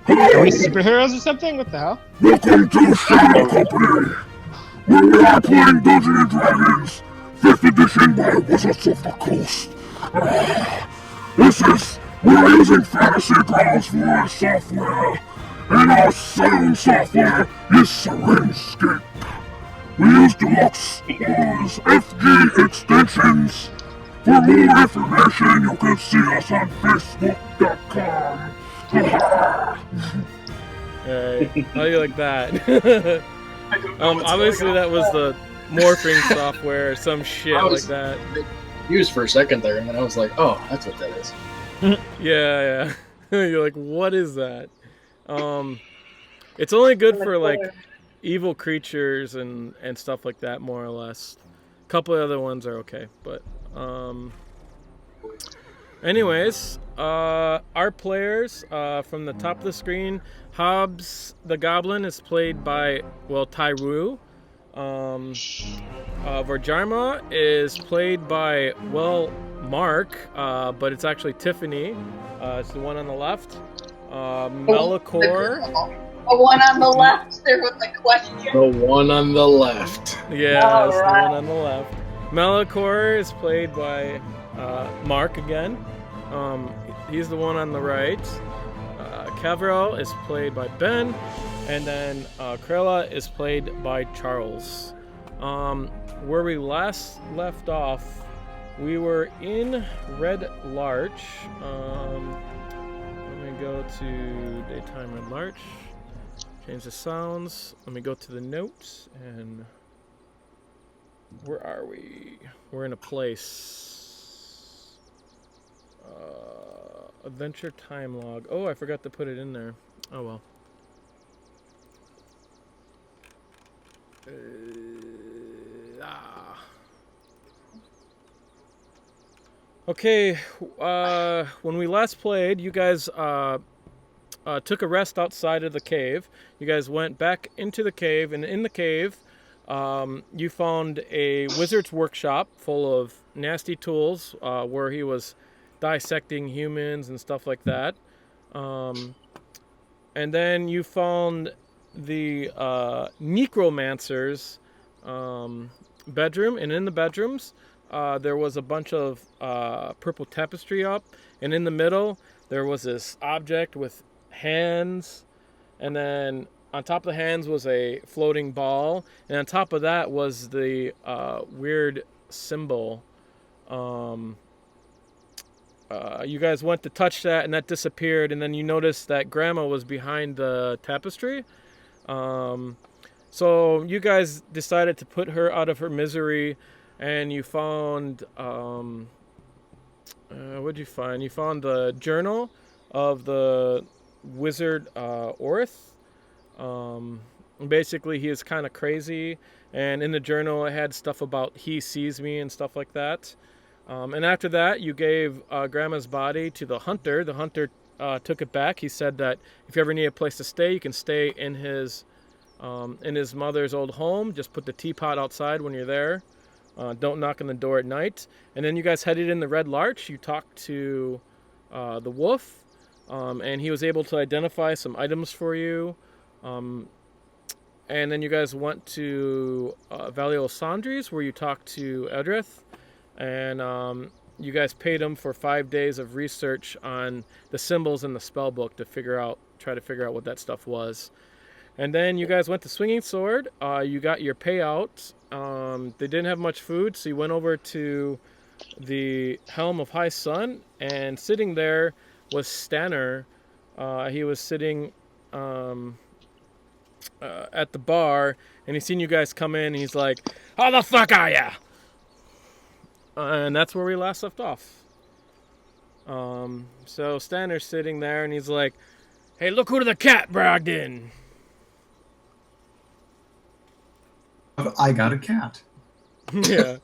Are we superheroes or something? What the hell? Welcome to Shadow Company, where we are playing Dungeons & Dragons, 5th edition by Wizards of the Coast. We're using fantasy dramas for our software, and our sound software is Syrinscape. We use dulux-oz FG extensions. For more information, you can see us on Facebook.com. Alright, how do you like that? Obviously that was the morphing software or some shit like that. Used for a second there, and then I was like, oh, that's what that is. Yeah. You're like, what is that? It's only good for like evil creatures and stuff like that, more or less. A couple of other ones are okay, but anyways, our players from the top of the screen, Hobbs the Goblin is played by Tyru. Vhajjharma is played by Marc, but it's actually Tiffany. It's the one on the left. Malichor. The one on the left there with the question. The one on the left. Yeah, it's the one on the left. Malichor is played by Marc again. He's the one on the right. Kevril is played by Ben. And then Criella is played by Charles. Where we last left off, we were in Red Larch. Let me go to daytime Red Larch. Change the sounds. Let me go to the notes. And where are we? We're in a place. Adventure time log. Oh, I forgot to put it in there. Oh well. Okay, when we last played, you guys took a rest outside of the cave. You guys went back into the cave, and in the cave, you found a wizard's workshop full of nasty tools where he was dissecting humans and stuff like that. And then you found the necromancer's bedroom, and in the bedrooms there was a bunch of purple tapestry up, and in the middle there was this object with hands, and then on top of the hands was a floating ball, and on top of that was the weird symbol. You guys went to touch that, and that disappeared, and then you noticed that Grandma was behind the tapestry. So you guys decided to put her out of her misery, and you found, what'd you find? You found the journal of the wizard Orth. Basically, he is kind of crazy, and in the journal it had stuff about he sees me and stuff like that. And after that, you gave Grandma's body to the hunter. The hunter took it back. He said that if you ever need a place to stay, you can stay in his mother's old home. Just put the teapot outside when you're there. Don't knock on the door at night. And then you guys headed in the Red Larch. You talked to the wolf, and he was able to identify some items for you. And then you guys went to Valley of Sandries, where you talked to Edrith. And you guys paid him for 5 days of research on the symbols in the spell book to try to figure out what that stuff was. And then you guys went to Swinging Sword. You got your payout. They didn't have much food, so you went over to the Helm of High Sun, and sitting there was Stannor. He was sitting at the bar, and he seen you guys come in, and he's like, "How the fuck are ya?" And that's where we last left off. So Stannor's sitting there, and he's like, "Hey, look who the cat bragged in." I got a cat. Yeah.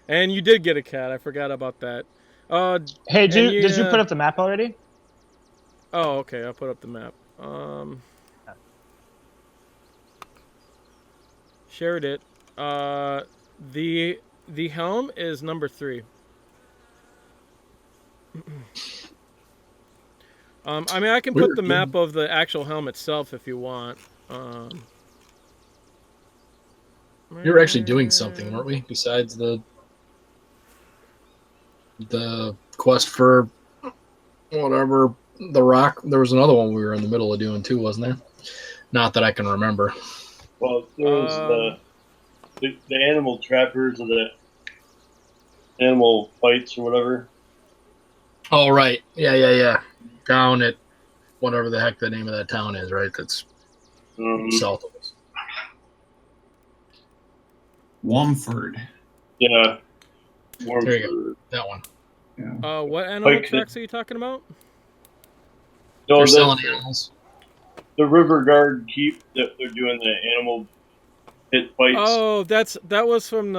And you did get a cat. I forgot about that. Hey, did you put up the map already? Oh, okay. I'll put up the map. Shared it. The helm is number 3. I mean, I can put the map of the actual helm itself if you want. We were actually doing something, weren't we? Besides the quest for whatever the rock. There was another one we were in the middle of doing too, wasn't there? Not that I can remember. Well, there was the animal trappers or the animal fights or whatever. Oh right, yeah. Down at whatever the heck the name of that town is, right? That's south of us. Womford. Yeah. There you go. That one. Yeah. What animal tracks are you talking about? No, they're selling animals. The River Guard keep that they're doing the animal pit fights. Oh, that was from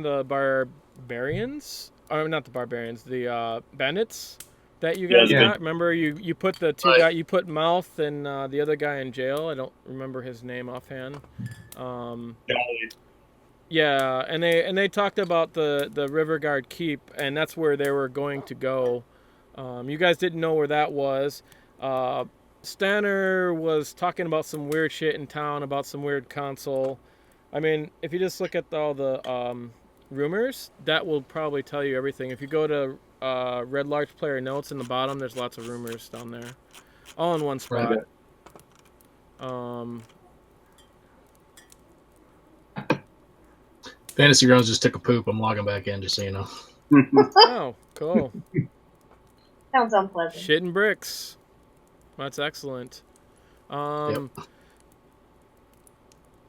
the Barbarians, or not the Barbarians, the Bandits that you guys got. Remember, you put the two guys, you put Mouth and the other guy in jail. I don't remember his name offhand. Yeah, and they talked about the River Guard keep, and that's where they were going to go. You guys didn't know where that was. Stannor was talking about some weird shit in town, about some weird console. I mean, if you just look at all the rumors, that will probably tell you everything. If you go to Red Large Player Notes in the bottom, there's lots of rumors down there. All in one spot. Fantasy Grounds just took a poop. I'm logging back in, just so you know. Oh, cool. Sounds unpleasant. Shit and bricks. That's excellent.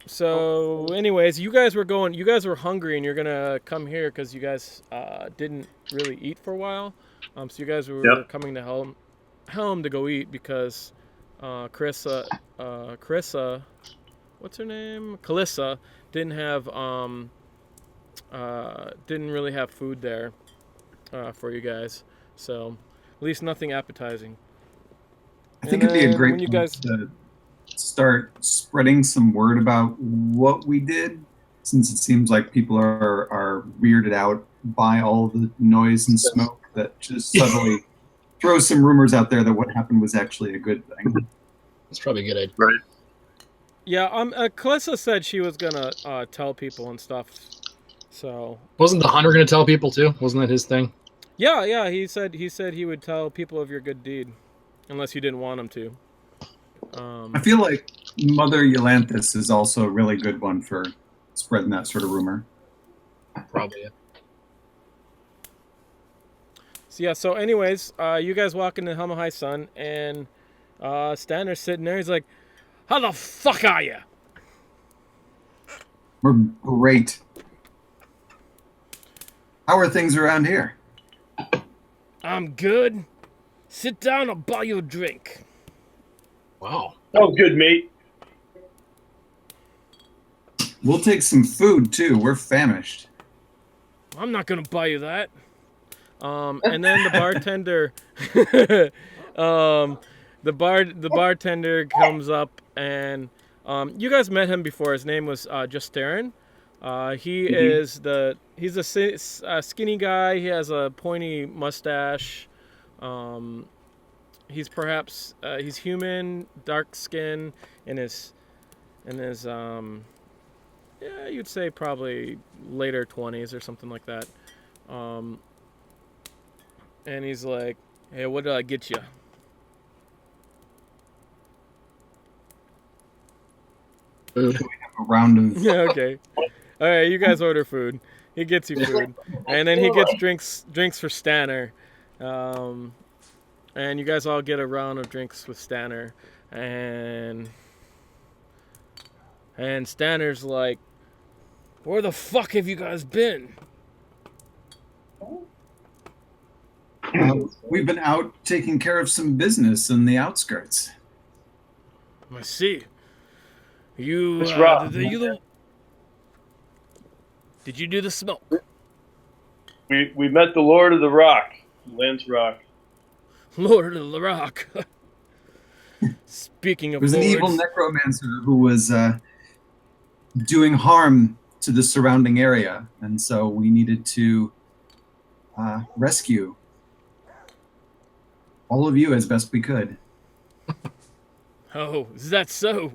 So, anyways, you guys were hungry, and you're gonna come here because you guys didn't really eat for a while. So you guys were coming to Helm to go eat because Carissa, what's her name? Calissa didn't really have food there for you guys. So, at least nothing appetizing. I think it'd be a great time to start spreading some word about what we did, since it seems like people are weirded out by all the noise and smoke that just suddenly throws some rumors out there that what happened was actually a good thing. That's probably a good idea. Right. Yeah, Calissa said she was gonna tell people and stuff. So wasn't the hunter gonna tell people too? Wasn't that his thing? Yeah. He said he would tell people of your good deed, unless you didn't want him to. I feel like Mother Yolanthus is also a really good one for spreading that sort of rumor. Probably. So anyways, you guys walk into Helma High Sun, and Stannor's sitting there. He's like, "How the fuck are you?" We're great. How are things around here? I'm good. Sit down, I'll buy you a drink. Wow. Oh, good, mate. We'll take some food, too. We're famished. I'm not going to buy you that. And then the bartender... the bartender comes up, and you guys met him before. His name was just Darren. He's a skinny guy. He has a pointy mustache. He's perhaps he's human, dark skin, and his you'd say probably later 20s or something like that. And he's like, "Hey, what did I get you?" Food. A round of Yeah, okay. All right, you guys order food. He gets you food, and then he gets drinks for Stannor. And you guys all get a round of drinks with Stannor, and Stannor's like, "Where the fuck have you guys been?" We've been out taking care of some business in the outskirts. I see. You, It's rough. did you do the smoke? We met the Lord of the Rock, Lance Rock. Lord of the Rock. Speaking of There was an evil necromancer who was doing harm to the surrounding area, and so we needed to rescue All of you as best we could. Oh, is that so?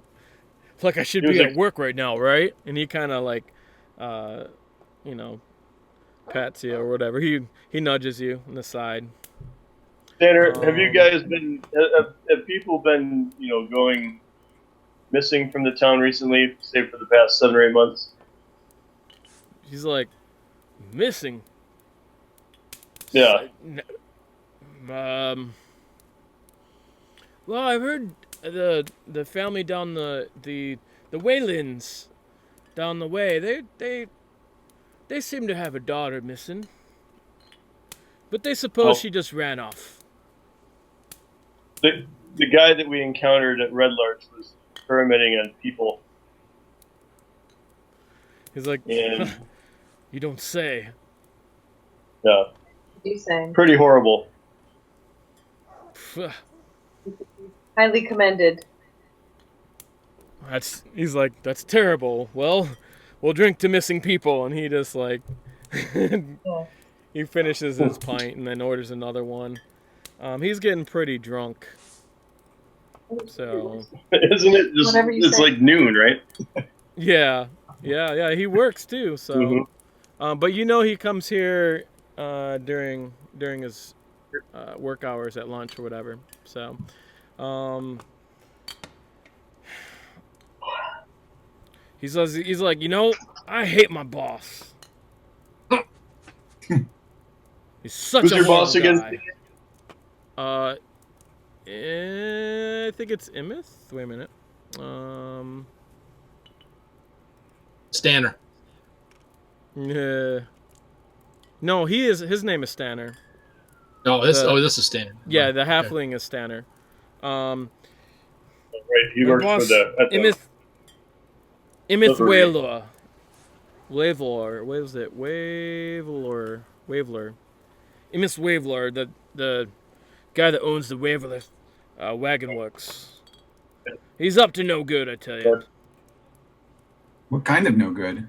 Like I should be at work right now, right? And he kind of like, you know, pats you or whatever. He nudges you on the side. Stannor, have you guys been? Have people been, going missing from the town recently? Say for the past 7 or 8 months. He's like, missing. Yeah. Well, I've heard the family down the Waylands down the way. They seem to have a daughter missing, but they suppose she just ran off. The guy that we encountered at Red Larch was experimenting on people. He's like, and, you don't say. Yeah. You say. Pretty horrible. Highly commended. He's like, that's terrible. Well, we'll drink to missing people, and he just like, he finishes his pint and then orders another one. He's getting pretty drunk. So isn't it just? It's like noon, right? Yeah. He works too. So, but he comes here during his work hours at lunch or whatever. So, he's like, I hate my boss. He's such Who's a your boss guy. again? I think it's Imith. Wait a minute. Stannor. Yeah. No, his name is Stannor. This is Stannor. Yeah, the halfling is Stannor. Right, he works for the Imith Wavelor. Wavelor. What is it? Wavelor. Imith Wavelor, the guy that owns the Wavelor Wagon Works. He's up to no good, I tell you. What kind of no good?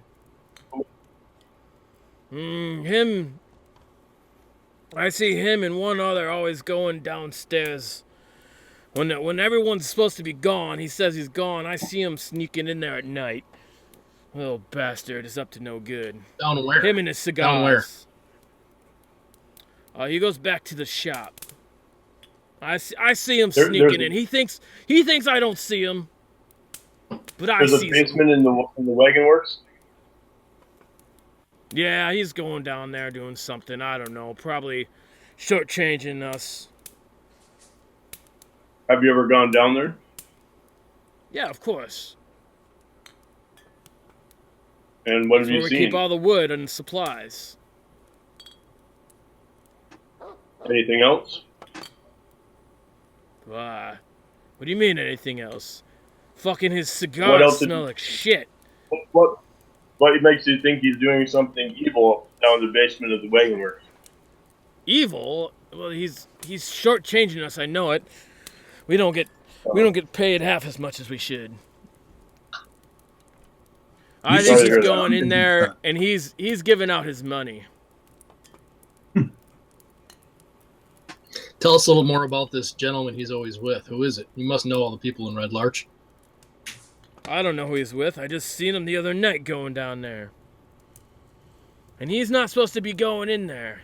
Him. I see him and one other always going downstairs. When everyone's supposed to be gone, he says he's gone. I see him sneaking in there at night. Little bastard is up to no good. Down where? Him and his cigars. Down where? He goes back to the shop. I see him sneaking in. He thinks I don't see him, but I see him. There's a basement in the Wagon Works. Yeah, he's going down there doing something. I don't know. Probably shortchanging us. Have you ever gone down there? Yeah, of course. And what have you That's where seen? we keep all the wood and supplies. Anything else? What do you mean anything else? Fucking his cigars smell like shit. What makes you think he's doing something evil down in the basement of the Wagon Works? Evil? Well, he's shortchanging us. I know it. We don't get paid half as much as we should. I think he's going in there and he's giving out his money. Tell us a little more about this gentleman he's always with. Who is it? You must know all the people in Red Larch. I don't know who he's with. I just seen him the other night going down there. And he's not supposed to be going in there.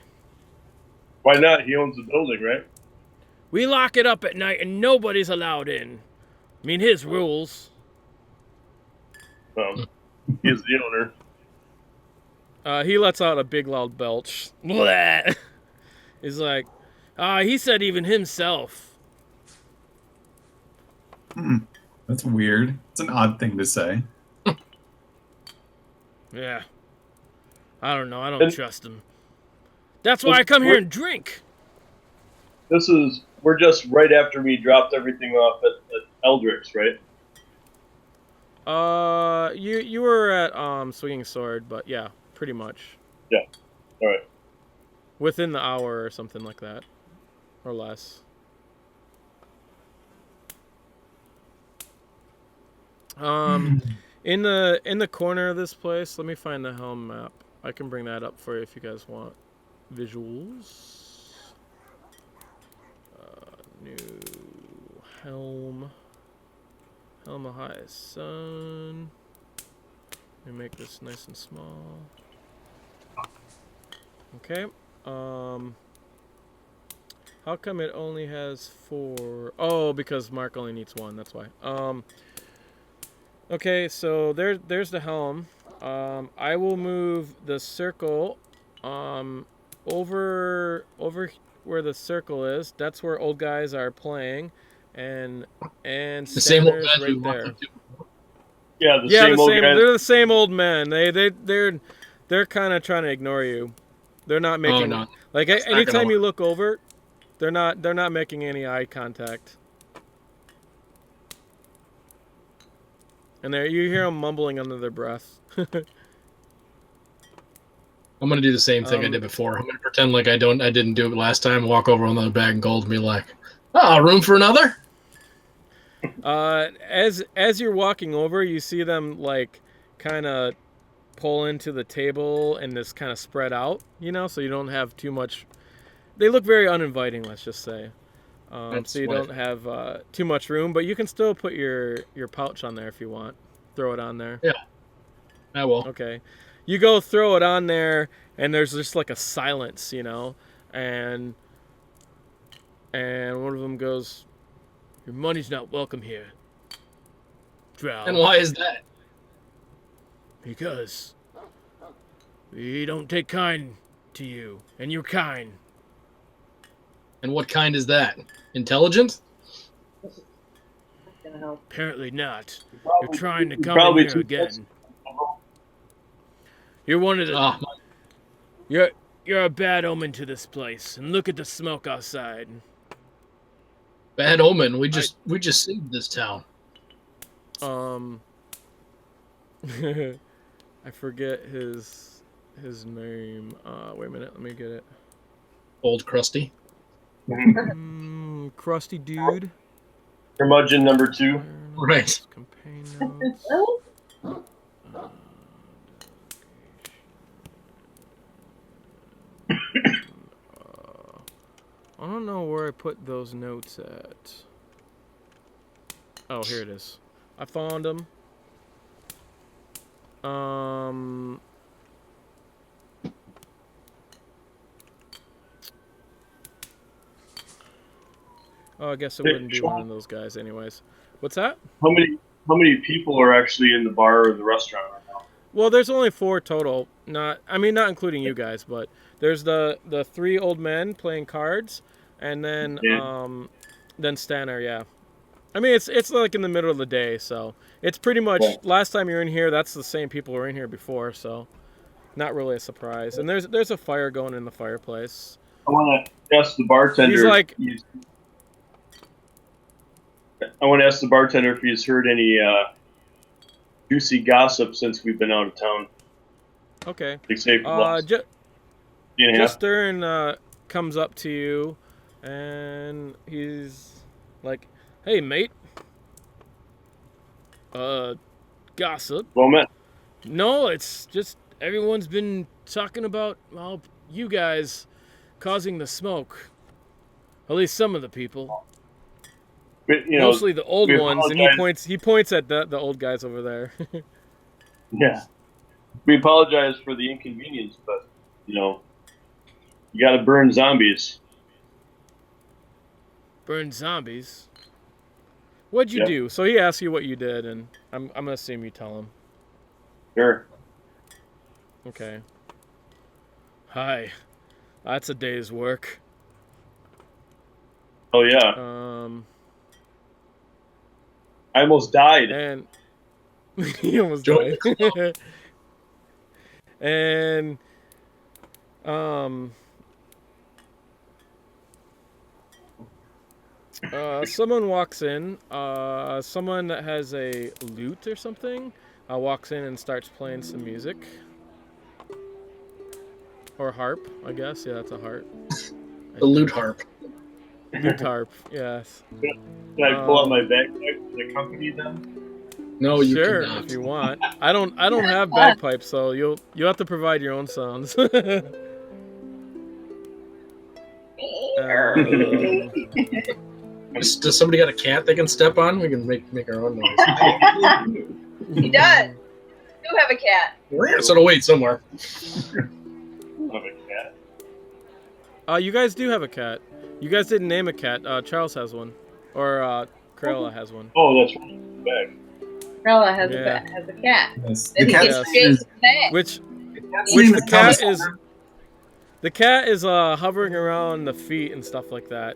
Why not? He owns the building, right? We lock it up at night and nobody's allowed in. I mean, his rules. Well, he's the owner. He lets out a big loud belch. Blah! He's like, he said even himself. That's weird. It's an odd thing to say. Yeah. I don't know. I don't trust him. That's why I come here and drink. We're just right after we dropped everything off at Eldrick's, right? You were at Swinging Sword, but yeah, pretty much. Yeah. All right. Within the hour or something like that, or less. In the corner of this place, let me find the helm map. I can bring that up for you if you guys want visuals. New helm. Helm of highest sun. Let me make this nice and small. Okay. How come it only has 4? Oh, because Marc only needs 1. That's why. Okay, so there's the helm. I will move the circle over where the circle is. That's where old guys are playing, and The same old Stannor's guys we right walked there. into. Yeah, the same old guys. They're the same old men. They're kind of trying to ignore you. They're not making no. like That's not anytime gonna you look over, they're not making any eye contact. And there you hear them mumbling under their breath. I'm gonna do the same thing I did before. I'm gonna pretend like I didn't do it last time. Walk over with another bag of gold and be like, "Ah, room for another." As you're walking over, you see them like kind of pull into the table and just kind of spread out, so you don't have too much. They look very uninviting, let's just say. So you don't have too much room, but you can still put your pouch on there if you want. Throw it on there. Yeah, I will. Okay. You go throw it on there, and there's just like a silence, and one of them goes, "Your money's not welcome here, Drow." And why is that? Because we don't take kind to you, and you're kind. And what kind is that? Intelligent? Apparently not. Probably- You're trying to come probably in here too again. You're one of the. Ah, You're a bad omen to this place, and look at the smoke outside. bad omen. We just saved this town. I forget his name. Wait a minute, let me get it. Old Krusty. Crusty dude. Curmudgeon number 2. Right. Campaign notes. I don't know where I put those notes at. Oh, here it is. I found them. Oh, I guess it wouldn't be one of those guys anyways. What's that? How many people are actually in the bar or the restaurant right now? Well, there's only 4 total. Not including you guys, but there's the 3 old men playing cards, and then then Stannor, yeah. I mean, it's like in the middle of the day, so it's pretty much last time you were in here. That's the same people who were in here before, so not really a surprise. And there's a fire going in the fireplace. I want to ask the bartender. He's like, I want to ask the bartender if he's heard any juicy gossip since we've been out of town. okay. Like say for the last day and a half. Stern comes up to you, and he's like, "Hey, mate. Gossip? Well met. No, it's just everyone's been talking about, well, you guys causing the smoke. At least some of the people. But, Mostly the old we ones, and he points at the old guys over there. Yeah. We apologize for the inconvenience, but, you got to burn zombies. Burn zombies? What'd you do? So he asks you what you did, and I'm going to assume you tell him. Sure. Okay. Hi. That's a day's work. Oh, yeah. I almost died. And he almost died. And someone walks in. Someone that has a lute or something walks in and starts playing some music. Or harp, I guess. Yeah, that's a harp. The lute harp. Lute harp, yes. Can I pull out my bagpipe and accompany them? No, you sure, cannot. if you want. I don't have bagpipes, so you'll have to provide your own sounds. Does somebody got a cat they can step on? We can make our own noise. He does. You have a cat. So it'll wait somewhere. Of a cat. You guys do have a cat. You guys didn't name a cat. Charles has one, or Criella has one. Oh, that's right. Back. Criella has Yeah. a cat. Yes. And The he cat's gets name is, chased back. Which name the is cat Thomas. is. The cat is hovering around the feet and stuff like that.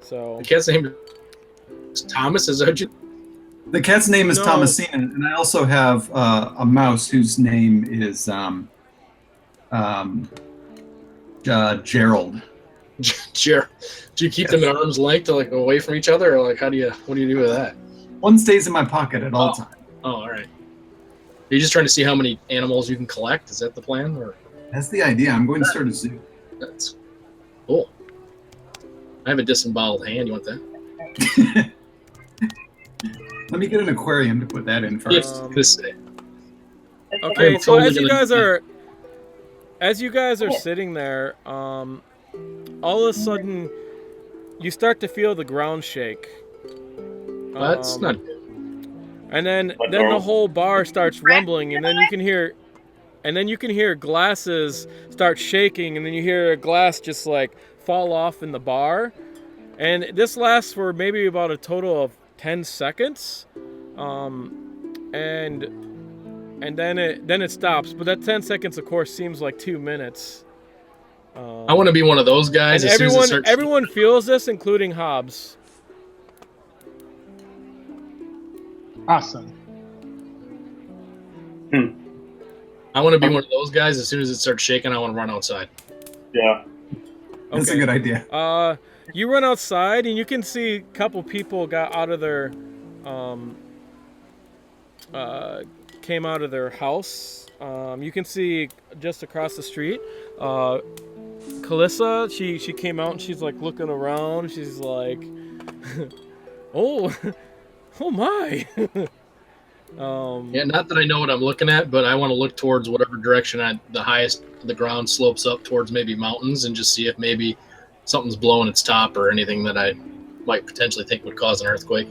So The cat's name is Thomas. Is that what you? The cat's name is No. Thomasina, and I also have a mouse whose name is Gerald. Sure. Do you keep them at arm's length, like away from each other, or like what do you do with that? One stays in my pocket at all times. Oh, all right. Are you just trying to see how many animals you can collect? Is that the plan, or? That's the idea. I'm going to start a zoo. That's cool. I have a disemboweled hand. You want that? Let me get an aquarium to put that in first. Okay, I'm so totally as you guys are Yeah. sitting there, all of a sudden you start to feel the ground shake. That's not. And then the whole bar starts rumbling, and then you can hear glasses start shaking, and then you hear a glass just like fall off in the bar. And this lasts for maybe about a total of 10 seconds. And then it stops. But that 10 seconds, of course, seems like 2 minutes. I want to be one of those guys. And as soon as it starts everyone feels this, including Hobbs. Awesome. I want to be one of those guys. As soon as it starts shaking, I want to run outside. Yeah. That's a Okay. good idea. You run outside, and you can see a couple people got out of their, came out of their house. You can see just across the street, Calissa. She came out and she's like looking around. She's like, oh my. Yeah, not that I know what I'm looking at, but I want to look towards whatever direction the ground slopes up towards, maybe mountains, and just see if maybe something's blowing its top or anything that I might potentially think would cause an earthquake.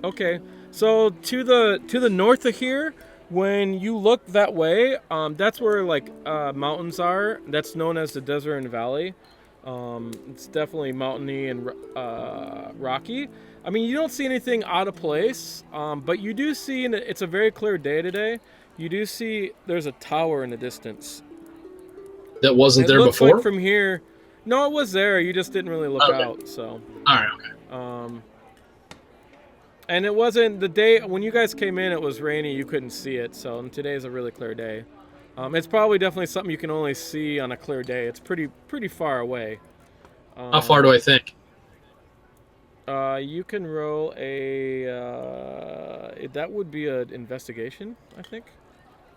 Okay, so to the north of here, when you look that way, that's where like mountains are. That's known as the Desert Valley. It's definitely mountainy and rocky. I mean, you don't see anything out of place, but you do see, and it's a very clear day today, you do see there's a tower in the distance. That wasn't there looks before? like from here, no, it was there. You just didn't really look out. So. All right. Okay. And it wasn't the day when you guys came in. It was rainy. You couldn't see it. So today's a really clear day. It's probably definitely something you can only see on a clear day. It's pretty far away. How far do I think? You can roll a. That would be an investigation, I think,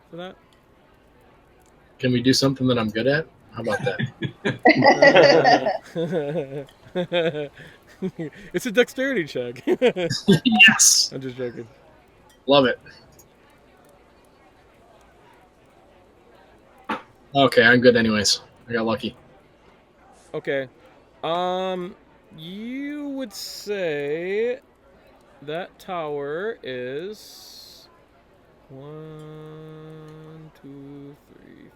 for that. Can we do something that I'm good at? How about that? It's a dexterity check. Yes. I'm just joking. Love it. Okay, I'm good anyways. I got lucky. Okay. You would say that tower is 1, 2, 3,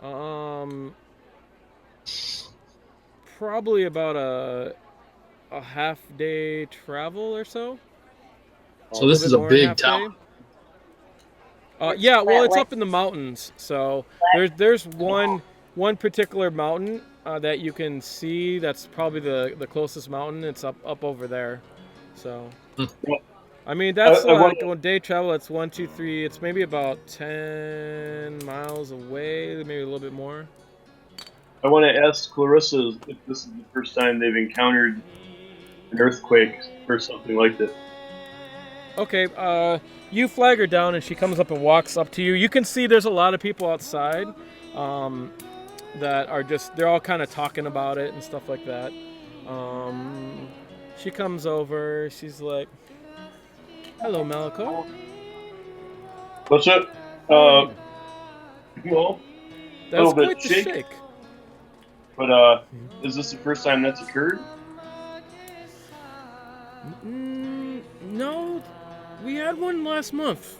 4. Probably about a half day travel or so. So this is a big tower. Yeah, well, it's up in the mountains. So there's one particular mountain that you can see. That's probably the closest mountain. It's up over there. So, I mean, that's like one day travel. It's 1, 2, 3. It's maybe about 10 miles away, maybe a little bit more. I want to ask Clarissa if this is the first time they've encountered an earthquake or something like this. Okay, you flag her down and she comes up and walks up to you. You can see there's a lot of people outside that are they're all kind of talking about it and stuff like that. She comes over, she's like, hello, Malichor. What's up? Well, That's little bit quite the shake. shake. But is this the first time that's occurred? No, we had one last month.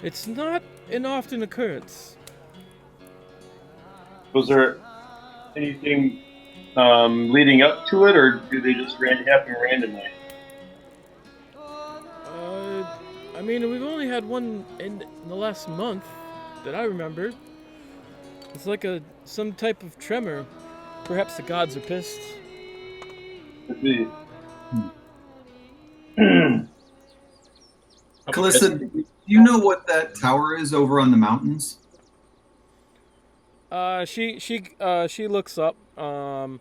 It's not an often occurrence. Was there anything leading up to it, or do they just happen randomly? I mean, we've only had one in the last month that I remember. It's like some type of tremor. Perhaps the gods are pissed. Could be. Calista, do you know what that tower is over on the mountains? She looks up. The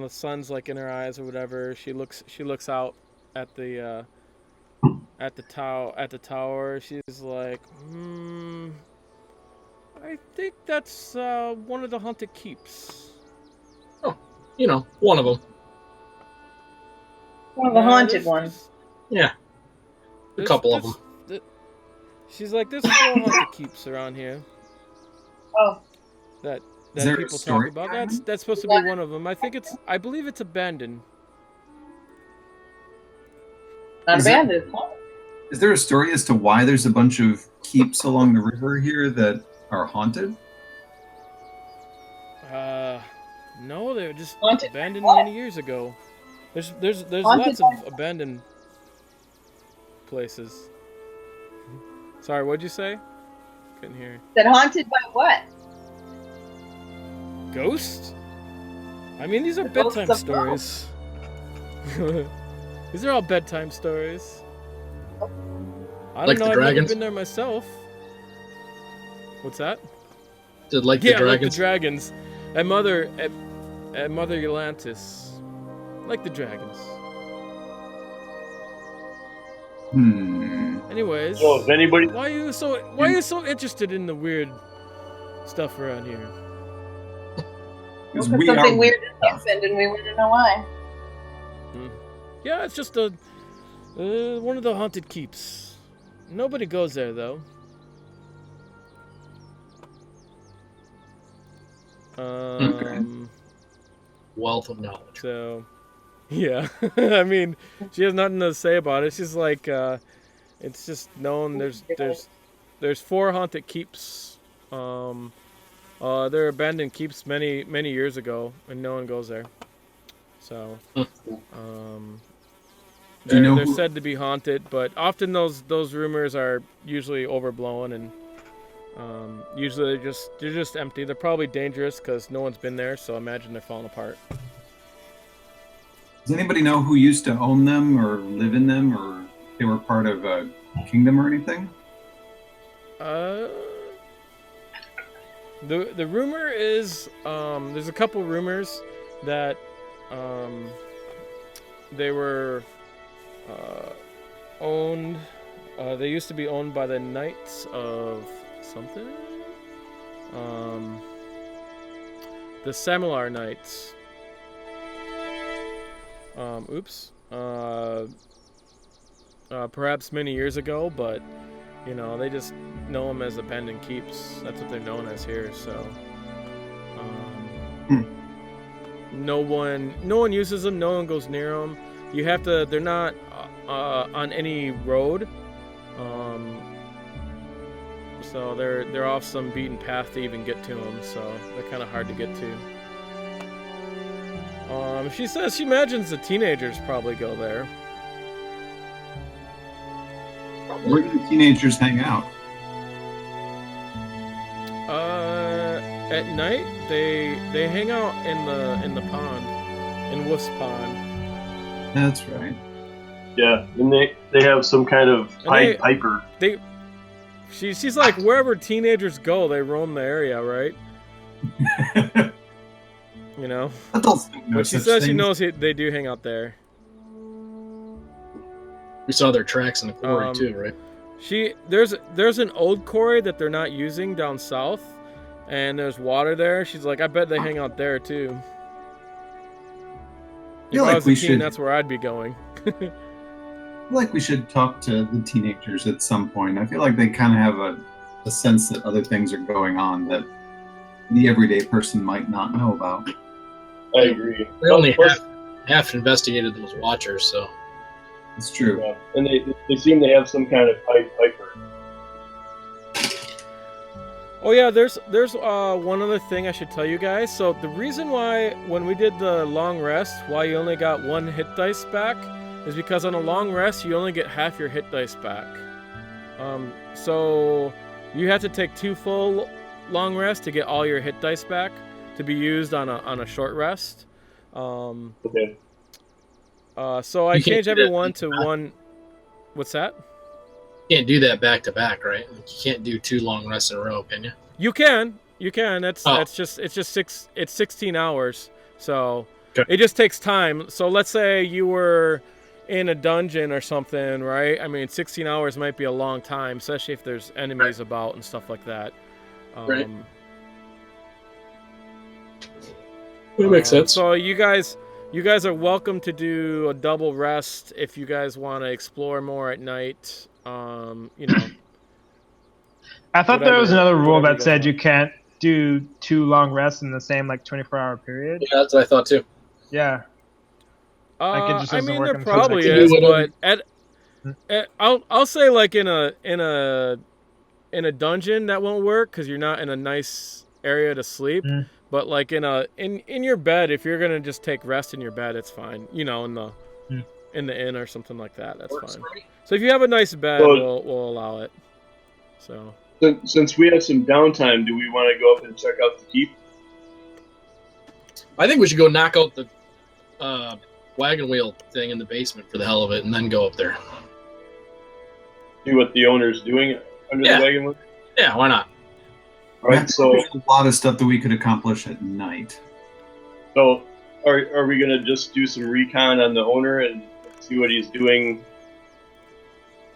sun's like in her eyes or whatever. She looks out at the tower. She's like, I think that's one of the haunted keeps. Oh, one of them. One of the haunted ones. Yeah, a couple of them. She's like, there's 4 haunted keeps around here. Oh. That there people talk about. That's supposed to be one of them. I believe it's abandoned. Not abandoned. Is there a story as to why there's a bunch of keeps along the river here that are haunted? No, they were just Haunted abandoned what? many years ago. There's lots of abandoned places. Sorry, what'd you say? Couldn't hear. That haunted by what? Ghosts? I mean, these are The ghosts bedtime of stories. These are all bedtime stories. I Like don't know. the I've dragons? never been there myself. What's that? Did like Yeah, the dragons? like the dragons. At Mother Atlantis. Like the dragons. Anyways, So if anybody, why are you so interested in the weird stuff around here? Because Because something weird has happened and we want to know why. Yeah, it's just one of the haunted keeps. Nobody goes there though. Wealth of knowledge. So, yeah. I mean, she has nothing to say about it. She's like, it's just known. There's 4 haunted keeps. They're abandoned keeps many years ago, and no one goes there. So, they're said to be haunted, but often those rumors are usually overblown, and usually they're just empty. They're probably dangerous because no one's been there. So imagine they're falling apart. Does anybody know who used to own them or live in them, or they were part of a kingdom or anything? The rumor is there's a couple rumors that they were owned. They used to be owned by the Knights of something. The Samilar Knights. Perhaps many years ago, but they just know them as abandoned keeps. That's what they're known as here. So, no one uses them. No one goes near them. You have to. They're not on any road. So they're off some beaten path to even get to them. So they're kind of hard to get to. She says she imagines the teenagers probably go there. Where do the teenagers hang out? At night they hang out in the pond, in Wolf's Pond. That's right. yeah, and they have some kind of Pied Piper. She's like, wherever teenagers go, they roam the area, right? That doesn't make no But she such says she thing. knows they do hang out there. We saw their tracks in the quarry too, right? There's an old quarry that they're not using down south, and there's water there. She's like, I bet they hang out there too. If I was a teen, that's where I'd be going. I feel like we should talk to the teenagers at some point. I feel like they kind of have a sense that other things are going on that the everyday person might not know about. I agree. They only half investigated those watchers, so. It's true. Yeah. And they seem to have some kind of piper. Oh yeah, there's one other thing I should tell you guys. So the reason why when we did the long rest, why you only got 1 hit dice back, is because on a long rest you only get half your hit dice back. So you have to take 2 full long rests to get all your hit dice back to be used on a short rest. Okay. So I changed everyone to 1. What's that? You can't do that back to back, right? Like you can't do 2 long rests in a row, can you? You can. It's just 16 hours. So Okay. it just takes time. So let's say you were in a dungeon or something, right? I mean, 16 hours might be a long time, especially if there's enemies about and stuff like that. Right. That makes sense. So you guys are welcome to do a double rest if you guys want to explore more at night. You know. I thought there was another rule that said want. you can't do 2 long rests in the same 24-hour period. Yeah, that's what I thought too. Yeah. Like, it just I doesn't mean, work there in probably physics. is, but I'll say like in a dungeon that won't work because you're not in a nice area to sleep. But like in your bed, if you're gonna just take rest in your bed, it's fine. You know, in the inn or something like that, that's fine. So if you have a nice bed, we'll allow it. So since we have some downtime, do we want to go up and check out the keep? I think we should go knock out the wagon wheel thing in the basement for the hell of it, and then go up there. See what the owner's doing under the wagon wheel? Yeah, why not? Right, so there's a lot of stuff that we could accomplish at night. So, are we gonna just do some recon on the owner and see what he's doing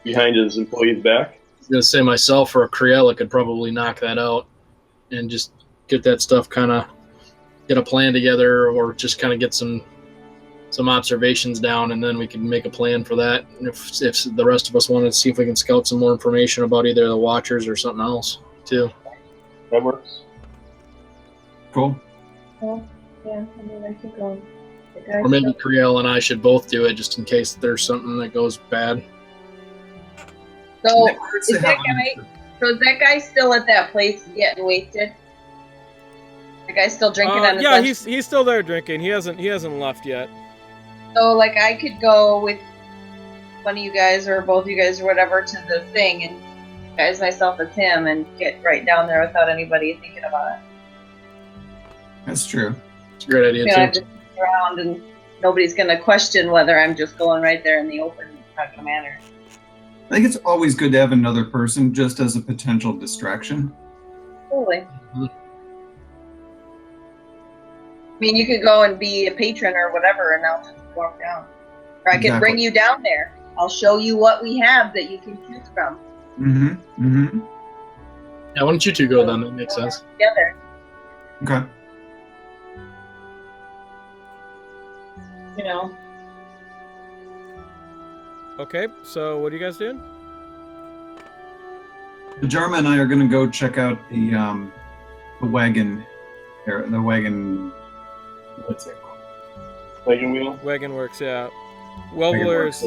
behind his employee's back? I was gonna say myself or Criella could probably knock that out and just get that stuff, kind of get a plan together, or just kind of get some observations down, and then we can make a plan for that. And if the rest of us wanted to see if we can scout some more information about either the Watchers or something else too. That works. Cool. Well, yeah, I mean, I could go. Or maybe Criella and I should both do it, just in case there's something that goes bad. So is that guy still at that place getting wasted? The guy's still drinking on his lunch? he's still there drinking. He hasn't left yet. So like I could go with one of you guys or both of you guys or whatever to the thing and guys myself as him and get right down there without anybody thinking about it. That's true. It's a great idea, I too. just sit around and nobody's going to question whether I'm just going right there in the open kind of manner. I think it's always good to have another person just as a potential distraction. Totally. I mean, you could go and be a patron or whatever, and I'll just walk down. Or I can bring you down there. I'll show you what we have that you can choose from. Mm-hmm. Yeah, why don't you two go then? That makes sense. Together. Okay. You know. Okay, so what are you guys doing? Vhajjharma and I are going to go check out the wagon. The wagon. What's it called? Wagon wheel? Wagon Works, yeah. Welver's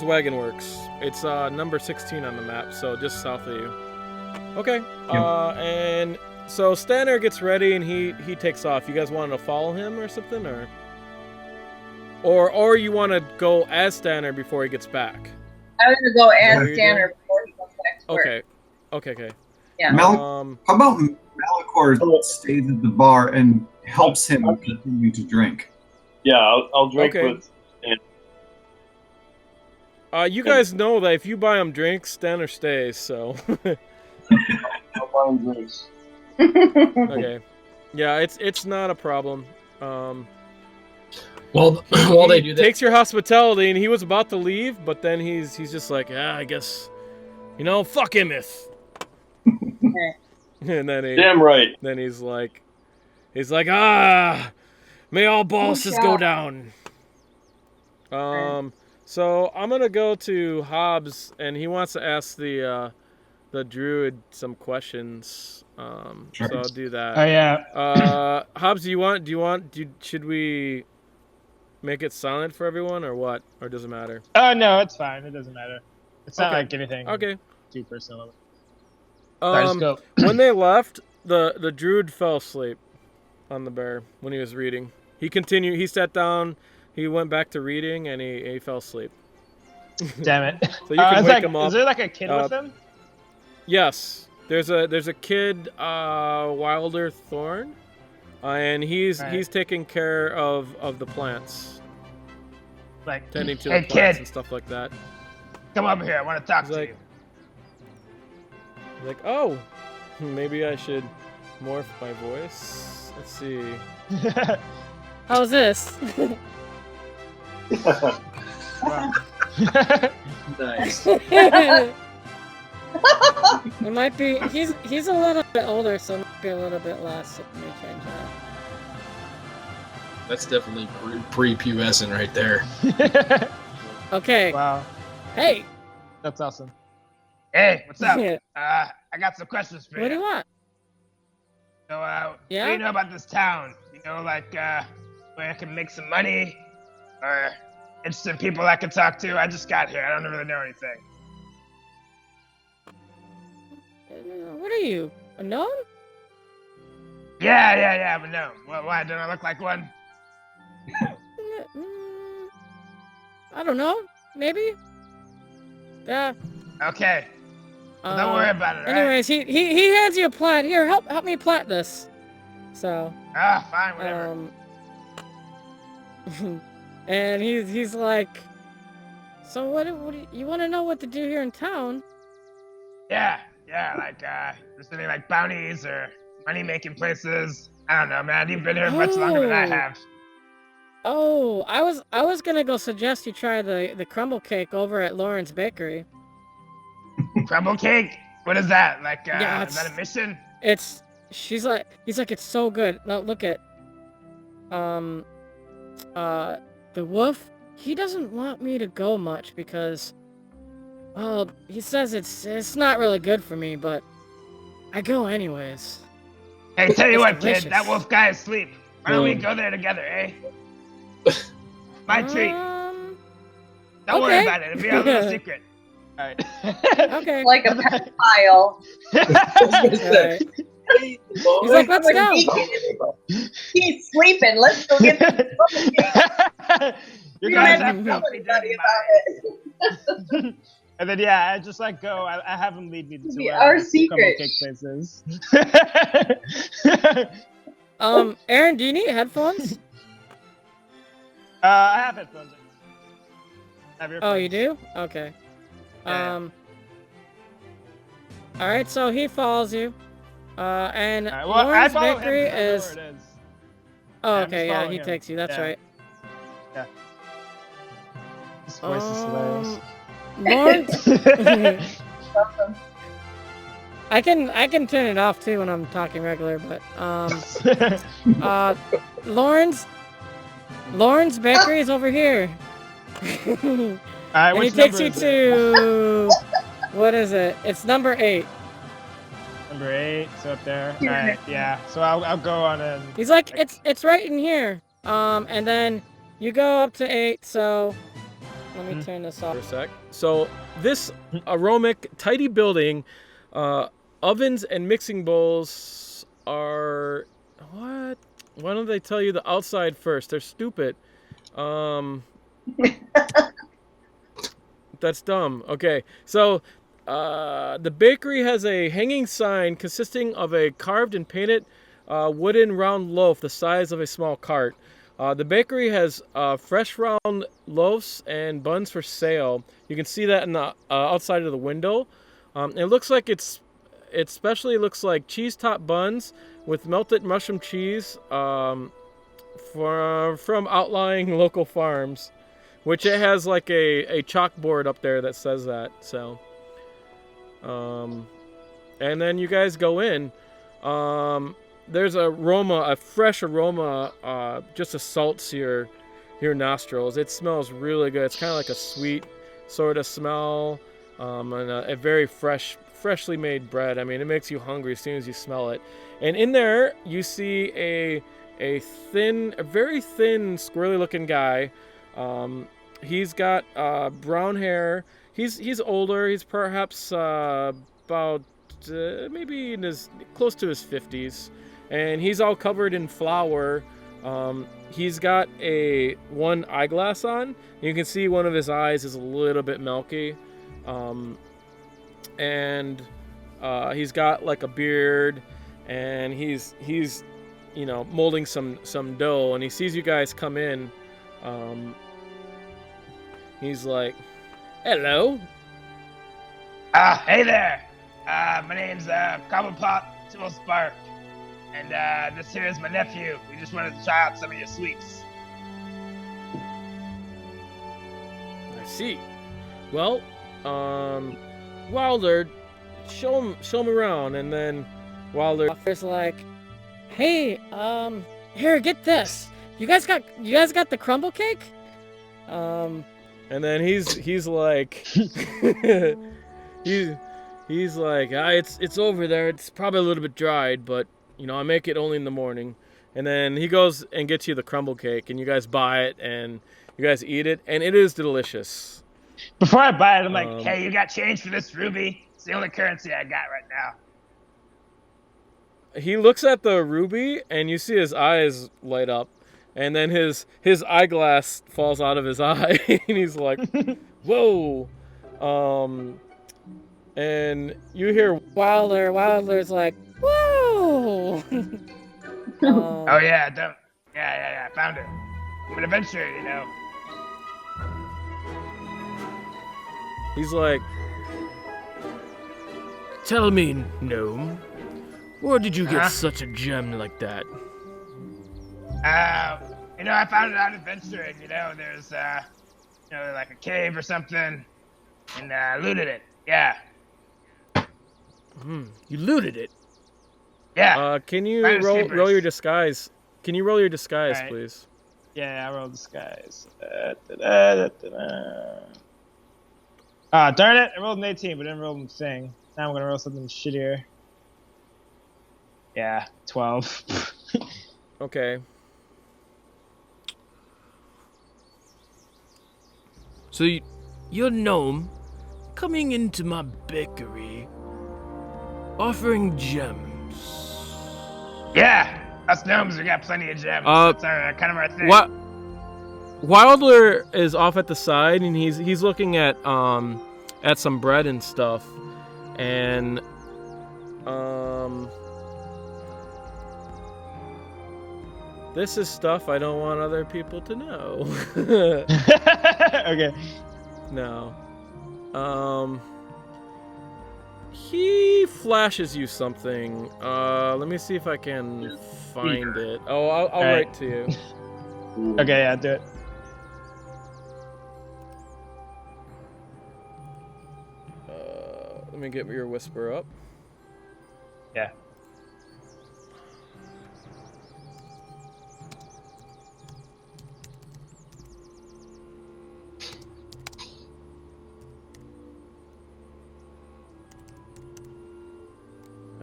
Wagon Works. It's number 16 on the map, so just south of you. Okay. And so Stannor gets ready and he takes off. You guys want to follow him or something, or you want to go as Stannor before he gets back? I was gonna go as Stannor before he goes back to work. Okay. Yeah. How about Malichor stays at the bar and helps him continue to drink? Yeah, I'll drink with. You guys know that if you buy him drinks, Stannor stays. So. I'll buy him drinks. Okay. Yeah, it's not a problem. Well, while they do that, takes your hospitality, and he was about to leave, but then he's just like, I guess, fuck him if. And then damn right. Then he's like, may all bosses go down. So I'm gonna go to Hobbs, and he wants to ask the druid some questions. Sure. So I'll do that. Oh yeah. Hobbs, should we make it silent for everyone, or what? Or does it matter? Oh no, it's fine. It doesn't matter. It's not Okay. like anything Okay. too personal. Sorry, just go. When they left, the druid fell asleep on the bear when he was reading. He continued. He sat down. He went back to reading, and he fell asleep. Damn it. So you can wake like, him up. Is there like a kid with him? Yes. There's a kid, Wilder Thorn, and he's taking care of the plants, Like, tending to hey, the plants kid, and stuff like that. come over here. I want to talk He's to like- you. Like, oh, maybe I should morph my voice. Let's see. How's this? Nice. It might be. He's a little bit older, so it might be a little bit less. Let me change that. That's definitely pre-pubescent right there. Okay. Wow, Hey. that's awesome. Hey, what's up? Yeah. I got some questions for What do you want? So, what Yeah? do you know about this town? You know, like, where I can make some money? Or interesting people I can talk to? I just got here. I don't really know anything. What are you? A gnome? Yeah, I'm a gnome. Why, don't I look like one? I don't know. Maybe. Yeah. Okay. Well, don't worry about it, alright? Anyways, he hands you a plant. Here, help me plant this. So. Ah, fine, whatever. And he's like, so what do you want to know what to do here in town? Yeah, like, there's any, like, bounties or money-making places? I don't know, man. You've been here much longer than I have. Oh, I was gonna go suggest you try the crumble cake over at Lauren's Bakery. Crumble cake? What is that? Like, Yeah, is that a mission? He's like, it's so good. Now look at, the wolf. He doesn't want me to go much because, well, he says it's not really good for me, but I go anyways. Hey, tell you It's what, delicious. kid. That wolf guy is asleep. Why don't we go there together, eh? My treat. Don't worry okay. about it. It'll be our little secret. Alright. Okay. Like a pedophile. Alright. He's like, let's go. He's sleeping. Let's go get the cupcake. You We guys might have not to tell help me anybody dirty about it. mine. And then, yeah, I just, like, go. I have him lead me to Be our secret. cake places. Aaron, do you need headphones? I have headphones. I have Oh, earphones. you do? Okay. Yeah. Alright, so he follows you. And Alright, well, I Lauren's follow Bakery him. I know is. where it is. Oh, Yeah, I'm okay, just yeah, following he him. takes you. That's Yeah. right. His voice is hilarious. Lauren's. Awesome. I can turn it off too when I'm talking regular, but Lauren's Bakery is over here. Alright, And he which takes number you is it? to what is it? It's number 8. Number 8, so up there. Alright, yeah. So I'll go on in. He's like, it's right in here. And then you go up to 8. So let me turn this For off. a sec. So this aromatic, tidy building, ovens and mixing bowls are what? Why don't they tell you the outside first? They're stupid. That's dumb. Okay, so the bakery has a hanging sign consisting of a carved and painted wooden round loaf the size of a small cart. The bakery has fresh round loaves and buns for sale. You can see that in the outside of the window. It looks like it especially looks like cheese top buns with melted mushroom cheese from outlying local farms, which it has like a chalkboard up there that says that. So, and then you guys go in. There's a fresh aroma, just assaults your nostrils. It smells really good. It's kind of like a sweet sort of smell, and a very freshly made bread. I mean, it makes you hungry as soon as you smell it. And in there, you see a a very thin, squirrely-looking guy. He's got brown hair. He's older. He's perhaps about maybe close to his 50s, and he's all covered in flour. He's got one eyeglass on. You can see one of his eyes is a little bit milky, and he's got like a beard, and he's molding some dough, and he sees you guys come in. He's like, "Hello." Hey there. My name's Cobblepot Spark, and this here is my nephew. We just wanted to try out some of your sweets. I see. Well, Wilder, show him around, and then Wilder's like, "Hey, here, get this. You guys got the crumble cake?" And then he's like, he's like, it's over there. It's probably a little bit dried, but I make it only in the morning. And then he goes and gets you the crumble cake, and you guys buy it, and you guys eat it, and it is delicious. Before I buy it, I'm like, "Hey, you got change for this ruby? It's the only currency I got right now." He looks at the ruby, and you see his eyes light up, and then his eyeglass falls out of his eye, and he's like, "Whoa!" And you hear Wilder's like, "Whoa!" Oh yeah, I found it. I'm an adventurer, He's like, "Tell me, gnome, where did you get such a gem like that?" I found it out adventuring. There's like a cave or something, and looted it. Yeah. You looted it? Yeah. Can you roll your disguise? Can you roll your disguise, right, please? Yeah, I rolled disguise. Darn it! I rolled an 18, but I didn't roll the thing. Now I'm gonna roll something shittier. Yeah, 12. Okay. So you're a gnome coming into my bakery offering gems. Yeah, us gnomes, we got plenty of gems. That's kind of our thing. Wilder is off at the side, and he's looking at some bread and stuff, and this is stuff I don't want other people to know. Okay. No. He flashes you something. Let me see if I can find it. Oh, I'll write to you. Okay, yeah, do it. Let me get your whisper up. Yeah.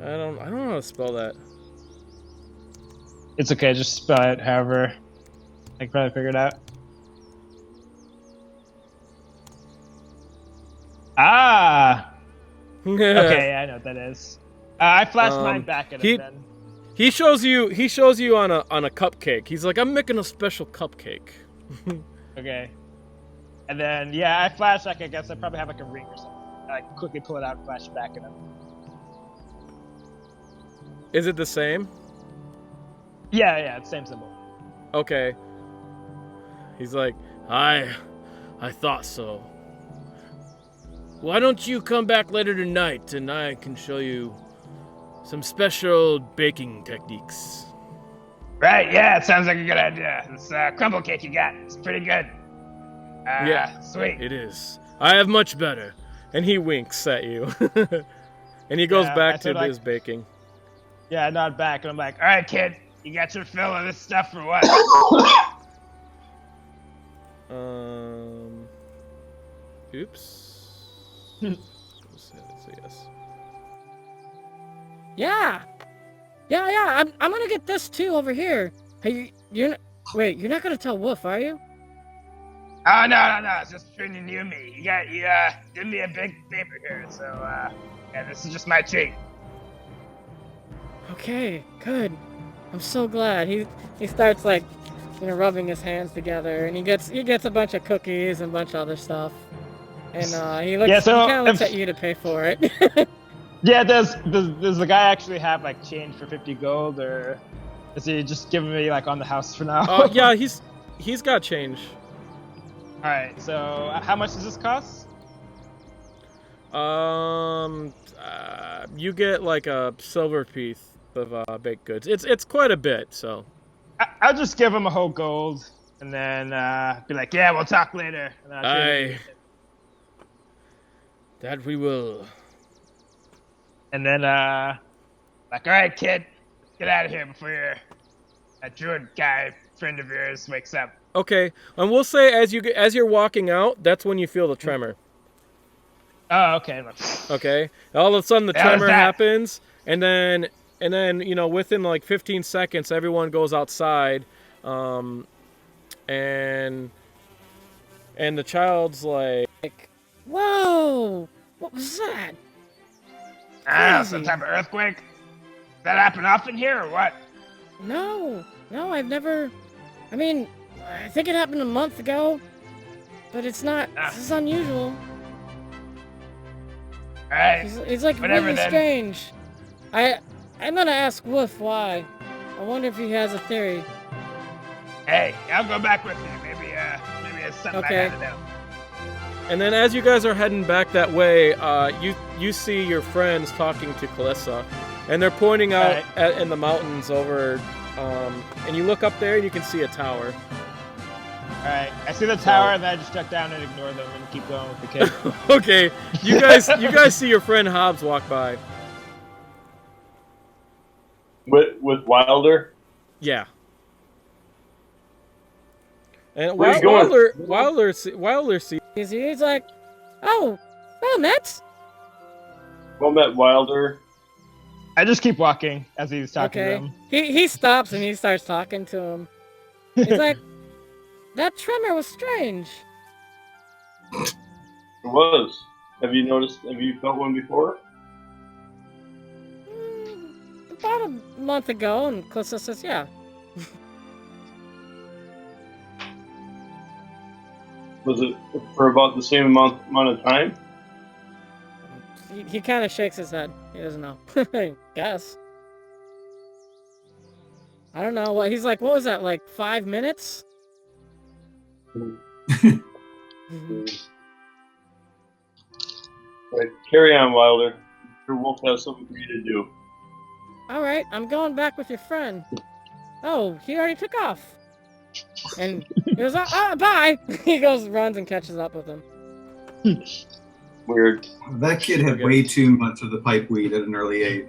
I don't know how to spell that. It's okay, just spell it however. I can probably figure it out. Okay, yeah, I know what that is. I flashed mine back at him then. He shows you on a cupcake. He's like, "I'm making a special cupcake." Okay. And then I flash I guess I probably have like a ring or something. I quickly pull it out and flash it back at him. Is it the same? Yeah, it's the same symbol. Okay. He's like, I thought so. Why don't you come back later tonight and I can show you some special baking techniques. Right, yeah, it sounds like a good idea. This crumble cake you got, it's pretty good. Yeah, sweet. It is. I have much better. And he winks at you. And he goes back to his baking. Yeah, I nod back and I'm like, "All right, kid, you got your fill of this stuff for what?" Oops. Say yes. Yeah. I'm gonna get this too over here. Hey, wait, you're not gonna tell Wolf, are you? Oh, no. It's just between you and me. You did me a big favor here, so, yeah, this is just my treat. Okay, good. I'm so glad. He starts like, rubbing his hands together, and he gets a bunch of cookies and a bunch of other stuff. And he looks. Yeah, so he kind of looks at you to pay for it. Yeah, does the guy actually have like change for 50 gold, or is he just giving me like on the house for now? Yeah, he's got change. All right, so how much does this cost? You get like a silver piece of baked goods. It's quite a bit, so. I'll just give him a whole gold, and then be like, yeah, we'll talk later. Aye. That we will. And then like, all right, kid, get out of here before that druid guy friend of yours wakes up. Okay, and we'll say as you're walking out, that's when you feel the tremor. Oh, okay. Okay. All of a sudden the tremor happens, and then within like 15 seconds, everyone goes outside, and the child's like, "Whoa! What was that?" Some type of earthquake. Does that happen often here, or what? No, I've never. I mean, I think it happened a month ago, but it's not. This is unusual. All right. It's like really strange. I'm gonna ask Wolf why. I wonder if he has a theory. Hey, I'll go back with you. Maybe it's something I gotta know. And then as you guys are heading back that way, you see your friends talking to Calissa, and they're pointing out in the mountains over, and you look up there and you can see a tower. Alright, I see the tower, and then I just duck down and ignore them and keep going with the kid. Okay, you guys see your friend Hobbs walk by. With Wilder? Yeah. And Wilder sees. He's like, "Oh, well met." Well met, Wilder. I just keep walking as he's talking to him. He stops and he starts talking to him. He's like, "That tremor was strange." It was. Have you felt one before? About a month ago, and Calissa says, "Yeah." Was it for about the same amount of time? He kind of shakes his head. He doesn't know. I guess. I don't know. He's like, what was that, like 5 minutes? Right, carry on, Wilder. Your wolf has something for you to do. All right, I'm going back with your friend. Oh, he already took off. And he goes, bye! He runs and catches up with him. Weird. That kid had way too much of the pipe weed at an early age.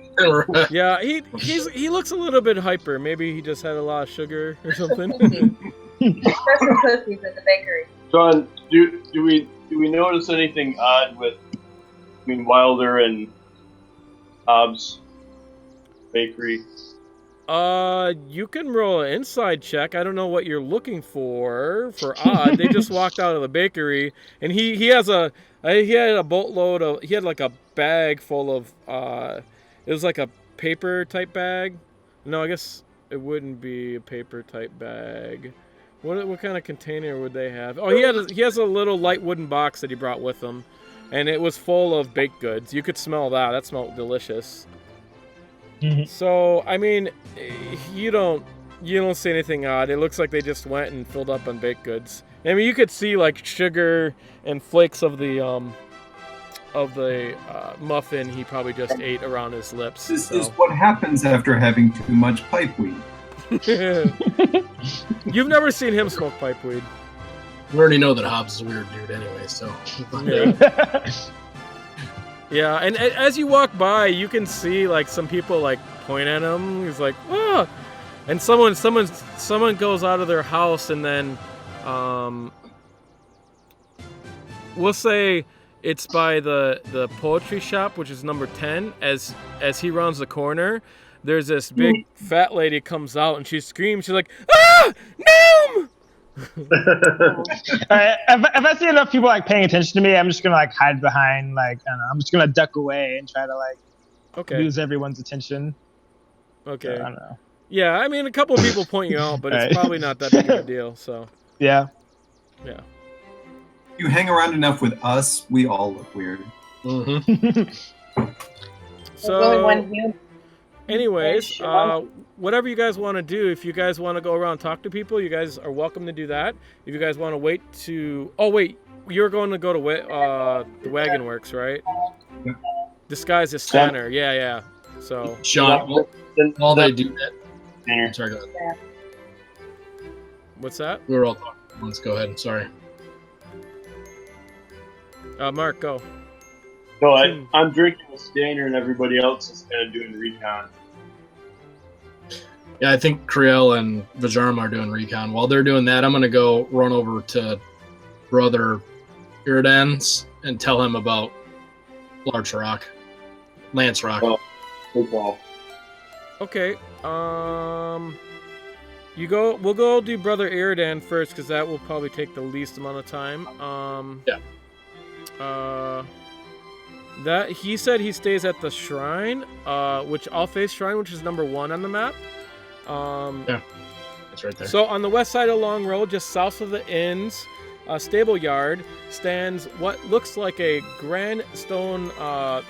Yeah, he looks a little bit hyper. Maybe he just had a lot of sugar or something. Special cookies at the bakery. Shawn, do we notice anything odd between Wilder and Hobbs bakery? You can roll an inside check. I don't know what you're looking for odd. They just walked out of the bakery, and he had a boatload of. He had like a bag full of. It was like a paper type bag. No, I guess it wouldn't be a paper type bag. What kind of container would they have? Oh, he has a little light wooden box that he brought with him, and it was full of baked goods. You could smell that. That smelled delicious. Mm-hmm. So, I mean, you don't see anything odd. It looks like they just went and filled up on baked goods. I mean, you could see like sugar and flakes of the muffin he probably just ate around his lips. This is what happens after having too much pipe weed. You've never seen him smoke pipe weed. We already know that Hobbs is a weird dude anyway, so. Yeah. Yeah, and as you walk by, you can see like some people like point at him. He's like, "Oh!" And someone goes out of their house, and then we'll say it's by the poetry shop, which is number 10. As he rounds the corner, there's this big fat lady comes out and she screams. She's like, "Ah, gnome!" If I see enough people like paying attention to me, I'm just gonna like hide behind like I don't know. I'm just gonna duck away and try to like lose everyone's attention. Okay. So, I don't know. Yeah, I mean, a couple of people point you out, but it's probably not that big of a deal. So. Yeah. Yeah. You hang around enough with us, we all look weird. So, anyways, whatever you guys want to do, if you guys want to go around and talk to people, you guys are welcome to do that. If you guys want to wait to... Oh, wait. You're going to go to the Wagon Works, right? Yep. Disguised as Stannor. Yeah. So... Shawn, while they do that... Sorry, go ahead. What's that? We were all talking. Let's go ahead. Sorry. Marc, go. No, I'm drinking with Stannor and everybody else is kind of doing recon. Yeah, I think Criella and Vhajjharma are doing recon. While they're doing that, I'm going to go run over to Brother Iridan's and tell him about Lance Rock. Oh, football. Okay. We'll go do Brother Iridan first because that will probably take the least amount of time. That he said he stays at the shrine, which All Faith Shrine, which is number 1 on the map. Yeah, it's right there. So on the west side of Long Road, just south of the inn's stable yard, stands what looks like a grand stone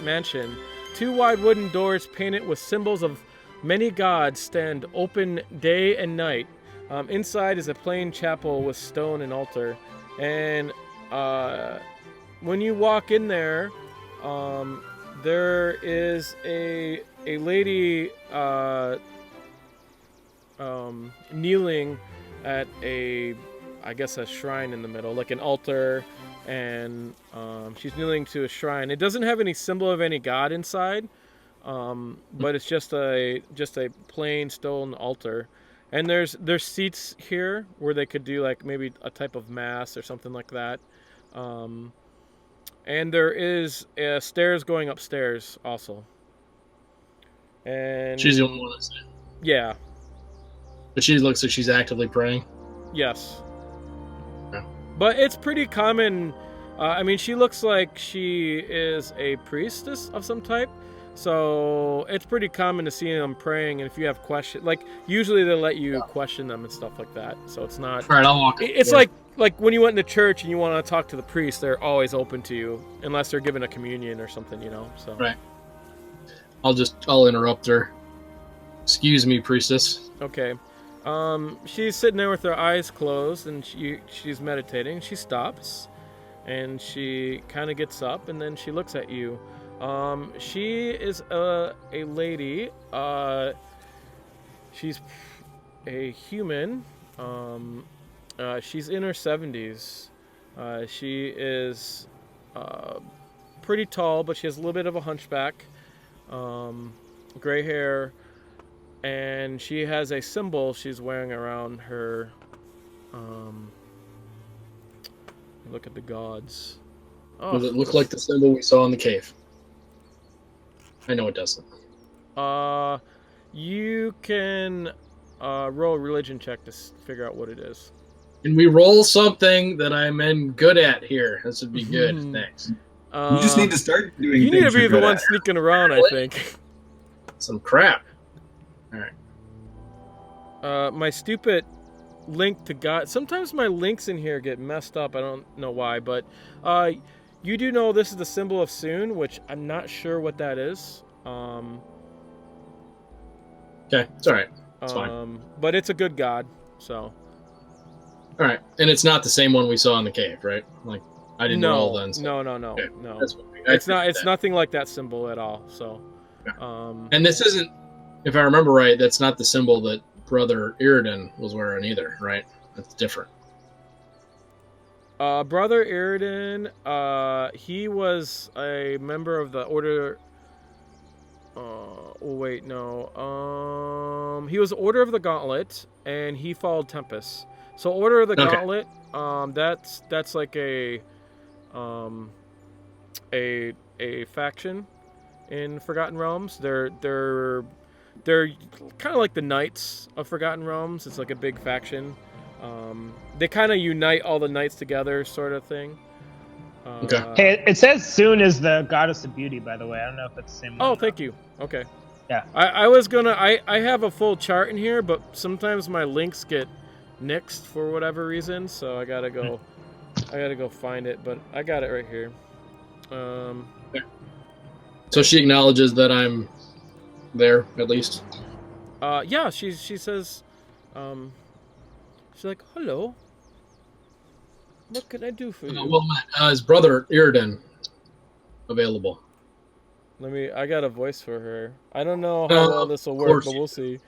mansion. 2 wide wooden doors painted with symbols of many gods stand open day and night. Inside is a plain chapel with stone and altar. And when you walk in there, there is a lady kneeling at a shrine in the middle, like an altar, and she's kneeling to a shrine. It doesn't have any symbol of any god inside, but it's just a plain stone altar. And there's seats here where they could do like maybe a type of mass or something like that. And there is stairs going upstairs also. And she's the only one that's there. Yeah. But she looks like she's actively praying. Yes. Yeah. But it's pretty common. I mean, she looks like she is a priestess of some type. So it's pretty common to see them praying, and if you have questions, like usually they'll let you question them and stuff like that. So it's not. All right, I'll walk. It's like when you went into church and you want to talk to the priest, they're always open to you, unless they're giving a communion or something, you know. So. Right. I'll interrupt her. Excuse me, priestess. Okay. She's sitting there with her eyes closed, and she's meditating. She stops, and she kind of gets up, and then she looks at you. She is a lady. She's a human. She's in her 70s. She is pretty tall, but she has a little bit of a hunchback. Gray hair, and she has a symbol she's wearing around her. Look at the gods. Oh, does it look like the symbol we saw in the cave? I know it doesn't. You can roll a religion check to figure out what it is. Can we roll something that I'm good at here? This would be good. Thanks. You just need to start doing. You need to be the one sneaking around, I think. Some crap. All right. My stupid link to God. Sometimes my links in here get messed up. I don't know why, but you do know this is the symbol of Soon, which I'm not sure what that is. Okay, it's all right. It's fine. But it's a good god, so. All right, and it's not the same one we saw in the cave, right? Like I didn't roll then. So. No. Okay. No. It's not. It's nothing like that symbol at all. So. Okay. And this isn't, if I remember right, that's not the symbol that Brother Iridan was wearing either, right? That's different. Brother Iridan, he was a member of the Order. Wait, no. He was Order of the Gauntlet, and he followed Tempest. So Order of the Gauntlet, that's like a faction in Forgotten Realms. They're they're kind of like the Knights of Forgotten Realms. It's like a big faction. They kind of unite all the knights together, sort of thing. Okay. Hey, it says Soon is the goddess of beauty, by the way. I don't know if it's the same one. Oh, thank you. Okay. Yeah. I was gonna. I have a full chart in here, but sometimes my links get nixed for whatever reason, so I gotta go. I gotta go find it, but I got it right here. So she acknowledges that I'm there, at least. Yeah. She says, she's like, hello. What can I do for you? Well, his brother Iridan available. I got a voice for her. I don't know how well this will work, but we'll see.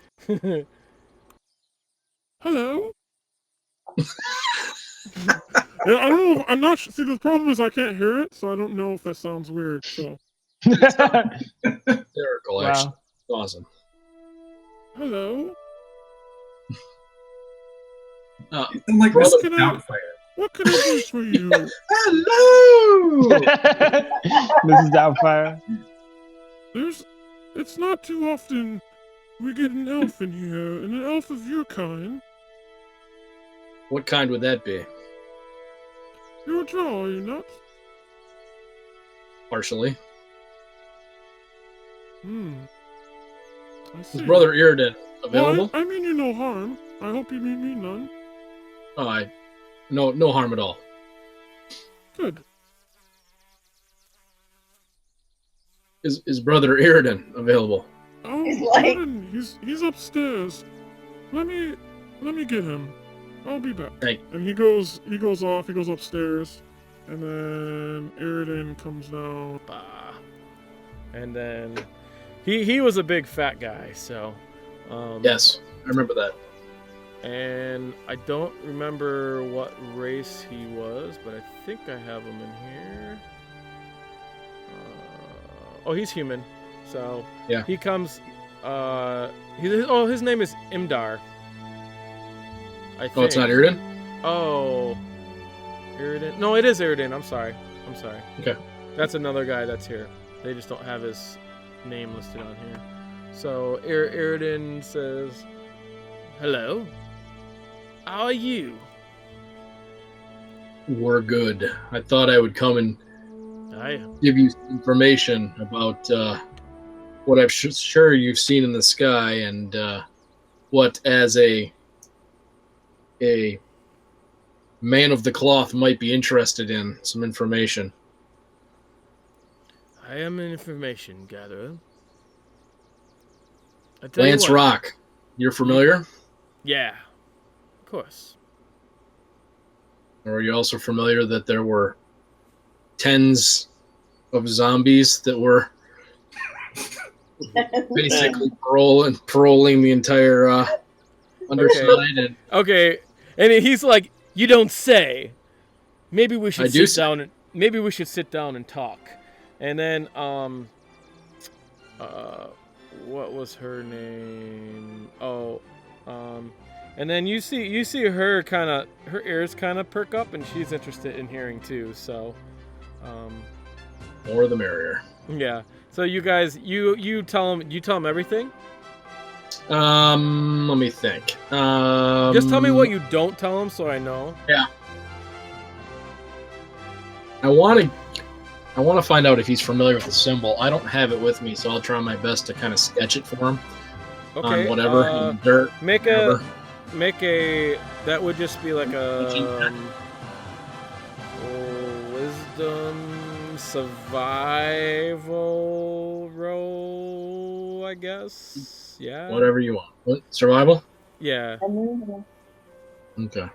Hello? Yeah, I don't know. I'm not. See, the problem is I can't hear it, so I don't know if that sounds weird. So. Hysterical, actually. Awesome. Hello. Like What can I do for you? Hello. Mrs. Doubtfire. It's not too often we get an elf in here, and an elf of your kind. What kind would that be? You're a drow, are you not? Partially. I see. His brother Iridan available? Well, I mean you no harm. I hope you mean me none. Oh, no harm at all. Good. Is brother Iridan available? Oh, He's like- he's upstairs. Let me get him. I'll be back. Thank you. And he goes off. He goes upstairs, and then Iridan comes down. Bah. And then he was a big fat guy, so Yes, I remember that. and I don't remember what race he was, but I think I have him in here. Oh, he's human. So Yeah. he comes. His name is Imdar. I think. Oh, it's not Iridan? Oh, Iridan. No, it is Iridan. I'm sorry. Okay. That's another guy that's here. They just don't have his name listed on here. So Iridan says, "Hello. How are you?" We're good. I thought I would come and give you some information about what I'm sure you've seen in the sky and what, as a man of the cloth, might be interested in some information. I am an information gatherer. I tell Lance you what, Rock, you're familiar? Yeah, of course. Or are you also familiar that there were tens of zombies that were basically paroling the entire underside? Okay, and he's like, "You don't say. Maybe we should sit down and sit down and talk." And then what was her name? Oh, and then you see her ears kind of perk up, and she's interested in hearing too. So, More the merrier. yeah. So you guys, you tell him everything. Let me think. Just tell me what you don't tell him, so I know. Yeah. I want to find out if he's familiar with the symbol. I don't have it with me, so I'll try my best to kind of sketch it for him. Okay. On whatever, in dirt. Make a. That would just be like a wisdom survival roll, I guess. Yeah. Whatever you want. What? Survival? Yeah. Okay.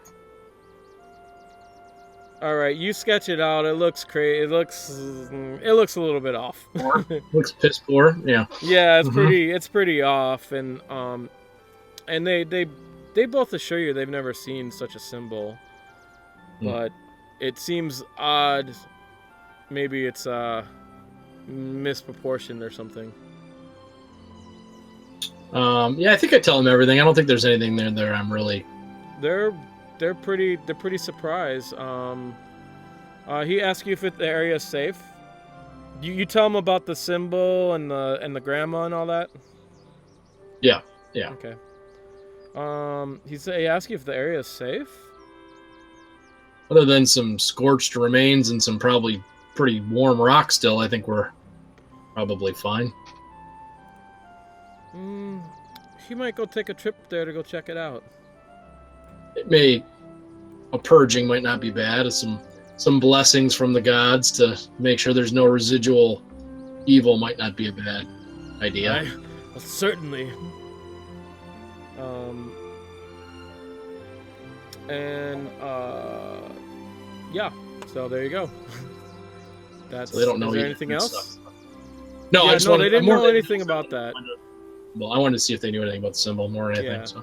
All right, you sketch it out. It looks crazy. It looks a little bit off. Looks piss poor. Yeah. Yeah, it's pretty off, and they both assure you they've never seen such a symbol, but it seems odd. Maybe it's misproportioned or something. Yeah, I think I tell him everything. I don't think there's anything there I'm really. They're pretty surprised. He asks you if the area is safe. You tell him about the symbol and the grandma and all that. Yeah. Yeah. Okay. He asked you if the area is safe. Other than some scorched remains and some probably pretty warm rock still, I think we're probably fine. He might go take a trip there to go check it out. A purging might not be bad. Some blessings from the gods to make sure there's no residual evil might not be a bad idea. Well, certainly. Yeah. So there you go. That's. So they don't know. Is there anything else? Stuff. No, yeah, they didn't know anything about that. Well, I wanted to see if they knew anything about the symbol more than anything. Yeah. So.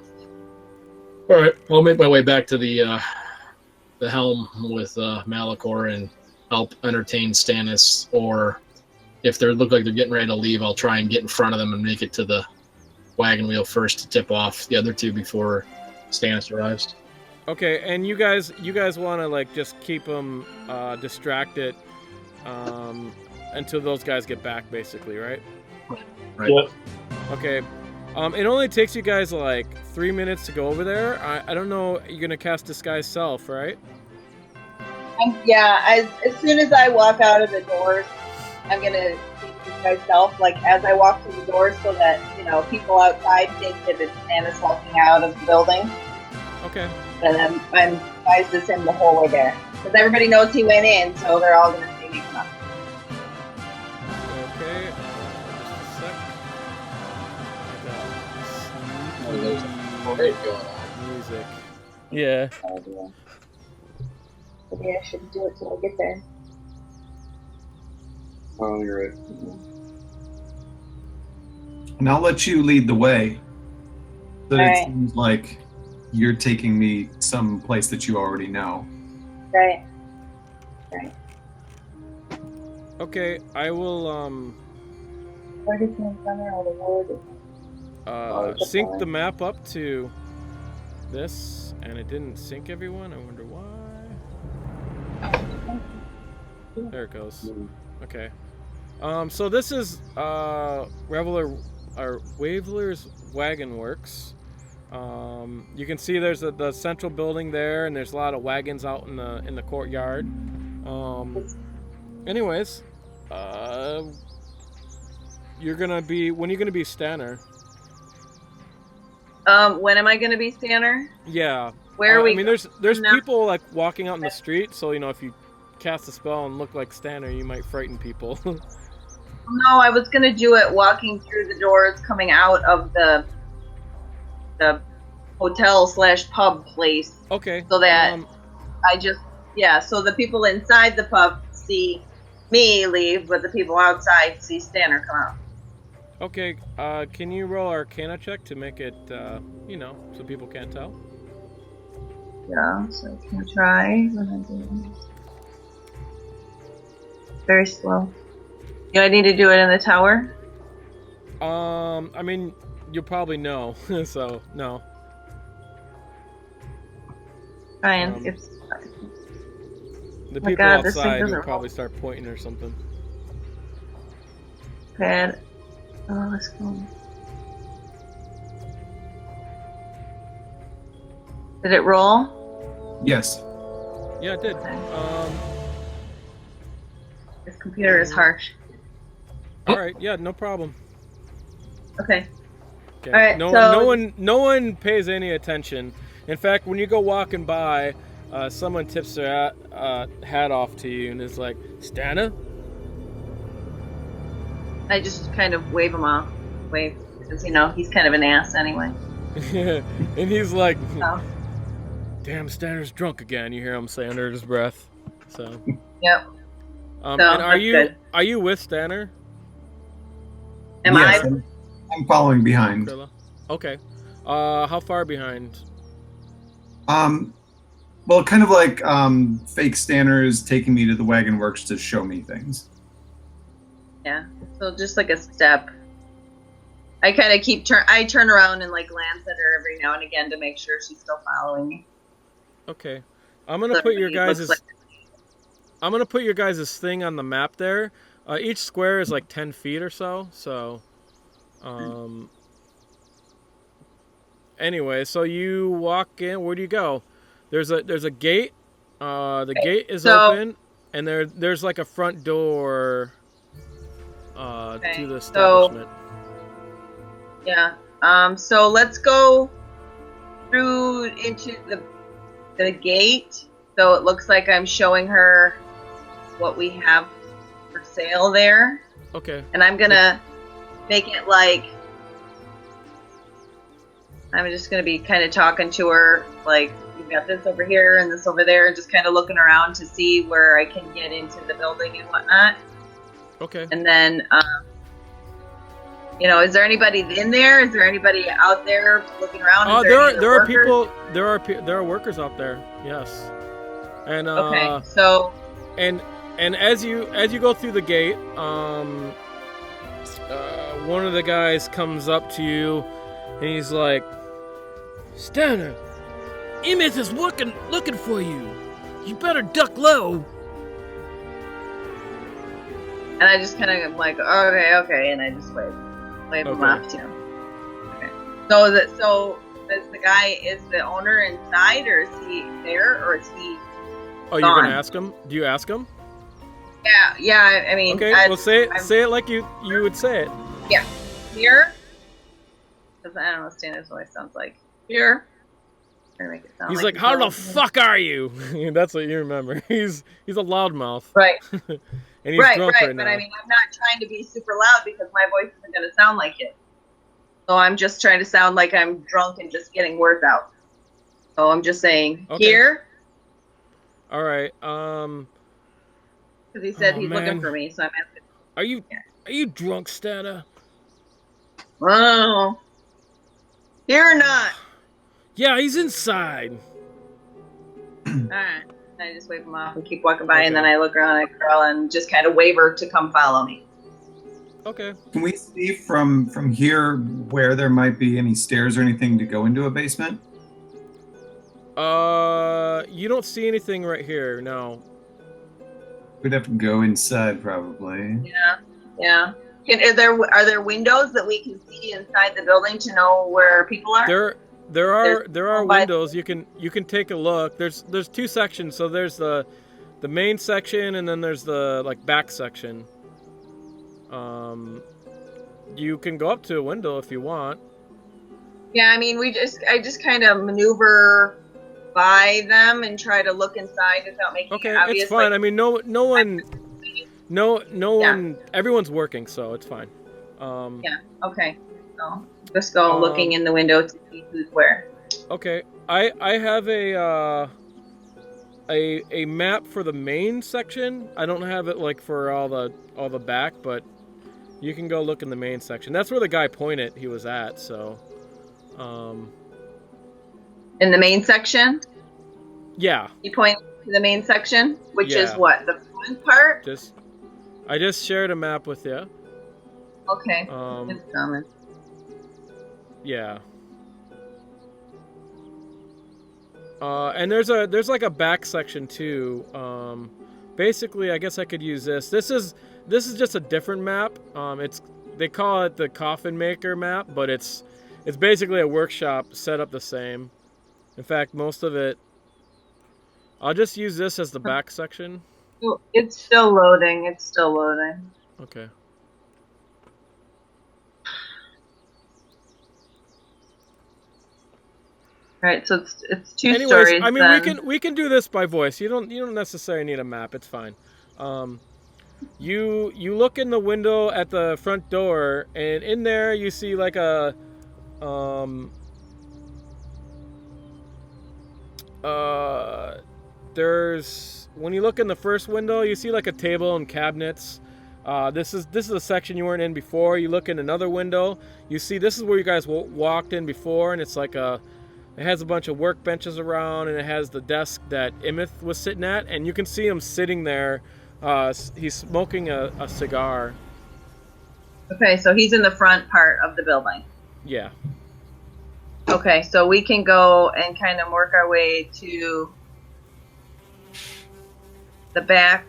All right, I'll make my way back to the helm with Malichor and help entertain Stannis. Or if they look like they're getting ready to leave, I'll try and get in front of them and make it to the wagon wheel first to tip off the other two before Stannis arrives. Okay, and you guys want to like just keep them distracted until those guys get back, basically, right? Right. Yep. Okay. It only takes you guys like 3 minutes to go over there. I don't know. You're gonna cast Disguise Self, right? Yeah. As soon as I walk out of the doors, I'm gonna see myself like as I walk through the doors, so that people outside think that it's Stannis walking out of the building. Okay. And I'm disguised as him the whole way there, because everybody knows he went in, so they're all gonna see me come up. Okay. Just a sec. Oh, there's a parade going on. Music. Yeah. Maybe I should do it till I get there. Oh, you're right. And I'll let you lead the way. So it seems like you're taking me some place that you already know. Right. Okay, I will Where did you find all the wood? sync the map up to this, and it didn't sync everyone. I wonder why. There it goes. Okay. So this is Waveler's Wagon Works. You can see there's the central building there, and there's a lot of wagons out in the courtyard. Anyways, when you're gonna be Stannor? When am I gonna be Stannor? Yeah. Where are we? I mean, there's people like walking out in the street, so if you cast a spell and look like Stannor, you might frighten people. No, I was gonna do it walking through the doors coming out of the hotel/pub place. Okay. So that so the people inside the pub see me leave, but the people outside see Stannor come out. Okay. Can you roll Arcana check to make it, so people can't tell? Yeah, so I can try. Very slow. Do I need to do it in the tower? I mean, you'll probably know, so no. Ryan, the people outside will probably start pointing or something. Okay. Oh, let's go. Did it roll? Yes. Yeah, it did. This computer is harsh. All right. Yeah, no problem. Okay. Okay. All right. No one pays any attention. In fact, when you go walking by, someone tips their hat off to you and is like, "Stannor?" I just kind of wave him off. Wave, because he's kind of an ass anyway. And he's like, Oh. "Damn, Stannor's drunk again." You hear him say under his breath. So. Yep. And are you with Stannor? Yes, I'm following behind. Okay. How far behind? Well, kind of like fake Stannor is taking me to the wagon works to show me things. Yeah. So just like a step. I kind of I turn around and like glance at her every now and again to make sure she's still following me. Okay. I'm gonna put your guys' thing on the map there. Each square is like 10 feet or so. So, anyway, so you walk in. Where do you go? There's a gate. The gate is open, and there's like a front door to the establishment. So let's go through into the gate. So it looks like I'm showing her what we have for sale there. Okay. And I'm gonna make it like I'm just gonna be kind of talking to her like, you've got this over here and this over there, and just kind of looking around to see where I can get into the building and whatnot. Okay. And then, is there anybody in there? Is there anybody out there looking around? There are people. There are workers out there. Yes. And okay. So. And as you go through the gate, one of the guys comes up to you, and he's like, "Stannor, Emeth is looking for you. You better duck low." And I just kind of am like, okay, and I just wave him off too. Okay. So is the guy the owner inside, or is he there, or is he? Oh, you're gonna ask him? Do you ask him? Yeah. I mean, okay. Well, say it like you would say it. Yeah. Here. Because I don't know what Stannor's voice sounds like. Here. Trying to make it sound he's like, "How the fuck are you?" That's what you remember. He's a loudmouth. Right. And he's drunk right now. But I mean, I'm not trying to be super loud because my voice isn't going to sound like it. So I'm just trying to sound like I'm drunk and just getting words out. So I'm just saying, here. All right. Because he said he's looking for me, so I'm asking. Are you drunk, Stannor? Oh. Here or not? Yeah, he's inside. All right. I just wave him off and keep walking by, and then I look around at Criella and just kind of wave her to come follow me. Okay. Can we see from here where there might be any stairs or anything to go into a basement? You don't see anything right here, no. We'd have to go inside, probably. Yeah. Are there windows that we can see inside the building to know where people are? There are windows. You can take a look. There's two sections. So there's the main section, and then there's the back section. You can go up to a window if you want. Yeah, I mean, I just kind of maneuver by them and try to look inside without making it obvious. Okay, it's fine. I mean, no one. Everyone's working, so it's fine. Yeah. Okay. So just go looking in the window to see who's where. Okay, I have a map for the main section. I don't have it for all the back, but you can go look in the main section. That's where the guy pointed he was at. So, in the main section. Yeah. You point to the main section, which is what, the front part. I just shared a map with you. Okay. It's coming. Yeah. And there's a back section too. Basically, I guess I could use this. This is just a different map. They call it the Coffin Maker map, but it's basically a workshop set up the same. In fact, most of it. I'll just use this as the back section. It's still loading. Okay. Right, so it's two Anyways, stories. I mean, then. we can do this by voice. You don't necessarily need a map. It's fine. You look in the window at the front door, and in there you see when you look in the first window, you see a table and cabinets. This is a section you weren't in before. You look in another window, you see this is where you guys walked in before, and it's it has a bunch of workbenches around, and it has the desk that Emeth was sitting at, and you can see him sitting there. He's smoking a cigar. Okay, so he's in the front part of the building. Yeah. Okay, so we can go and kind of work our way to the back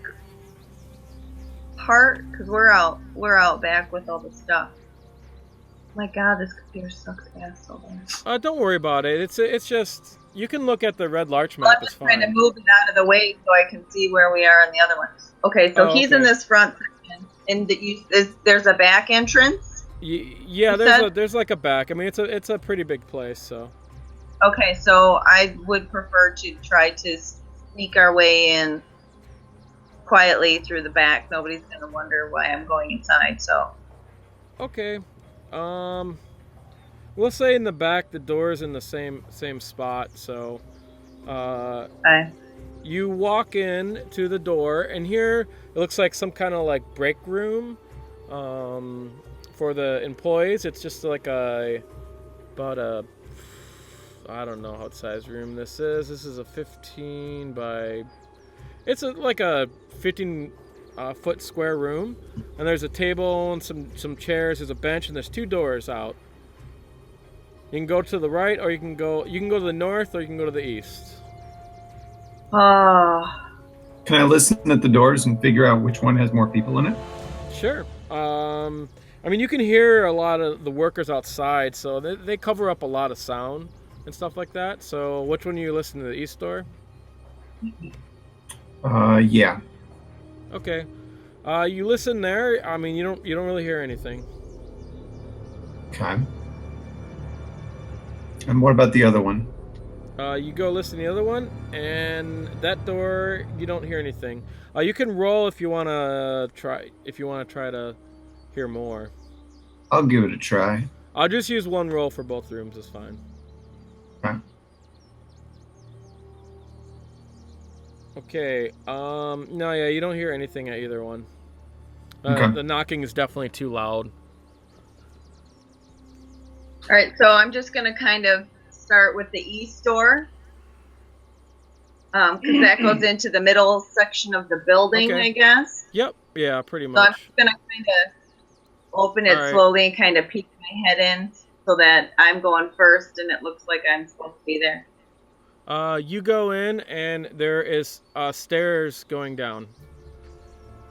part, because we're out back with all the stuff. My God, this computer sucks ass so bad. Don't worry about it. It's just you can look at the red larch Well, map. I'm It's just trying to fine. move it out of the way so I can see where we are in the other ones. Okay, so he's in this front section, and there's a back entrance. Yeah, there's like a back. I mean, it's a pretty big place. So. Okay, so I would prefer to try to sneak our way in quietly through the back. Nobody's gonna wonder why I'm going inside. So. Okay. We'll say in the back, the door's in the same spot. So. Okay. You walk in to the door, and here it looks like some kind of like break room for the employees. It's just like I don't know what size room this is. This is a 15 by... It's like a 15 foot square room, and there's a table and some chairs. There's a bench, and there's 2 doors out. You can go to the right, or you can go to the north, or you can go to the east. Can I listen at the doors and figure out which one has more people in it? Sure. I mean, you can hear a lot of the workers outside, so they cover up a lot of sound and stuff like that. So, which one are you listening to? The east door? Yeah. Okay. You listen there. I mean, you don't really hear anything. Okay. And what about the other one? You go listen to the other one, and that door, you don't hear anything. You can roll if you want to try. If you want to try to hear more. I'll give it a try. I'll just use one roll for both rooms. It's fine. Okay. Okay. No, yeah, you don't hear anything at either one. Okay. The knocking is definitely too loud. All right, so I'm just gonna kind of start with the east door, because that goes into the middle section of the building, Okay. I guess. Yep. Yeah, pretty So much. I'm just gonna kind of open it All right. slowly and kind of peek my head in so that I'm going first, and it looks like I'm supposed to be there. You go in, and there is stairs going down.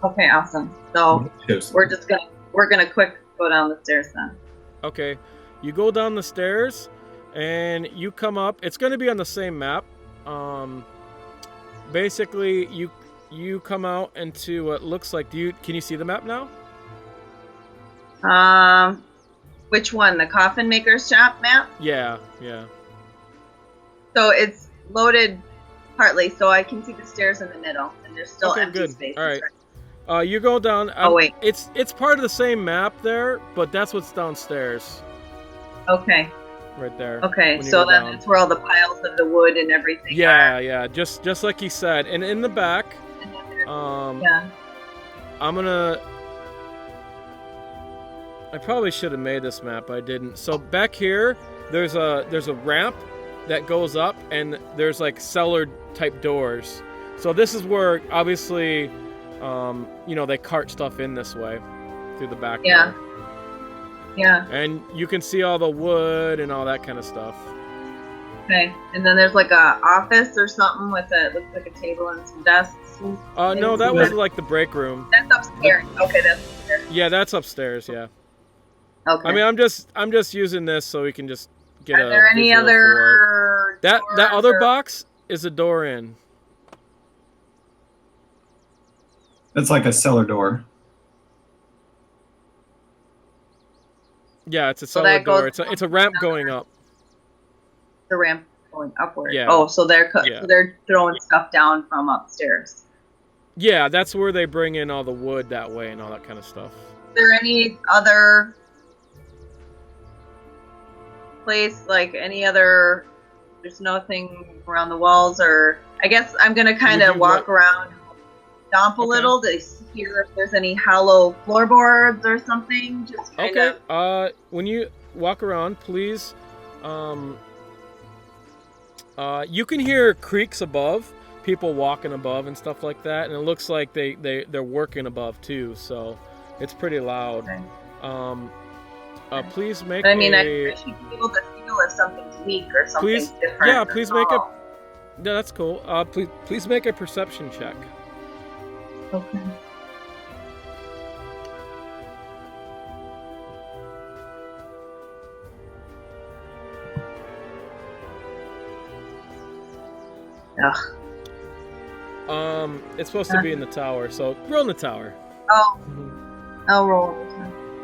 Okay, awesome. So we're gonna quick go down the stairs then. Okay. You go down the stairs, and you come up. It's going to be on the same map. Basically, you come out into what looks like. Can you see the map now? Which one? The coffin maker's shop map? Yeah. So it's loaded partly, so I can see the stairs in the middle, and there's still Okay, empty good. spaces. All right. You go down. Oh, wait. It's part of the same map there, but that's what's downstairs. Okay. Right there. Okay, when you so go then down. that's where all the piles of the wood and everything are. Yeah. Just like he said. And in the back, And then there's- I probably should have made this map, but I didn't. So back here, there's a ramp that goes up, and there's like cellar type doors. So this is where obviously, they cart stuff in this way through the back door. Yeah. And you can see all the wood and all that kind of stuff. Okay. And then there's like a office or something with looks like a table and some desks. No, that was like the break room. That's upstairs. Okay, that's upstairs. Yeah, that's upstairs. Yeah. Okay. I mean, I'm just using this so we can just get Are there any visual for other it. That doors other or- box is a door in. That's like a cellar door. Yeah, it's a So cellar that goes door. It's a ramp going up. the ramp going upward? Yeah. Oh, so they're Yeah. so they're throwing stuff down from upstairs. Yeah, that's where they bring in all the wood that way and all that kind of stuff. Is there any other place, like any other? There's nothing around the walls, or I guess I'm gonna kind Would of you walk like- around, stomp a Okay. little to hear if there's any hollow floorboards or something. Just kind Okay. of. When you walk around, please, you can hear creaks above, people walking above and stuff like that, and it looks like they're working above too, so it's pretty loud. Okay. Please make But I mean, I a... should be able to feel if something's weak or something Please, different. yeah, or please make a... small. Yeah, that's cool. Please make a perception check. Okay. Ugh. It's supposed to be in the tower, so roll in the tower. Oh, I'll roll.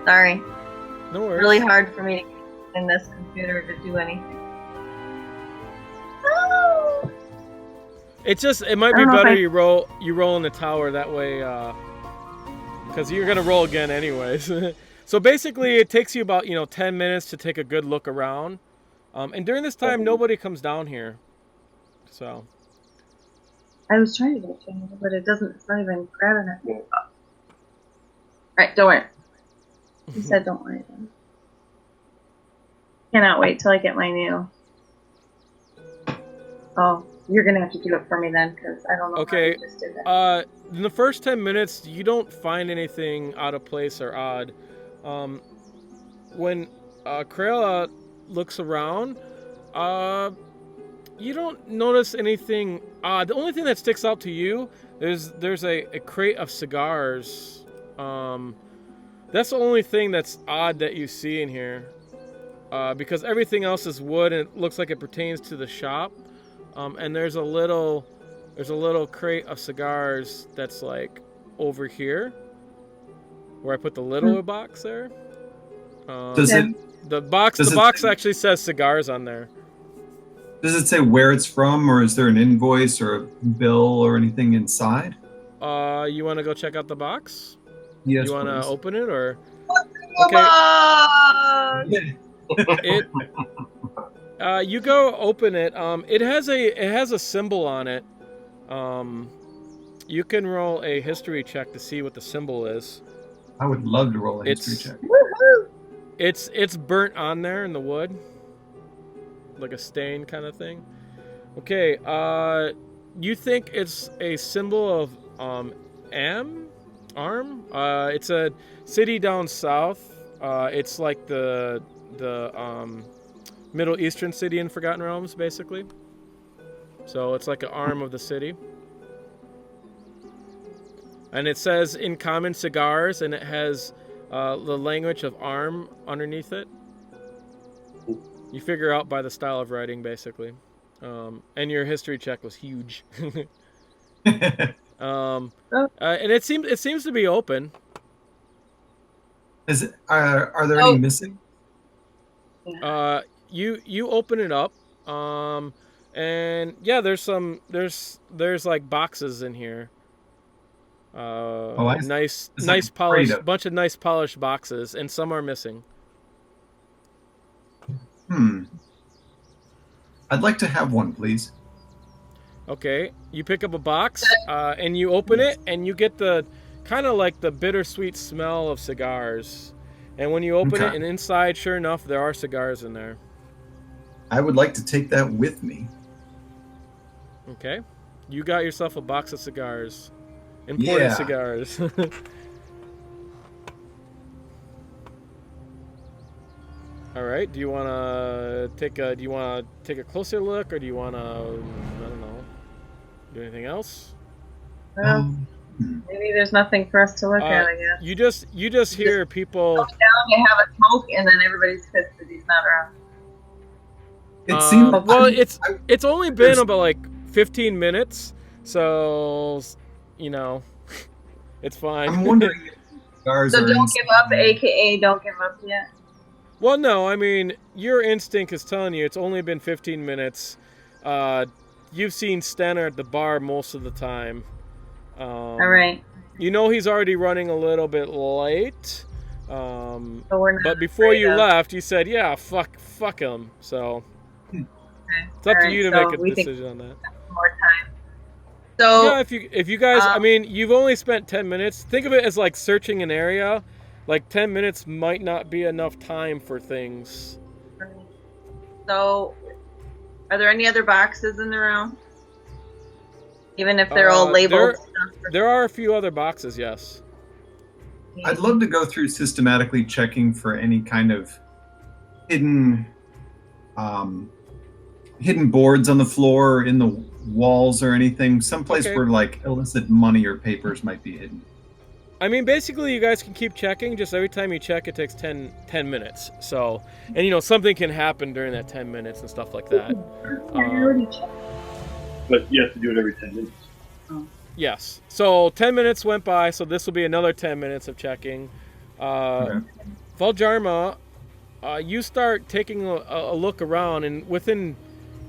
Sorry. No worries. Really hard for me to get in this computer to do anything. Oh. It might be better you roll in the tower that way, because you're gonna roll again anyways. So basically, it takes you about 10 minutes to take a good look around, and during this time, nobody comes down here. So. I was trying to get it changed, but it's not even grabbing it. Alright, don't worry. You said don't worry then. Cannot wait till I get my new. Oh, you're gonna have to do it for me then, because I don't know how you just did that. In the first 10 minutes, you don't find anything out of place or odd. When Criella looks around, you don't notice anything odd. The only thing that sticks out to you is there's a crate of cigars. That's the only thing that's odd that you see in here, because everything else is wood and it looks like it pertains to the shop. And there's a little crate of cigars that's like over here, where I put the little box there. The box actually says cigars on there. Does it say where it's from, or is there an invoice or a bill or anything inside? You want to go check out the box? Yes. You want to open it, or? Okay. You go open it. It has a symbol on it. You can roll a history check to see what the symbol is. I would love to roll a history check. It's burnt on there in the wood, like a stain kind of thing. Okay. You think it's a symbol of arm? It's a city down south. It's like the Middle Eastern city in Forgotten Realms, basically. So it's like an arm of the city. And it says in common cigars, and it has the language of arm underneath it. You figure out by the style of writing, basically. And your history check was huge. And it seems to be open. Is it? Are there any missing? You open it up, and yeah, there's like boxes in here. Nice polished, bunch of nice polished boxes, and some are missing. I'd like to have one, please. Okay, you pick up a box, and you open it, and you get the kind of like the bittersweet smell of cigars. And when you open it, and inside, sure enough, there are cigars in there. I would like to take that with me. Okay, you got yourself a box of cigars, imported cigars. All right. Do you want to take a closer look, or do you want to, I don't know, do anything else? Well, maybe there's nothing for us to look at, I guess. You just hear people go down, you have a smoke, and then everybody's pissed that he's not around. It seems well, it's only been about like 15 minutes, so it's fine. I'm wondering if cigars so don't give up, aka don't give up yet. Well, no, I mean, your instinct is telling you it's only been 15 minutes. You've seen Stannor at the bar most of the time. All right. You know he's already running a little bit late. So we're not but before you left, you said, "Yeah, fuck him." So it's up to you to make a decision on that. More time. So yeah, if you guys, I mean, you've only spent 10 minutes. Think of it as like searching an area. Like 10 minutes might not be enough time for things. So, are there any other boxes in the room? Even if they're all labeled? There are a few other boxes, yes. I'd love to go through systematically checking for any kind of hidden boards on the floor or in the walls or anything. Someplace where like illicit money or papers might be hidden. I mean, basically, you guys can keep checking. Just every time you check, it takes 10 minutes. So, and something can happen during that 10 minutes and stuff like that. but you have to do it every 10 minutes. Yes. So 10 minutes went by, so this will be another 10 minutes of checking. Vhajjharma, you start taking a look around, and within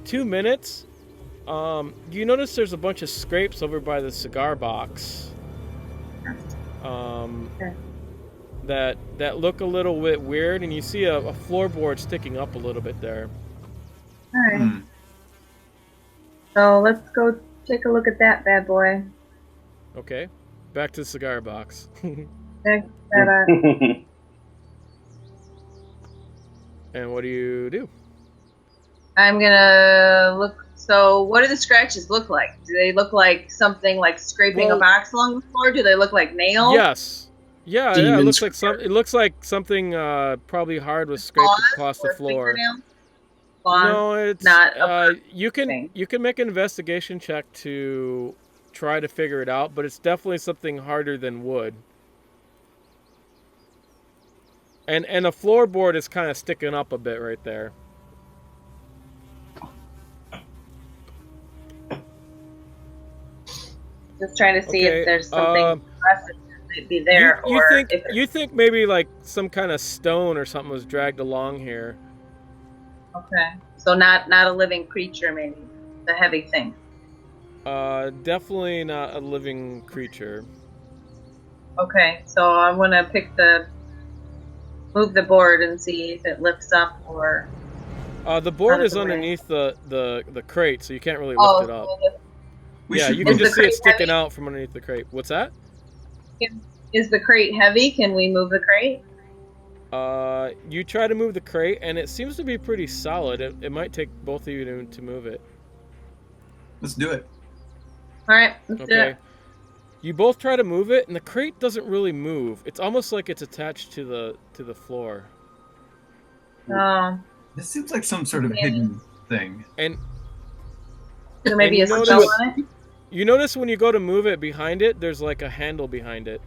2 minutes, you notice there's a bunch of scrapes over by the cigar box. That look a little bit weird, and you see a floorboard sticking up a little bit there. All right. So let's go take a look at that bad boy. Okay, back to the cigar box. And what do you do? I'm gonna look. So, what do the scratches look like? Do they look like something like scraping a box along the floor? Do they look like nails? Yes. Yeah. It looks like It looks like something probably hard was scraped across the floor. No, it's not. You can make an investigation check to try to figure it out, but it's definitely something harder than wood. And the floorboard is kind of sticking up a bit right there. Just trying to see if there's something impressive that be there, you think maybe like some kind of stone or something was dragged along here. Okay, so not a living creature, maybe the heavy thing. Definitely not a living creature. Okay, so I'm gonna move the board and see if it lifts up or. The board is underneath the crate, so you can't really lift it up. Yeah, you can just see it sticking out from underneath the crate. What's that? Is the crate heavy? Can we move the crate? You try to move the crate, and it seems to be pretty solid. It might take both of you to move it. Let's do it. All right, let's do it. You both try to move it, and the crate doesn't really move. It's almost like it's attached to the floor. This seems like some sort of hidden thing. And so maybe a spell on it? You notice when you go to move it behind it, there's like a handle behind it.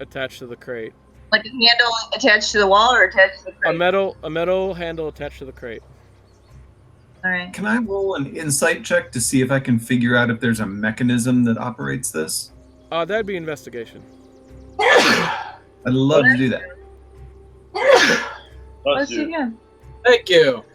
Attached to the crate. Like a handle attached to the wall or attached to the crate? A metal handle attached to the crate. All right. Can I roll an insight check to see if I can figure out if there's a mechanism that operates this? That'd be investigation. I'd love to do that. Let's do it again. Thank you.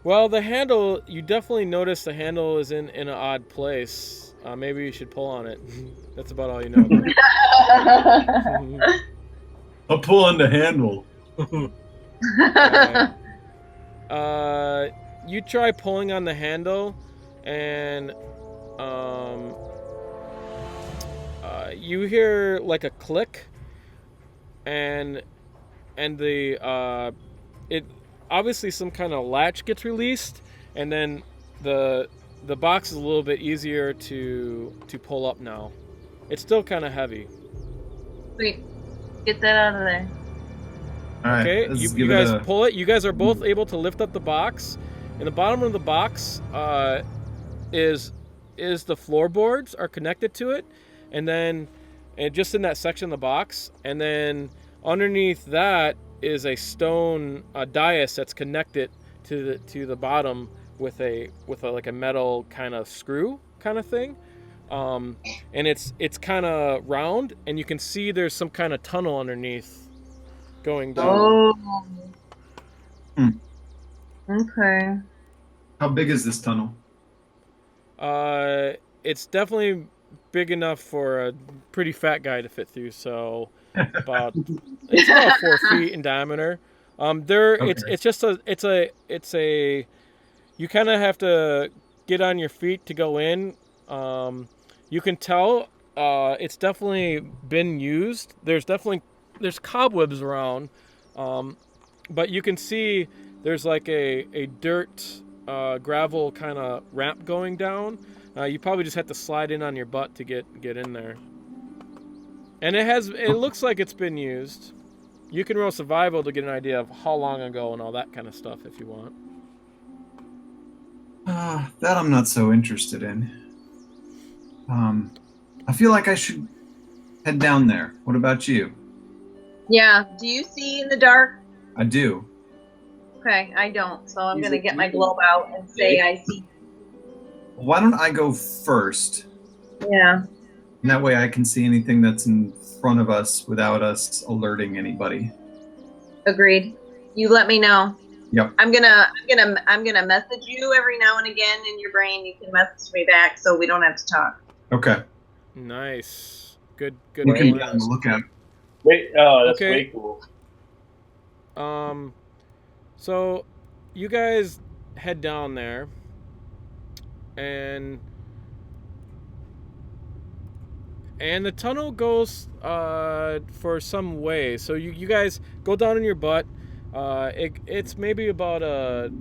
Well, the handle, you definitely notice the handle is in an odd place. Maybe you should pull on it. That's about all you know. I'll pull on the handle. You try pulling on the handle, and you hear like a click, and the it obviously some kind of latch gets released, and then the box is a little bit easier to pull up now. It's still kind of heavy. Sweet. Get that out of there. All right, okay, you guys pull it. You guys are both able to lift up the box. In the bottom of the box is the floorboards are connected to it, and just in that section of the box, and then underneath that is a stone dais that's connected to the bottom with a like a metal kind of screw kind of thing, and it's kind of round, and you can see there's some kind of tunnel underneath going down. Oh. Okay. How big is this tunnel? It's definitely big enough for a pretty fat guy to fit through. So it's about 4 feet in diameter. It's a you kind of have to get on your feet to go in. You can tell it's definitely been used. There's cobwebs around, but you can see there's like a dirt gravel kind of ramp going down. You probably just have to slide in on your butt to get in there. And it looks like it's been used. You can roll survival to get an idea of how long ago and all that kind of stuff if you want. That I'm not so interested in. I feel like I should head down there. What about you? Yeah. Do you see in the dark? I do. Okay, I don't. So I'm gonna get my globe out and say I see. Why don't I go first? Yeah. And that way I can see anything that's in front of us without us alerting anybody. Agreed. You let me know. Yep. I'm gonna message you every now and again in your brain. You can message me back so we don't have to talk. Okay. Nice. Good. We can be on the lookout. Wait, that's Okay. way cool. So you guys head down there, and the tunnel goes for some way. So you guys go down in your butt. It's maybe about a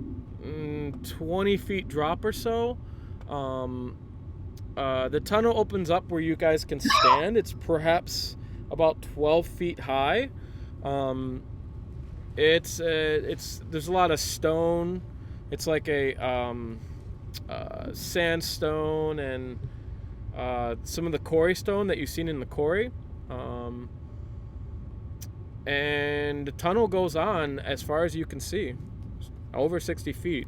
20 feet drop or so. The tunnel opens up where you guys can stand. It's perhaps about 12 feet high. There's a lot of stone. It's like a sandstone and some of the quarry stone that you've seen in the quarry. And the tunnel goes on as far as you can see, over 60 feet.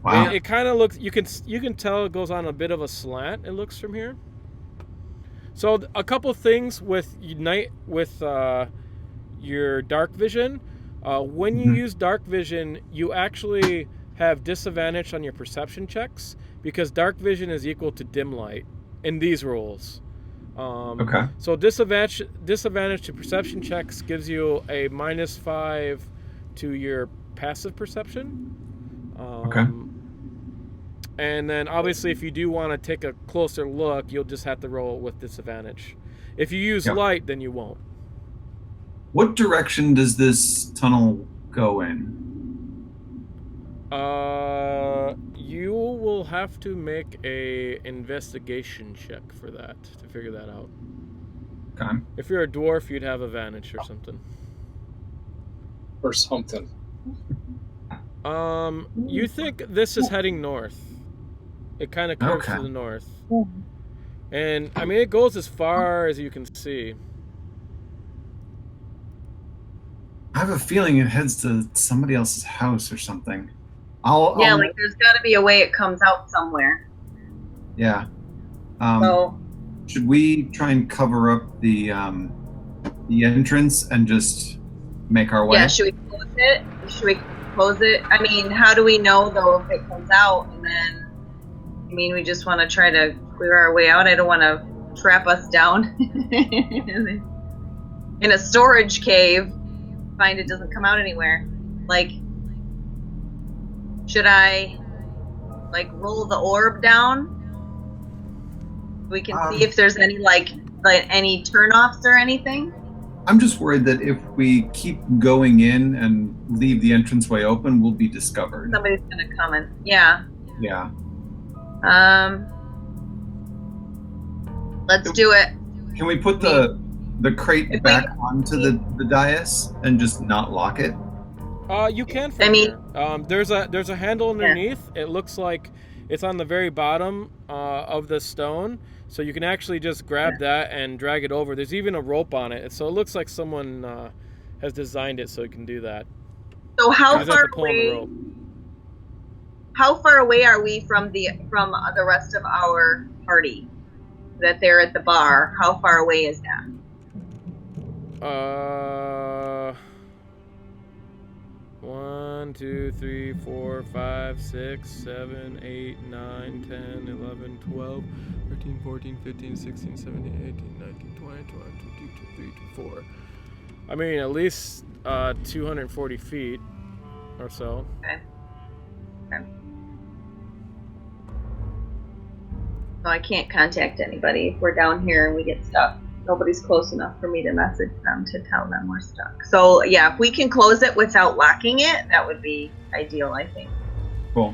Wow. It kind of looks. You can tell it goes on a bit of a slant. It looks from here. So a couple things with your dark vision. When you use dark vision, you actually have disadvantage on your perception checks because dark vision is equal to dim light in these rules. Okay. So disadvantage to perception checks gives you a -5 to your passive perception. Okay. And then obviously if you do want to take a closer look, you'll just have to roll with disadvantage. If you use light, then you won't. What direction does this tunnel go in? You will have to make a investigation check for that to figure that out. Okay. If you're a dwarf, you'd have advantage or something. Or something. You think this is heading north. It kind of curves to the north. And, I mean, it goes as far as you can see. I have a feeling it heads to somebody else's house or something. Like there's got to be a way it comes out somewhere. Yeah. So should we try and cover up the entrance and just make our way? yeah, should we close it? Should we close it? I mean, how do we know though if it comes out? And then, I mean, we just want to try to clear our way out. I don't want to trap us down in a storage cave. Find it doesn't come out anywhere. Like, should I like roll the orb down? We can see if there's any like any turnoffs or anything. I'm just worried that if we keep going in and leave the entranceway open, we'll be discovered. Somebody's gonna come in. Yeah. Yeah. Let's do it. Can we put the crate back onto the dais and just not lock it? You can from here. There's a handle underneath. It looks like it's on the very bottom of the stone. So you can actually just grab that and drag it over. There's even a rope on it. So it looks like someone has designed it so you can do that. So how far away are we from the rest of our party? That they're at the bar. How far away is that? 1, 2, 3, 4, 5, 6, 7, 8, 9, 10, 11, 12, 13, 14, 15, 16, 17, 18, 19, 20, 21, 22, 23, 24. I mean, at least 240 feet or so. Okay. So I can't contact anybody if we're down here and we get stuck. Nobody's close enough for me to message them to tell them we're stuck. So yeah, if we can close it without locking it, that would be ideal, I think. Cool.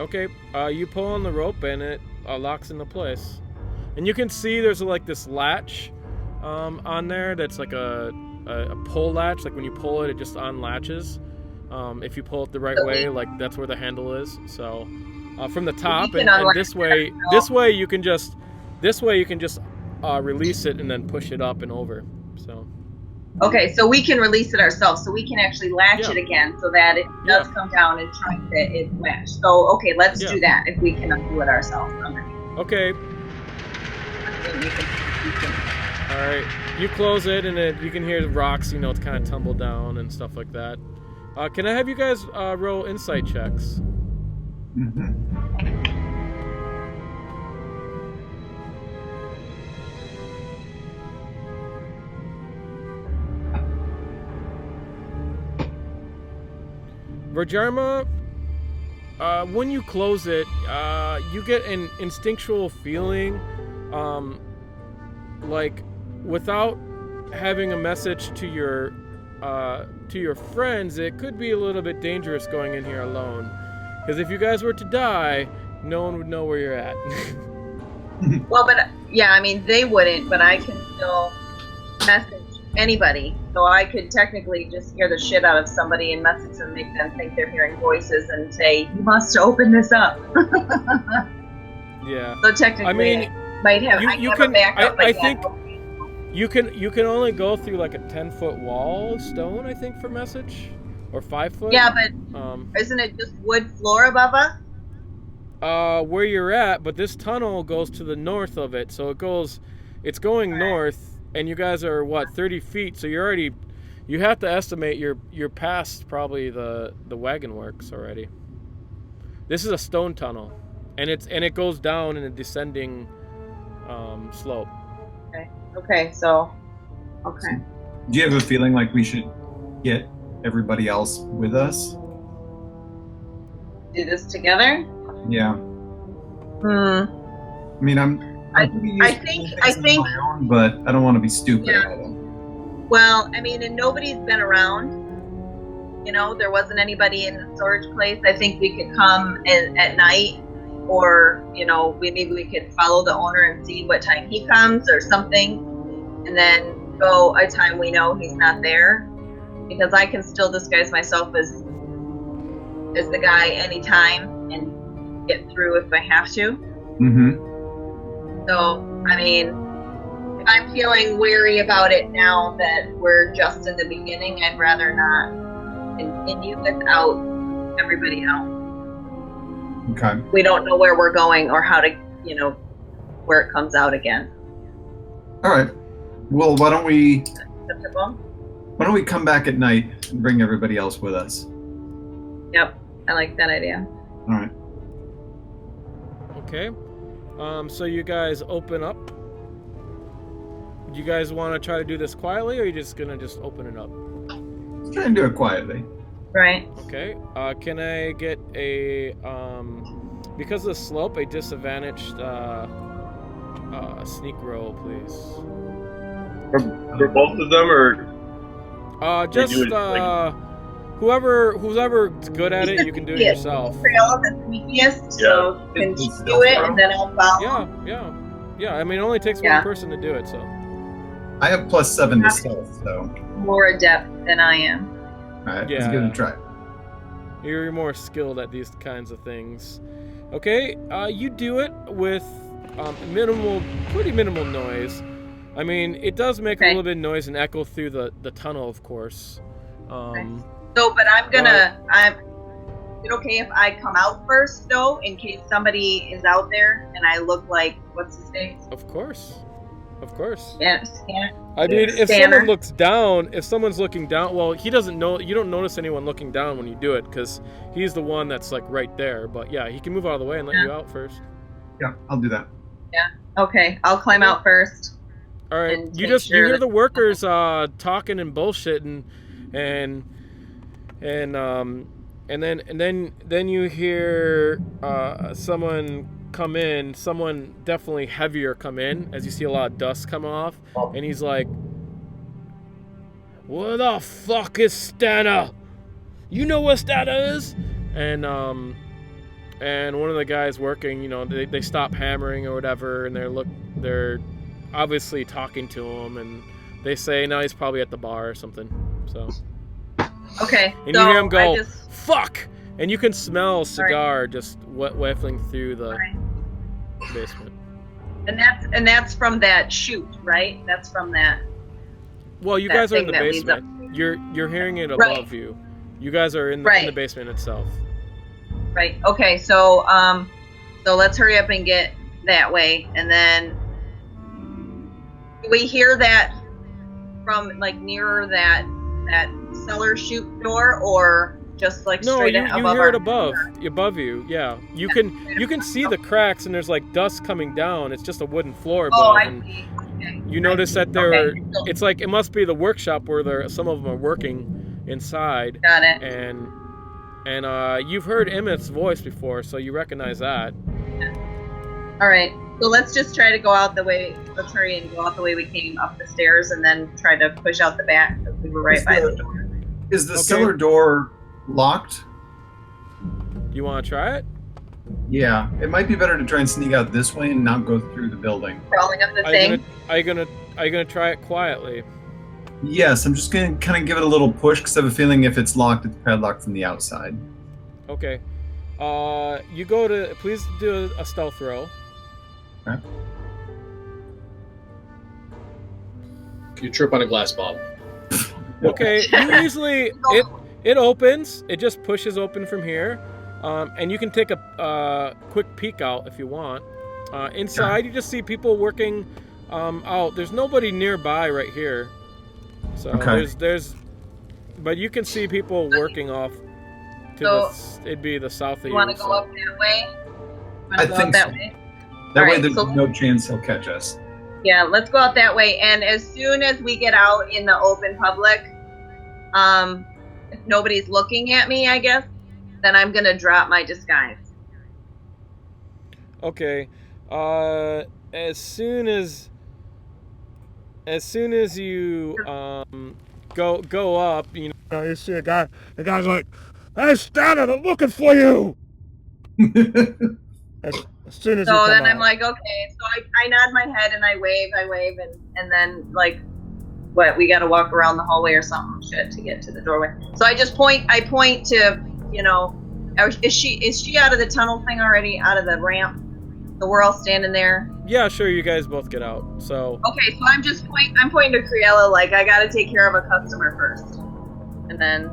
Okay, you pull on the rope and it locks into place. And you can see there's like this latch on there that's like a pull latch. Like when you pull it, it just unlatches. If you pull it the right way, like that's where the handle is. So from the top, and this way you can just release it and then push it up and over. So. Okay, so we can release it ourselves, so we can actually latch it again, so that it does come down and try to it's latched. So okay, let's do that if we can do it ourselves. Okay. All right, you close it, and you can hear the rocks, you know, it's kind of tumble down and stuff like that. Can I have you guys roll insight checks? Vhajjharma, when you close it, you get an instinctual feeling, like without having a message to your friends, it could be a little bit dangerous going in here alone. Because if you guys were to die, no one would know where you're at. Well, but yeah, I mean they wouldn't, but I can still message anybody. So I could technically just scare the shit out of somebody and message them, make them think they're hearing voices, and say, "You must open this up." Yeah. So technically, I mean, might have. I think you can only go through like a 10-foot wall of stone, I think, for message, or 5 foot. Yeah, but isn't it just wood floor above us? Where you're at, but this tunnel goes to the north of it, so it's going north. And you guys are, what, 30 feet? So you have to estimate you're past probably the wagon works already. This is a stone tunnel, and it goes down in a descending slope. Okay. So, okay. Do you have a feeling like we should get everybody else with us? Do this together? Yeah. I mean, I think my own, but I don't want to be stupid. Yeah. Well, I mean, and nobody's been around. You know, there wasn't anybody in the storage place. I think we could come at night, or you know, maybe we could follow the owner and see what time he comes or something, and then go a time we know he's not there, because I can still disguise myself as the guy anytime and get through if I have to. So, I mean, if I'm feeling weary about it now that we're just in the beginning, I'd rather not continue without everybody else. Okay. We don't know where we're going or how to, you know, where it comes out again. All right. Well, why don't we Acceptable? Why don't we come back at night and bring everybody else with us? Yep, I like that idea. All right. Okay. So you guys open up. Do you guys want to try to do this quietly, or are you just gonna open it up? Let's try and do it quietly. Right. Okay. Can I get a because of the slope, a disadvantaged sneak roll, please? For both of them, or just whoever's good at it, you can do it yourself. Criella the sneakiest, so can do it, and then I'll follow. Yeah. I mean, it only takes one person to do it, so. I have +7 to stealth, so. More adept than I am. All right, let's give it a try. You're more skilled at these kinds of things. Okay, you do it with pretty minimal noise. I mean, it does make a little bit of noise and echo through the tunnel, of course. So, but is it okay if I come out first, though, in case somebody is out there and I look like, what's his name? Of course. Yeah, I mean, if someone looks down, if someone's looking down, well, he doesn't know, you don't notice anyone looking down when you do it, because he's the one that's, like, right there. But, yeah, he can move out of the way and let you out first. Yeah, I'll do that. Yeah, okay, I'll climb out first. All right, you hear the workers talking and bullshitting, and then you hear someone come in, someone definitely heavier come in, as you see a lot of dust come off, and he's like, "Where the fuck is Stannor? You know where Stannor is?" And one of the guys working, you know, they stop hammering or whatever, and they're obviously talking to him, and they say, "No, he's probably at the bar or something." So. Okay. And you hear him go, "Fuck!" And you can smell cigar just waffling through the basement. And that's from that chute, right? That's from that. Well, you guys are in the basement. You're hearing it above you. You guys are in the basement itself. Right. Okay. So so let's hurry up and get that way, and then do we hear that from like nearer that cellar chute door, or just like straight you above? Hear it above you. Yeah, you can see the cracks, and there's like dust coming down. It's just a wooden floor above. Oh, I see. Okay. You notice that it's like it must be the workshop where some of them are working inside. Got it. And you've heard Emmett's voice before, so you recognize that. All right. So let's just try to go out the way. Let's hurry and go out the way we came up the stairs, and then try to push out the back because we were right by the door. Is the cellar door locked? You want to try it? Yeah, it might be better to try and sneak out this way and not go through the building. Crawling up the thing. Are you gonna try it quietly? Yes, I'm just gonna kind of give it a little push because I have a feeling if it's locked, it's padlocked from the outside. Okay. Please do a stealth roll. Okay. You trip on a glass bottle. Okay. You usually it opens. It just pushes open from here, and you can take a quick peek out if you want. Inside, you just see people working out. There's nobody nearby right here. So there's, but you can see people working off to it'd be the south of you. You want to go up that way? I think that so. way? That way there's no chance he'll catch us. Yeah, let's go out that way. And as soon as we get out in the open public, if nobody's looking at me, I guess, then I'm gonna drop my disguise. Okay. As soon as you go up, you see a guy. The guy's like, "Hey, Stannor, they're looking for you." as soon as so then I'm like, okay. So I nod my head and I wave, and then like, what? We got to walk around the hallway or something shit to get to the doorway. So I just point. I point to, is she out of the tunnel thing already? Out of the ramp? So we're all standing there. Yeah, sure. You guys both get out. So okay, so I'm pointing to Criella like I got to take care of a customer first, and then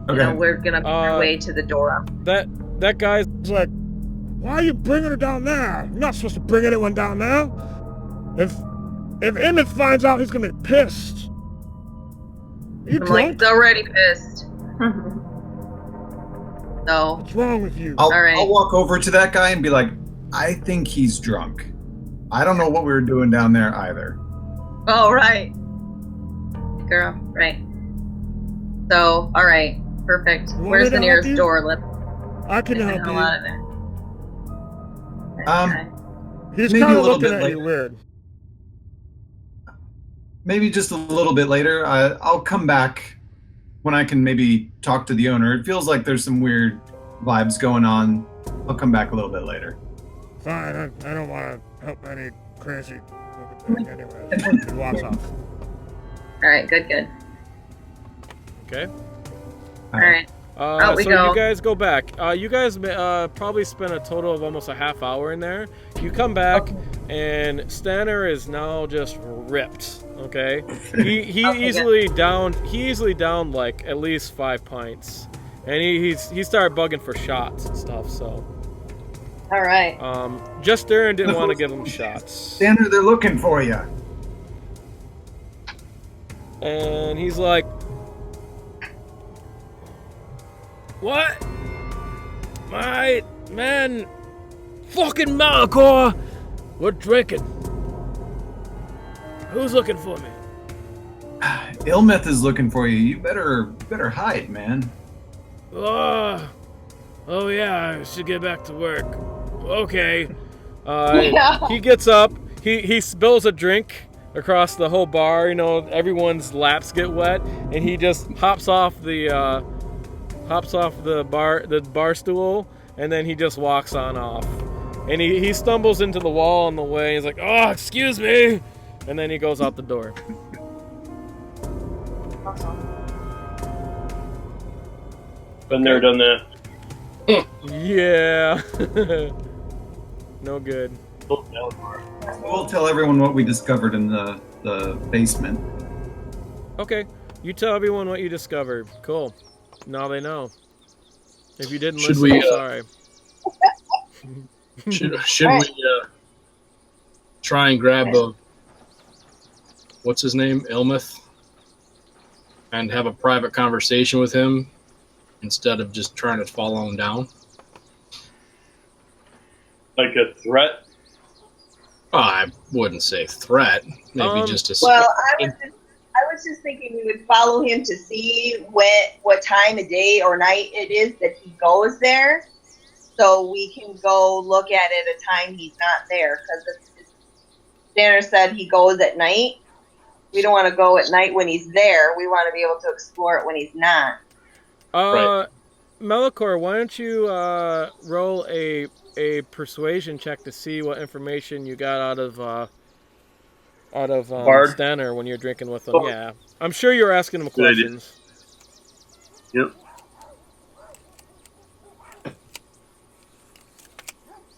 we're gonna make our way to the door. That guy's like, "Why are you bringing her down there? You're not supposed to bring anyone down there. If Emmett finds out, he's gonna be pissed." You drunk? Like, he's already pissed. So what's wrong with you? I'll walk over to that guy and be like, "I think he's drunk. I don't know what we were doing down there either." Oh, right. Girl, right. So, all right, perfect. Where's the nearest door? I can help you. Out of there. He's kind of looking at you weird. Maybe just a little bit later. I'll come back when I can maybe talk to the owner. It feels like there's some weird vibes going on. I'll come back a little bit later. Fine, I don't want to help any crazy looking thing anyway. He walks off. All right, good. Okay. All right. Out we so go. You guys go back. You guys probably spent a total of almost a half hour in there. You come back, and Stannor is now just ripped. Okay, he easily downed like at least 5 pints, and he started bugging for shots and stuff. So. All right. Just Darren didn't want to give him shots. Stannor, they're looking for you. And he's like, "What? My man, fucking Malichor, we're drinking. Who's looking for me?" Ilmeth is looking for you. You better hide, man. Oh yeah, I should get back to work. Okay. He gets up. He spills a drink across the whole bar. Everyone's laps get wet, and he just hops off the bar stool, and then he just walks on off. And he stumbles into the wall on the way. He's like, "Oh, excuse me," and then he goes out the door. Been there, done that. Yeah. No good. We'll tell everyone what we discovered in the basement. Okay. You tell everyone what you discovered. Cool. Now they know. If you didn't listen, I'm sorry. Should we try and grab what's his name, Ilmeth, and have a private conversation with him instead of just trying to follow him down? Like a threat? Oh, I wouldn't say threat. Maybe just a. Well, I was just thinking we would follow him to see what time of day or night it is that he goes there, so we can go look at it at a time he's not there. Because Stannor said he goes at night. We don't want to go at night when he's there. We want to be able to explore it when he's not. Right. Malichor, why don't you roll a persuasion check to see what information you got out of Stannor when you're drinking with him? Oh. Yeah, I'm sure you're asking him questions. Yep.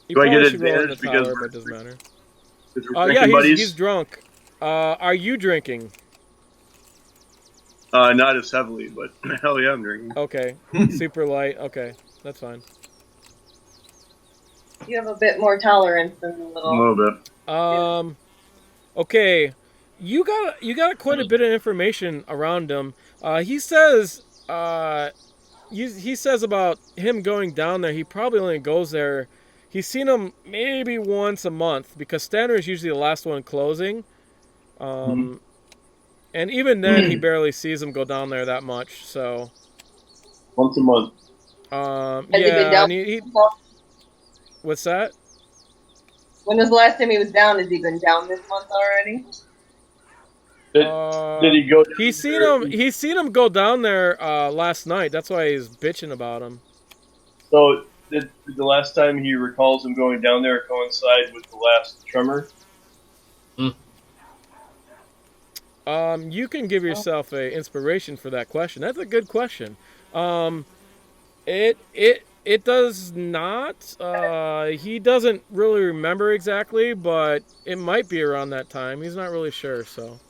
You Do I get probably should roll in the advantage because tower, but we're- it doesn't matter. Because we're Yeah, drinking buddies? he's drunk. Are you drinking? Not as heavily, but hell yeah, I'm drinking. Okay, super light. Okay, that's fine. You have a bit more tolerance than the A little. little bit. Okay, you got quite a bit of information around him. He says he says about him going down there. He probably only goes there. He's seen him maybe once a month because Stannor is usually the last one closing. And even then, he barely sees him go down there that much. So Once a month. Has he been yeah. down? And what's that? When was the last time he was down? Has he been down this month already? Did he go down He's there? seen him go down there last night. That's why he's bitching about him. So, did the last time he recalls him going down there coincide with the last tremor? You can give yourself a inspiration for that question. That's a good question. It does not. He doesn't really remember exactly, but it might be around that time. He's not really sure, so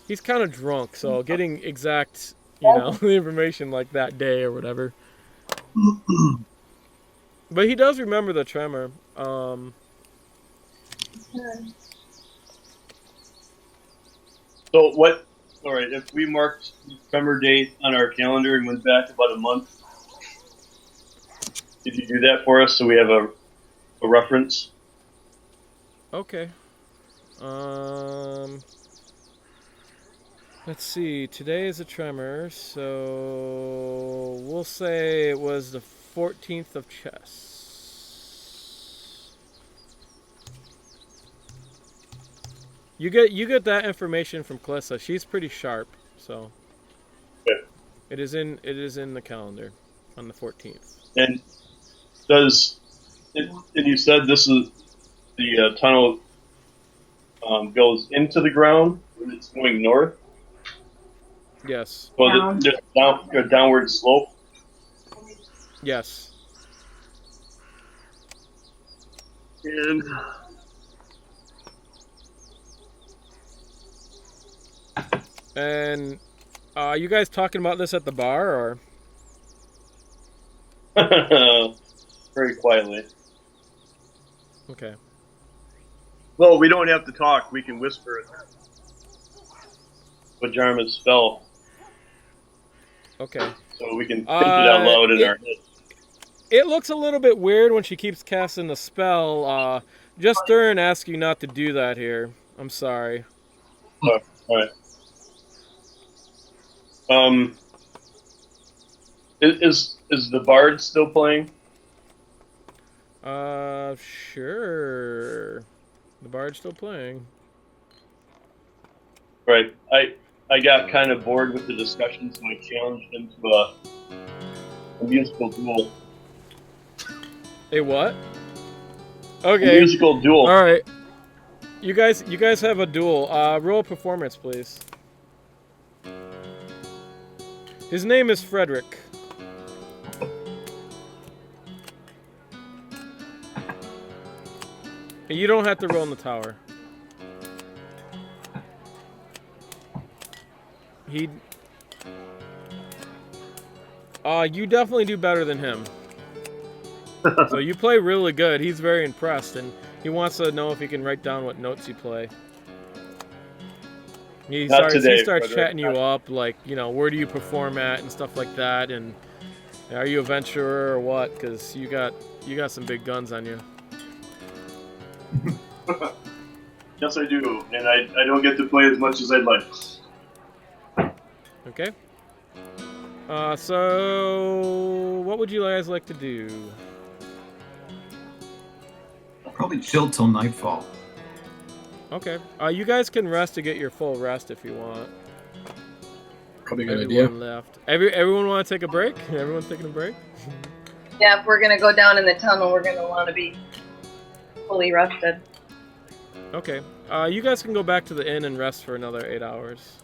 he's kind of drunk. So getting exact, the information like that day or whatever. But he does remember the tremor. So what? All right, if we marked the tremor date on our calendar and went back about a month, did you do that for us so we have a reference? Okay. Let's see. Today is a tremor, so we'll say it was the 14th of chess. You get that information from Calissa. She's pretty sharp, so Okay. it is in the calendar on the 14th. And you said this is the tunnel goes into the ground when it's going north? Yes. So there's a downward slope? Yes. And you guys talking about this at the bar, or? Very quietly. Okay. Well, we don't have to talk. We can whisper it. Vhajjharma's spell. Okay. So we can think it out loud in our head. It looks a little bit weird when she keeps casting the spell. Just stir and ask you not to do that here. I'm sorry. All right. Is the bard still playing? Sure. The bard's still playing. Right. I got kind of bored with the discussion, so I challenged him to a musical duel. A what? A Okay. musical duel. All right. You guys have a duel. Roll a performance, please. His name is Frederick. You don't have to roll in the tower. You definitely do better than him. So you play really good. He's very impressed, and he wants to know if he can write down what notes you play. He starts chatting you up, like, you know, where do you perform at and stuff like that, and are you a venturer or what? Because you got some big guns on you. Yes, I do, and I don't get to play as much as I'd like. Okay. So what would you guys like to do? Probably chill till nightfall. Okay. You guys can rest to get your full rest if you want. Probably a good idea. Left. Everyone want to take a break? Everyone's taking a break? Yeah, if we're gonna go down in the tunnel, we're gonna want to be fully rested. Okay. You guys can go back to the inn and rest for another 8 hours.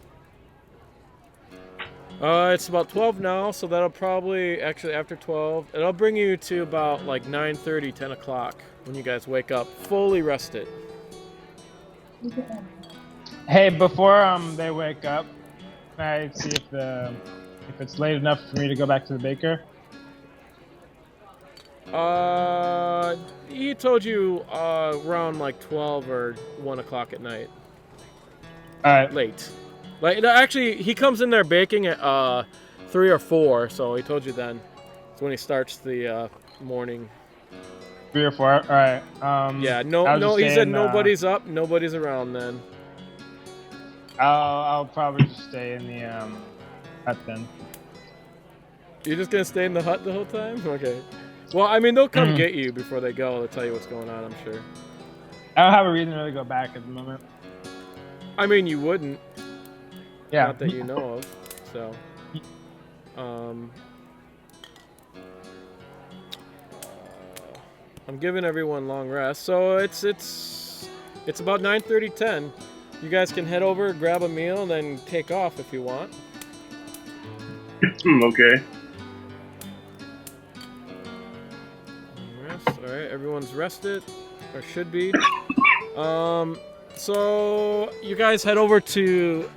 It's about 12 now, so that'll probably, actually after 12, it'll bring you to about like 9:30, 10 o'clock when you guys wake up, fully rested. Hey, before they wake up, can I see if it's late enough for me to go back to the baker? He told you around like 12 or 1 o'clock at night. Alright. Late. Like, actually, he comes in there baking at 3 or 4, so he told you then. It's when he starts the morning. 3 or 4. All right. Yeah. No. He said nobody's up, nobody's around then. I'll probably just stay in the hut then. You're just gonna stay in the hut the whole time? Okay. Well, I mean, they'll come get you before they go. They'll tell you what's going on, I'm sure. I don't have a reason to really go back at the moment. I mean, you wouldn't. Yeah. Not that you know of. So. I'm giving everyone long rest. So it's about 9:30, 10. You guys can head over, grab a meal, and then take off if you want. Okay. Rest. All right, everyone's rested, or should be. So you guys head over to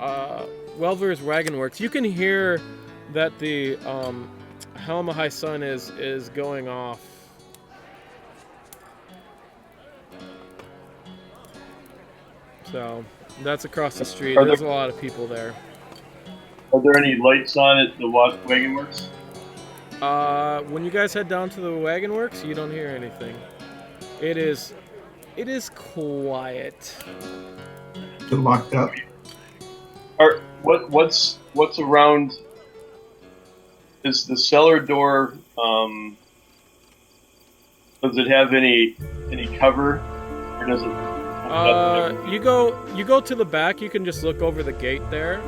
Welver's Wagon Works. You can hear that the Helma High Sun is going off. So that's across the street. There's a lot of people there. Are there any lights on at the wagon works? When you guys head down to the Wagon Works, you don't hear anything. It is quiet. They're locked up. What's around? Is the cellar door? Does it have any cover, or does it? You go to the back. You can just look over the gate there.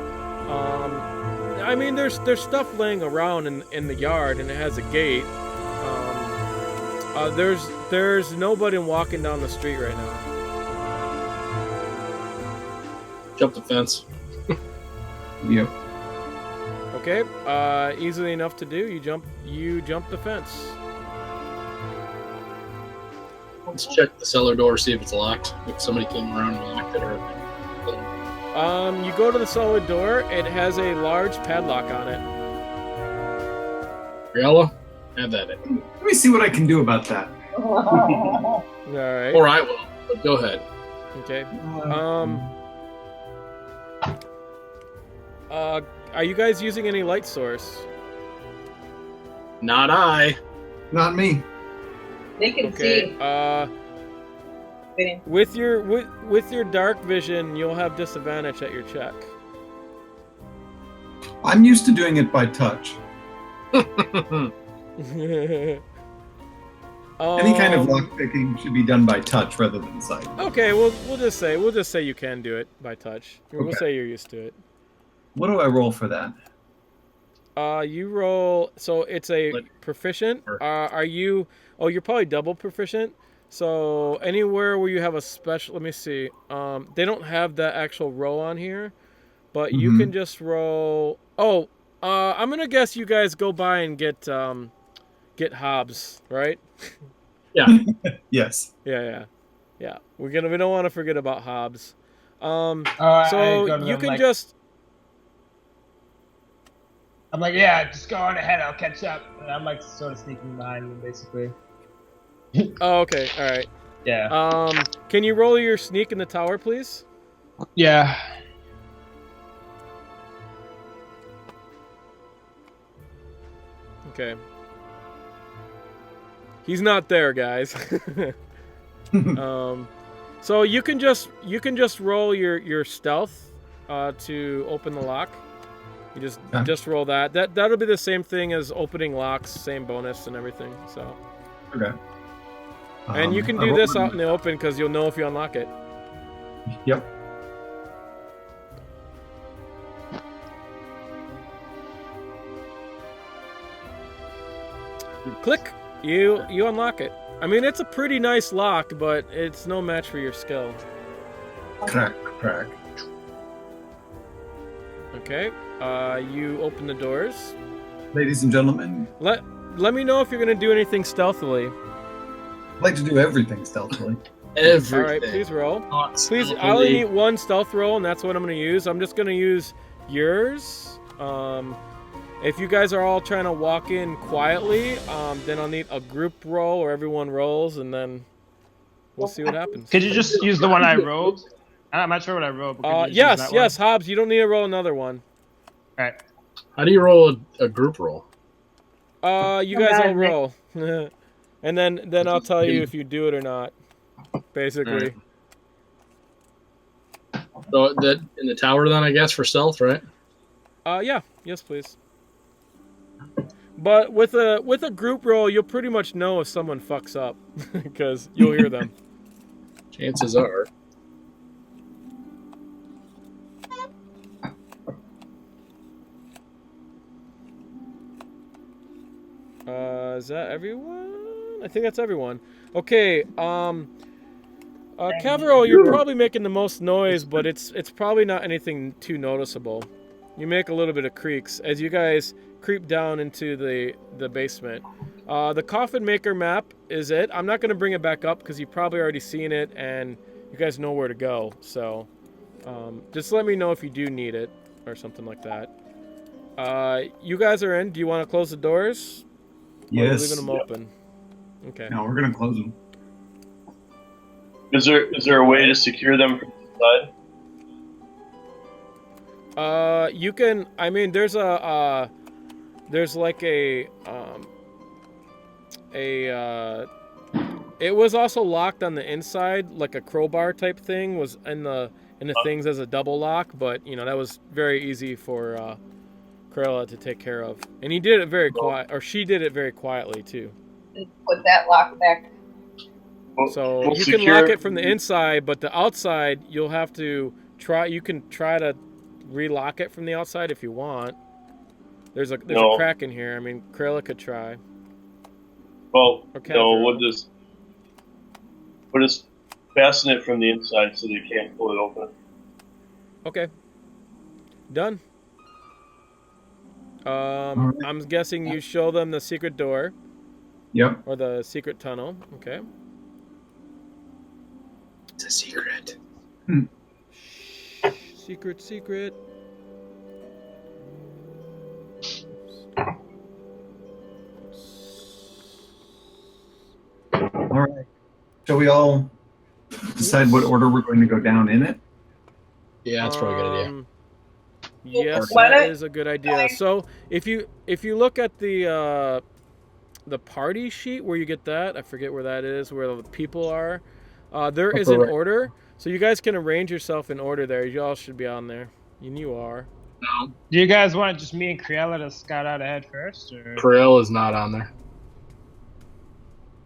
I mean, there's stuff laying around in the yard, and it has a gate. There's nobody walking down the street right now. Jump the fence. Yep. Okay. Easily enough to do. You jump the fence. Let's check the cellar door, see if it's locked. If somebody came around and locked it, or. You go to the cellar door. It has a large padlock on it. Criella, have that in. Let me see what I can do about that. All right. Or I will, but go ahead. Okay. Are you guys using any light source? Not I. Not me. They can Okay. see. With your dark vision, you'll have disadvantage at your check. I'm used to doing it by touch. Any kind of lock picking should be done by touch rather than sight. Okay, we'll just say you can do it by touch. We'll say you're used to it. What do I roll for that? You roll. So it's a proficient. Are you? Oh, you're probably double proficient. So anywhere where you have a special, let me see. They don't have that actual row on here, but you can just roll. Oh, I'm gonna guess you guys go by and get Hobbs, right? Yeah. Yes. Yeah. We don't want to forget about Hobbs. I So go to you them, can like, just. I'm like, yeah, just go on ahead. I'll catch up. And I'm like sort of sneaking behind you, basically. Oh, okay. All right. Yeah. Can you roll your sneak in the tower, please? Yeah. Okay. He's not there, guys. So you can just roll your stealth to open the lock. You just roll that. That'll be the same thing as opening locks, same bonus and everything. So. Okay. And you can do this out in the open because you'll know if you unlock it. Yep. Click. You unlock it. I mean, it's a pretty nice lock, but it's no match for your skill. Crack. Okay. You open the doors. Ladies and gentlemen. Let me know if you're going to do anything stealthily. I'd like to do everything stealthily. Everything. All right, please roll. Please, Stealthily. I only need one stealth roll, and that's what I'm going to use. I'm just going to use yours. If you guys are all trying to walk in quietly, then I'll need a group roll where everyone rolls, and then we'll see what happens. Could you just use the one I rolled? I'm not sure what I rolled. But could you just use that Yes, one? Hobbs. You don't need to roll another one. All right. How do you roll a group roll? You guys all roll, and then I'll tell you if you do it or not. Basically. So that in the tower, then I guess for stealth, right? Yeah. Yes, please. But with a group roll, you'll pretty much know if someone fucks up because you'll hear them. Chances are. Is that everyone? I think that's everyone. Okay. Kevril, you're probably making the most noise, but it's probably not anything too noticeable. You make a little bit of creaks as you guys creep down into the basement. The coffin maker map is it. I'm not going to bring it back up because you've probably already seen it and you guys know where to go. So just let me know if you do need it or something like that. You guys are in. Do you want to close the doors? Yes. Or are we leaving them open? Okay. No, we're gonna close them. Is there a way to secure them from the side? You can. I mean, there's like a. It was also locked on the inside, like a crowbar type thing was in the things as a double lock, but that was very easy for Criella to take care of, and he did it very quiet, or she did it very quietly too. Put that lock back. So We'll you can secure lock it from the inside, but the outside you'll have to try. You can try to relock it from the outside if you want. There's a crack in here. I mean, Criella could try. Well, Okay, no, we'll just fasten it from the inside so they can't pull it open. Okay. Done. right. I'm guessing you show them the secret door. Yep. Or the secret tunnel. Okay. It's a secret. Secret. All right. Shall we all decide what order we're going to go down in it? Yeah, that's probably a good idea. Yes, Why that not- is a good idea. So if you look at the party sheet where you get that, I forget where that is, where the people are. There is an right. order, so you guys can arrange yourself in order there. You all should be on there, and you are. No, Do you guys want just me and Criella to scout out ahead first, or? Criella is not on there.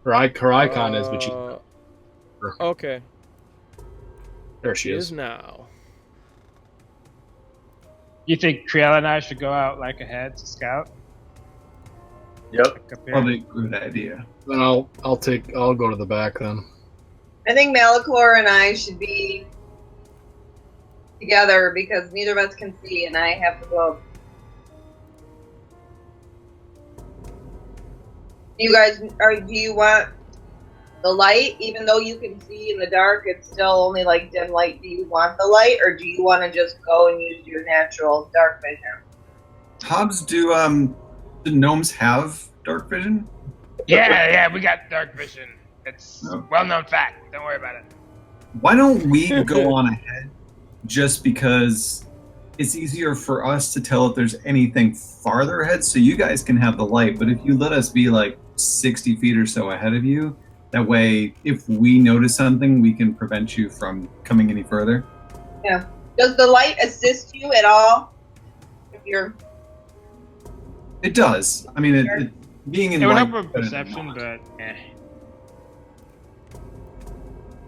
Her icon is, but she. Okay. There she She is. is now. You think Criella and I should go out like ahead to scout? Yep. Like up here? Probably a good idea. Then I'll go to the back then. I think Malichor and I should be together because neither of us can see, and I have the globe. Do you want the light? Even though you can see in the dark, it's still only like dim light. Do you want the light, or do you want to just go and use your natural dark vision? Hobbs, do gnomes have dark vision? Yeah, we got dark vision. It's well-known fact. Don't worry about it. Why don't we go on ahead? Just because it's easier for us to tell if there's anything farther ahead, so you guys can have the light. But if you let us be like 60 feet or so ahead of you, that way, if we notice something, we can prevent you from coming any further. Yeah. Does the light assist you at all? If you're... It does. I mean, it being in It would light... help with perception, but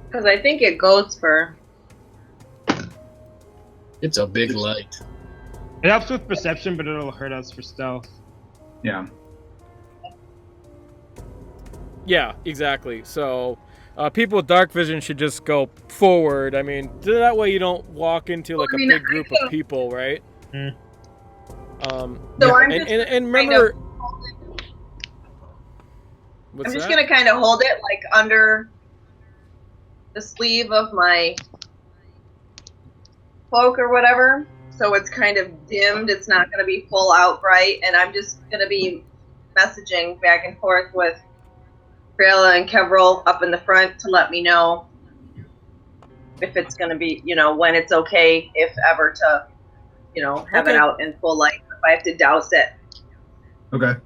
Because I think it goes for... It's a big light. it helps with perception, but it'll hurt us for stealth. Yeah. Yeah, exactly. So people with dark vision should just go forward. I mean, that way you don't walk into like a big group of people, right? Mm. So I'm just and remember, I'm just gonna kind of hold it like under the sleeve of my cloak or whatever, so it's kind of dimmed. It's not gonna be full out bright, and I'm just gonna be messaging back and forth with Criella and Kevril up in the front to let me know if it's gonna be, when it's okay, if ever, to, have it out in full light. If I have to douse it. Okay. I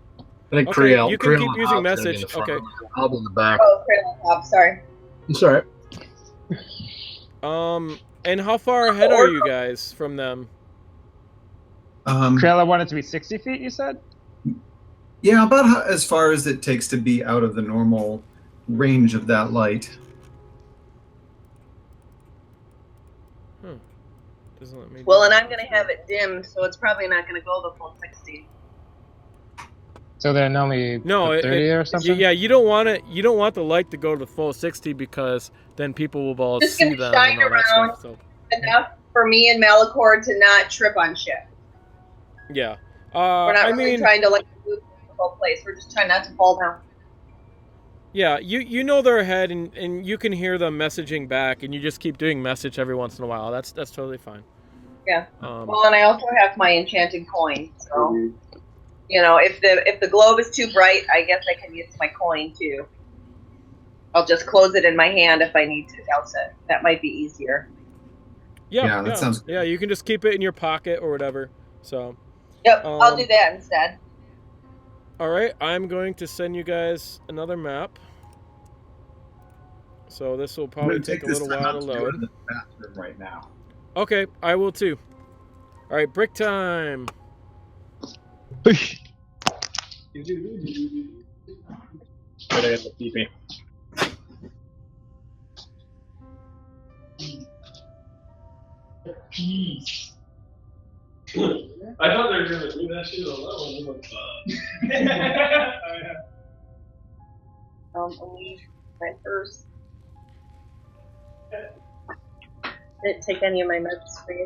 think okay, Criella. you can Criella keep using Hobbs message. in the front. Okay. I'll be in the back. Oh, Criella Hobbs, sorry. It's alright. And how far ahead are you guys from them? Criella wanted to be 60 feet, you said? Yeah, about as far as it takes to be out of the normal range of that light. Doesn't let me. Well, and I'm gonna have it dimmed, so it's probably not gonna go the full 60. So then only 30 or something? Yeah, you don't want it. You don't want the light to go to the full 60 because then people will all Just see gonna them shine and all that around stuff. So enough for me and Malichor to not trip on shit. yeah, We're not really trying to move the whole place. We're just trying not to fall down. Yeah, you know they're ahead, and you can hear them messaging back, and you just keep doing message every once in a while. That's totally fine. Yeah. Well, and I also have my enchanted coin, so if the globe is too bright, I guess I can use my coin too. I'll just close it in my hand if I need to douse it. That might be easier. Yeah, that sounds good. Yeah, you can just keep it in your pocket or whatever. So. Yep, I'll do that instead. All right, I'm going to send you guys another map. So this will probably take a little while to load. Go to the bathroom right now. Okay, I will too. All right, brick time. Push. Better get the TP. Peace. I thought they were gonna do that shit alone. Elise went first. Didn't take any of my meds for you.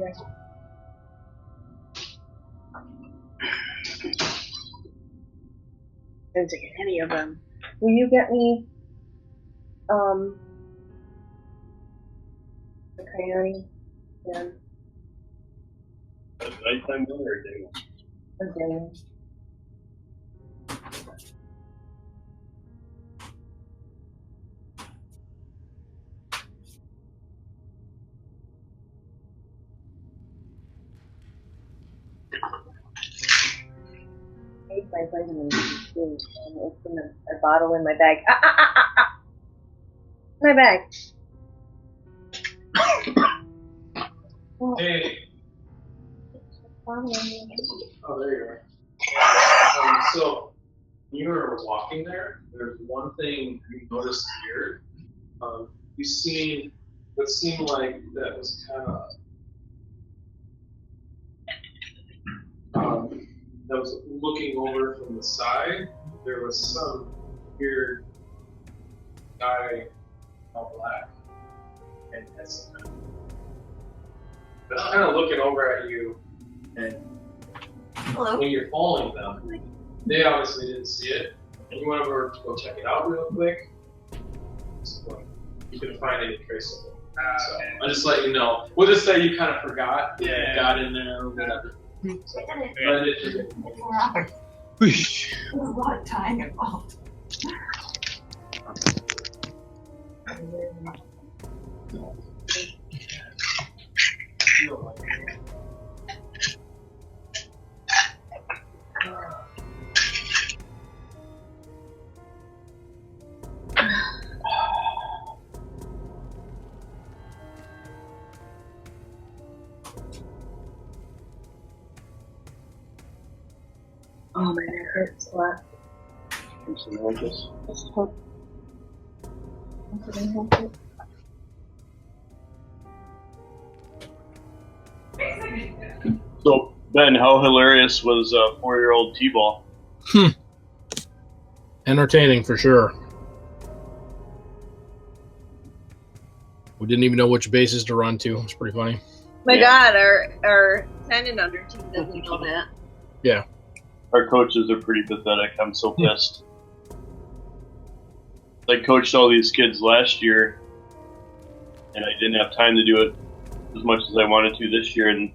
Didn't take any of them. Will you get me the crayon? Yeah. Nighttime dinner or day one? Or dinner. My vitamins and open a bottle in my bag. My bag. Hey. Oh, there you are. So, when you were walking there, there's one thing you noticed here. You seen what seemed like that was kind of that was looking over from the side. There was some weird guy all black and had some kind of, but kind of looking over at you, and hello. When you're following them, they obviously didn't see it, and you went over to go check it out real quick. So, you couldn't find any trace of it. So I'll just let you know. We'll just say you kind of forgot. Yeah. Got in there or whatever. There's a lot of time involved. Oh man, it hurts a lot. So, Ben, how hilarious was 4-year-old T-ball? Entertaining for sure. We didn't even know which bases to run to. It's pretty funny. My God, our 10 and under team doesn't know that. Yeah. Our coaches are pretty pathetic. I'm so pissed. I coached all these kids last year, and I didn't have time to do it as much as I wanted to this year. And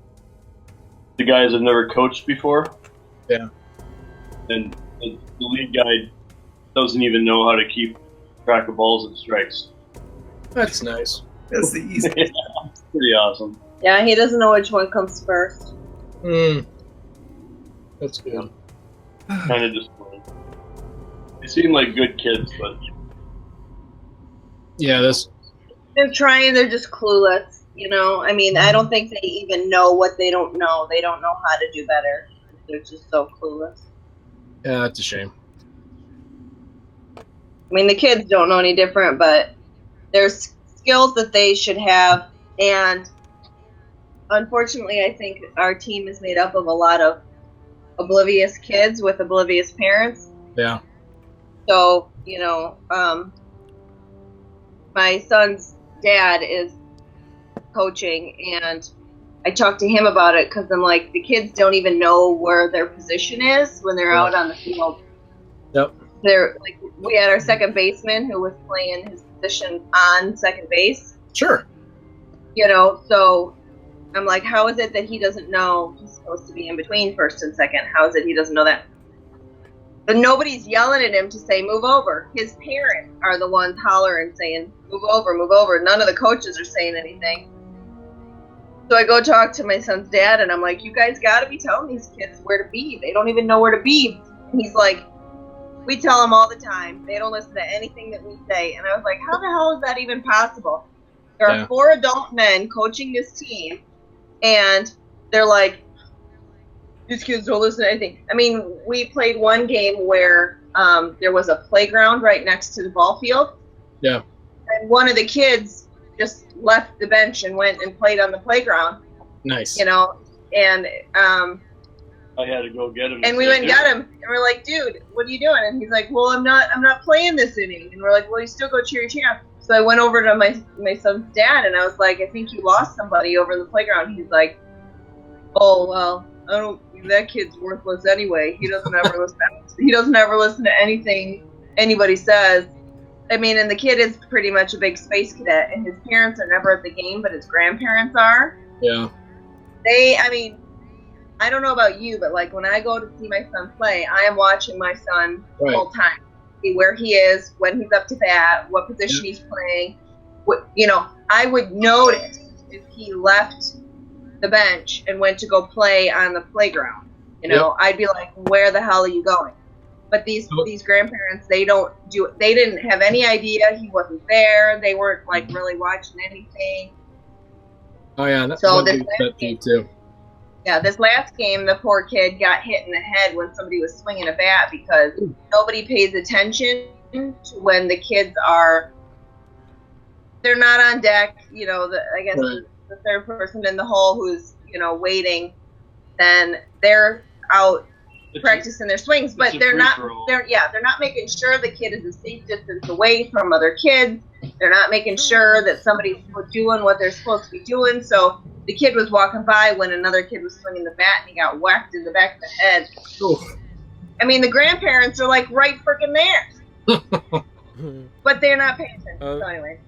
the guys have never coached before. Yeah. And the lead guy doesn't even know how to keep track of balls and strikes. That's nice. That's the easy. Yeah, it's pretty awesome. Yeah, he doesn't know which one comes first. That's good. Kind of disappointing. They seem like good kids, but yeah, they're trying. They're just clueless. You know, I mean, I don't think they even know what they don't know. They don't know how to do better. They're just so clueless. Yeah, that's a shame. I mean, the kids don't know any different, but there's skills that they should have, and unfortunately, I think our team is made up of a lot of oblivious kids with oblivious parents. Yeah. So, you know, my son's dad is coaching, and I talked to him about it because I'm like, the kids don't even know where their position is when they're out on the field. Yep. They're like, we had our second baseman who was playing his position on second base. Sure. You know, so I'm like, how is it that he doesn't know he's supposed to be in between first and second? How is it he doesn't know that? But nobody's yelling at him to say, move over. His parents are the ones hollering, saying, move over, move over. None of the coaches are saying anything. So I go talk to my son's dad, and I'm like, you guys got to be telling these kids where to be. They don't even know where to be. And he's like, we tell them all the time. They don't listen to anything that we say. And I was like, how the hell is that even possible? There are 4 adult men coaching this team, and they're like, these kids don't listen to anything. I mean, we played one game where there was a playground right next to the ball field. Yeah. And one of the kids just left the bench and went and played on the playground. Nice. You know, and I had to go get him. and we went and got him, and we're like, dude, what are you doing? And he's like, well, I'm not playing this inning. And we're like, well, you still go cheer your team. So I went over to my son's dad, and I was like, I think you lost somebody over the playground. He's like, oh, well, that kid's worthless anyway. He doesn't ever listen. He doesn't ever listen to anything anybody says. I mean, and the kid is pretty much a big space cadet, and his parents are never at the game, but his grandparents are. Yeah. I mean, I don't know about you, but like when I go to see my son play, I am watching my son the whole time. See where he is, when he's up to bat, what position he's playing. What, you know, I would notice if he left the bench and went to go play on the playground. You know, I'd be like, where the hell are you going? But these grandparents, they didn't have any idea he wasn't there. They weren't like really watching anything. Oh yeah, that's so one big pet peeve too. Yeah, this last game, the poor kid got hit in the head when somebody was swinging a bat because nobody pays attention to when the kids they're not on deck. You know, I guess the third person in the hole who's, you know, waiting, then they're out practicing their swings, but they're not making sure the kid is a safe distance away from other kids. They're not making sure that somebody's doing what they're supposed to be doing. So the kid was walking by when another kid was swinging the bat, and he got whacked in the back of the head. Oof. I mean, the grandparents are like right freaking there, but they're not paying attention. So anyway,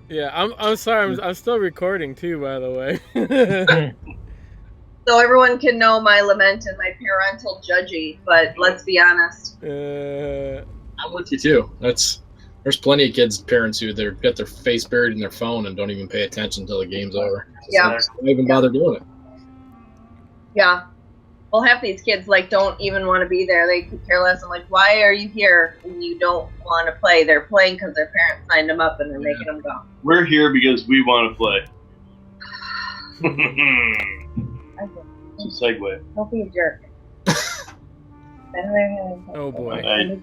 yeah, I'm sorry. I'm still recording too, by the way. So everyone can know my lament and my parental judgy, but let's be honest. I'm with you too. There's plenty of kids' parents who got their face buried in their phone and don't even pay attention until the game's over. Yeah. Don't even bother doing it. Yeah. Well, half these kids don't even want to be there. They could care less. I'm like, why are you here when you don't want to play? They're playing because their parents signed them up and they're making them go. We're here because we want to play. It's a segue. Don't be a jerk. Oh boy. I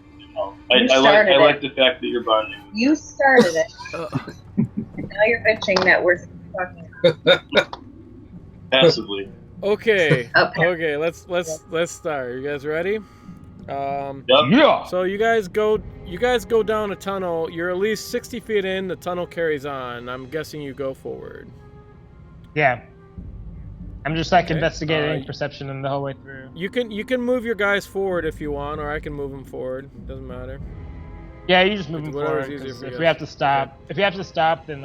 like the fact that you're bonding. You started it. Now you're bitching that we're talking. Passively. Okay. Okay. Let's start. You guys ready? Yep. Yeah. So you guys go down a tunnel. You're at least 60 feet in. The tunnel carries on. I'm guessing you go forward. Yeah. I'm just investigating perception and the whole way through. You can move your guys forward if you want, or I can move them forward. Doesn't matter. Yeah, you just move them forward. If we have to stop, then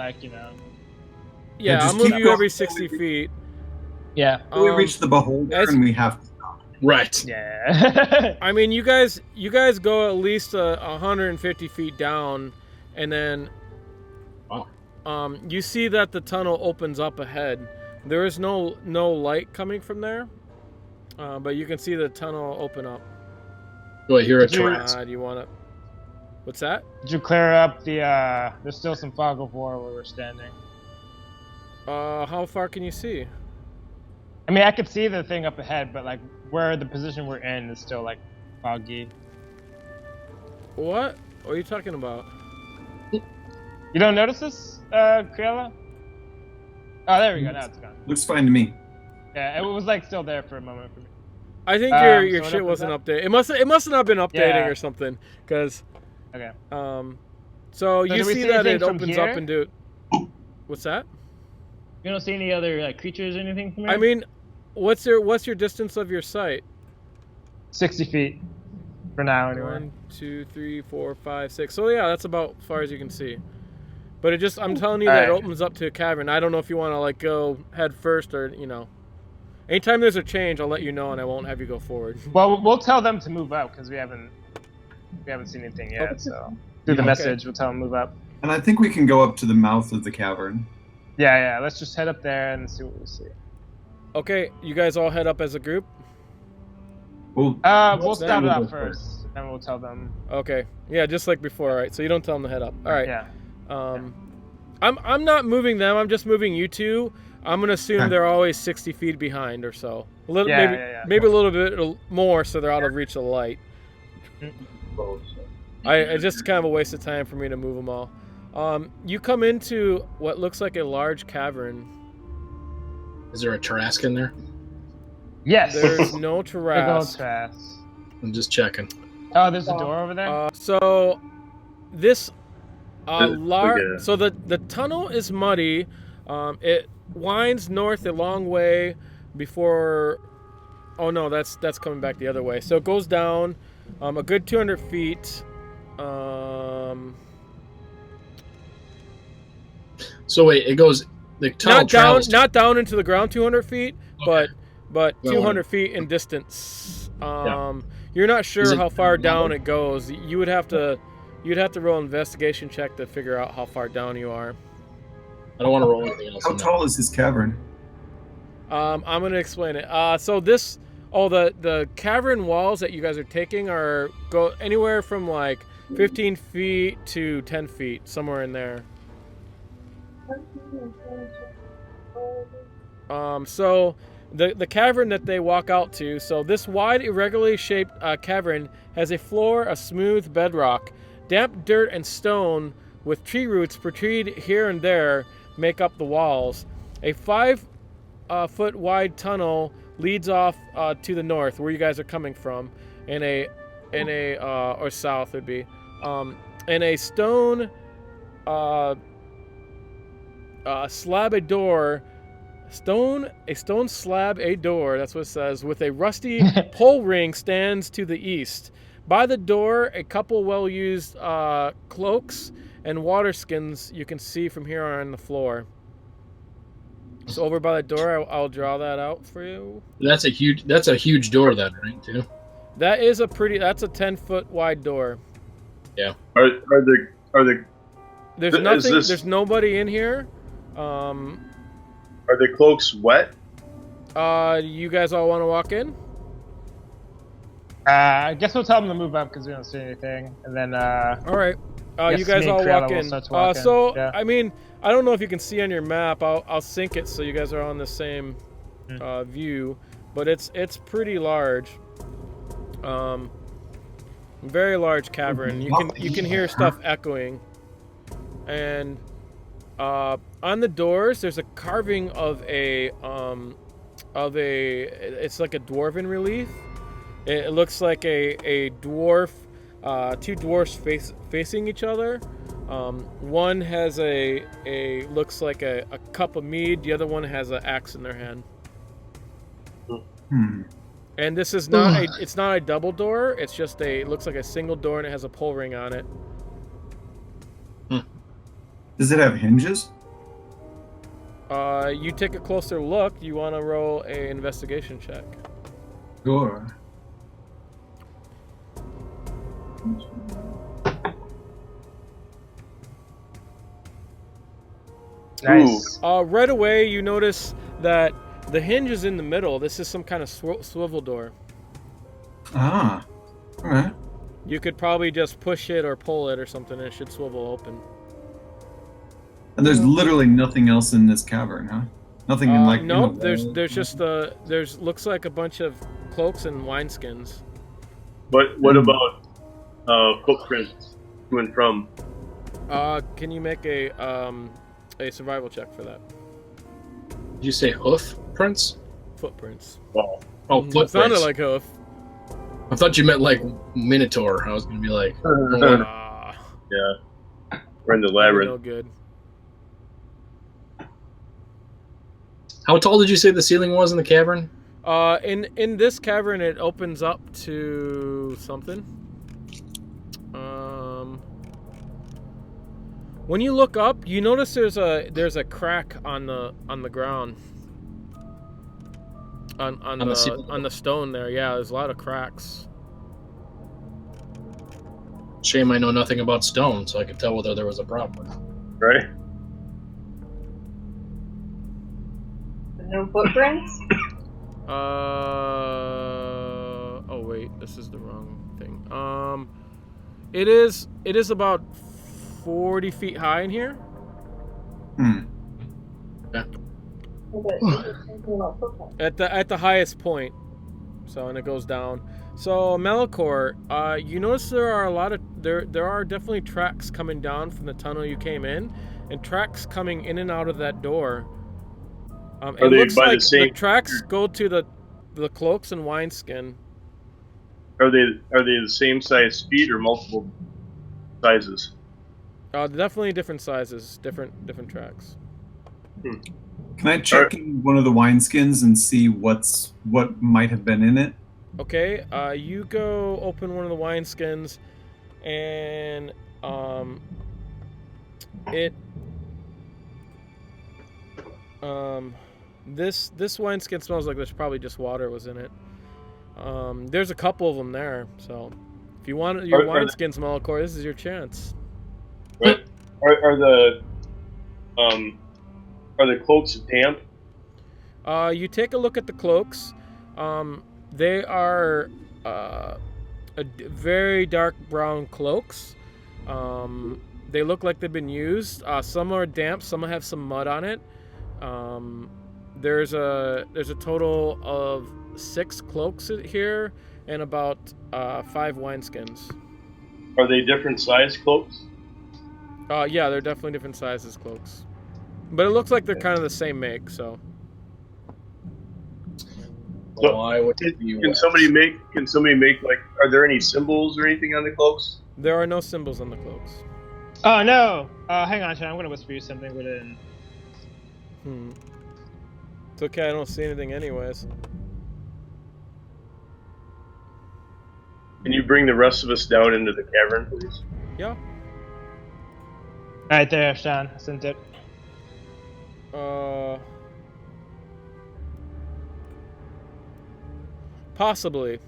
Yeah, I'll move you every 60 feet. Yeah. We reach the beholder and we have to stop. Right. Yeah. I mean, you guys go at least 150 feet down, and then you see that the tunnel opens up ahead. There is no light coming from there, but you can see the tunnel open up. Do I hear a Tarrasque? Do you want to? What's that? Did you clear up the? There's still some fog of war where we're standing. How far can you see? I mean, I could see the thing up ahead, but where the position we're in is still foggy. What are you talking about? You don't notice this, Criella? Oh, there we go. Now it's gone. Looks fine to me. Yeah, it was still there for a moment for me. I think your shit wasn't updated. It must not have been updating or something. Cause okay. So you see that it opens up into. What's that? You don't see any other creatures or anything from here? I mean, what's your distance of your sight? 60 feet. For now, anyway. 1, 2, 3, 4, 5, 6. So yeah, that's about as far as you can see. But I'm telling you that it opens up to a cavern. I don't know if you want to go head first or Anytime there's a change, I'll let you know, and I won't have you go forward. Well, we'll tell them to move up because we haven't seen anything yet. Okay. So through the message, we'll tell them to move up. And I think we can go up to the mouth of the cavern. Yeah. Let's just head up there and see what we see. Okay, you guys all head up as a group. We'll start it out first, and we'll tell them. Okay. Yeah, just like before. All right. So you don't tell them to head up. All right. Yeah. I'm not moving them. I'm just moving you two. I'm gonna assume they're always 60 feet behind or so. Maybe a little bit more, so they're out of reach of light. It's just kind of a waste of time for me to move them all. You come into what looks like a large cavern. Is there a Tarrasque in there? Yes. There's no Tarrasque. I'm just checking. Oh, there's a door over there. So this large. So the tunnel is muddy. It winds north a long way before. Oh no, that's coming back the other way. So it goes down a good 200 feet. So wait, it goes the tunnel not down into the ground 200 feet, okay. but 200 feet in distance. You're not sure how far down it goes. You'd have to roll an investigation check to figure out how far down you are. I don't want to roll anything else. How tall is this cavern? I'm going to explain it. So the cavern walls that you guys are taking go anywhere from 15 feet to 10 feet, somewhere in there. So the cavern that they walk out to, so this wide, irregularly shaped cavern has a floor of smooth bedrock. Damp dirt and stone with tree roots protrude here and there make up the walls. A 5-foot wide tunnel leads off to the north, where you guys are coming from, or south would be, and a stone slab a door. A stone slab a door, that's what it says, with a rusty pole ring stands to the east. By the door, a couple well-used cloaks and water skins you can see from here on the floor. So over by the door, I'll draw that out for you. That's a huge door, then, right? Too. That's a 10-foot wide door. Yeah. Are the There's nothing. There's nobody in here. Are the cloaks wet? You guys all want to walk in? I guess we'll tell them to move up because we don't see anything, and then. All right. You guys all walk in. Yeah. I mean, I don't know if you can see on your map. I'll sync it so you guys are on the same view, but it's pretty large. Very large cavern. You can hear stuff echoing, and on the doors there's a carving of a it's like a dwarven relief. It looks like a dwarf. Two dwarfs facing each other. One has looks like a cup of mead. The other one has an axe in their hand. And this is not it's not a double door. It's just it looks like a single door, and it has a pull ring on it. Does it have hinges? You take a closer look. You want to roll an investigation check. Sure. Nice. Right away, you notice that the hinge is in the middle. This is some kind of swivel door. Ah, all right. You could probably just push it or pull it or something, and it should swivel open. And there's literally nothing else in this cavern, huh? Nothing in like. Nope. There's just looks like a bunch of cloaks and wineskins. But what about footprints to and from? Can you make a survival check for that? Did you say hoof prints? Footprints. Wow. Oh, footprints. It sounded like hoof. I thought you meant like Minotaur. I was gonna be like, yeah, we're in the labyrinth. No good. How tall did you say the ceiling was in the cavern? In this cavern, it opens up to something. When you look up, you notice there's a crack on the ground. On the stone there, yeah, there's a lot of cracks. Shame I know nothing about stone, so I could tell whether there was a problem with it. Right? No footprints? Oh wait, this is the wrong thing. It is about 40 feet high in here. Yeah. At the highest point. So, and it goes down. So Malichor, you notice there are definitely tracks coming down from the tunnel you came in, and tracks coming in and out of that door. It looks like the tracks go to the cloaks and wineskin. Are they the same size feet or multiple sizes? Definitely different sizes, different tracks. Can I check in one of the wineskins and see what might have been in it? Okay, you go open one of the wineskins, and this wineskin smells like there's probably just water was in it. There's a couple of them there, so if you want your wineskins, Malichor, this is your chance. Right. Are the cloaks damp? You take a look at the cloaks. They are very dark brown cloaks. They look like they've been used. Some are damp. Some have some mud on it. There's a total of 6 cloaks here and about 5 wineskins. Are they different size cloaks? Yeah, they're definitely different sizes cloaks, but it looks like they're kind of the same make. So, can somebody make like? Are there any symbols or anything on the cloaks? There are no symbols on the cloaks. Oh no! Hang on, Shawn. I'm gonna whisper you something, but It's okay. I don't see anything, anyways. Can you bring the rest of us down into the cavern, please? Yeah. Right there, Shawn. I sent it. Possibly.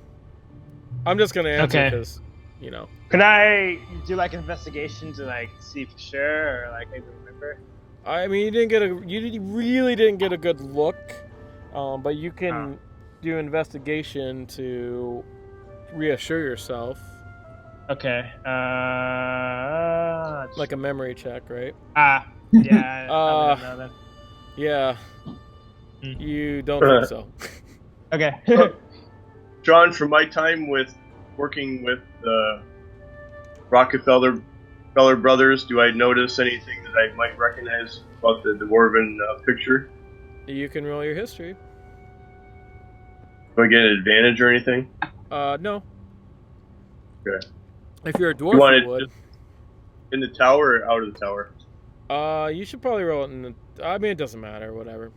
I'm just gonna answer Okay. because, you know. Could I do like investigation to like see for sure, or like maybe remember? I mean, you really didn't get a good look, but you can do investigation to reassure yourself. Okay. Like a memory check, right? Yeah. I don't know then. Yeah. You don't think so. Okay. John, from my time working with the Rockefeller brothers, do I notice anything that I might recognize about the dwarven picture? You can roll your history. Do I get an advantage or anything? No. Okay. If you're a dwarf, You want you it would. in the tower or out of the tower? You should probably roll it in the... I mean, it doesn't matter, whatever.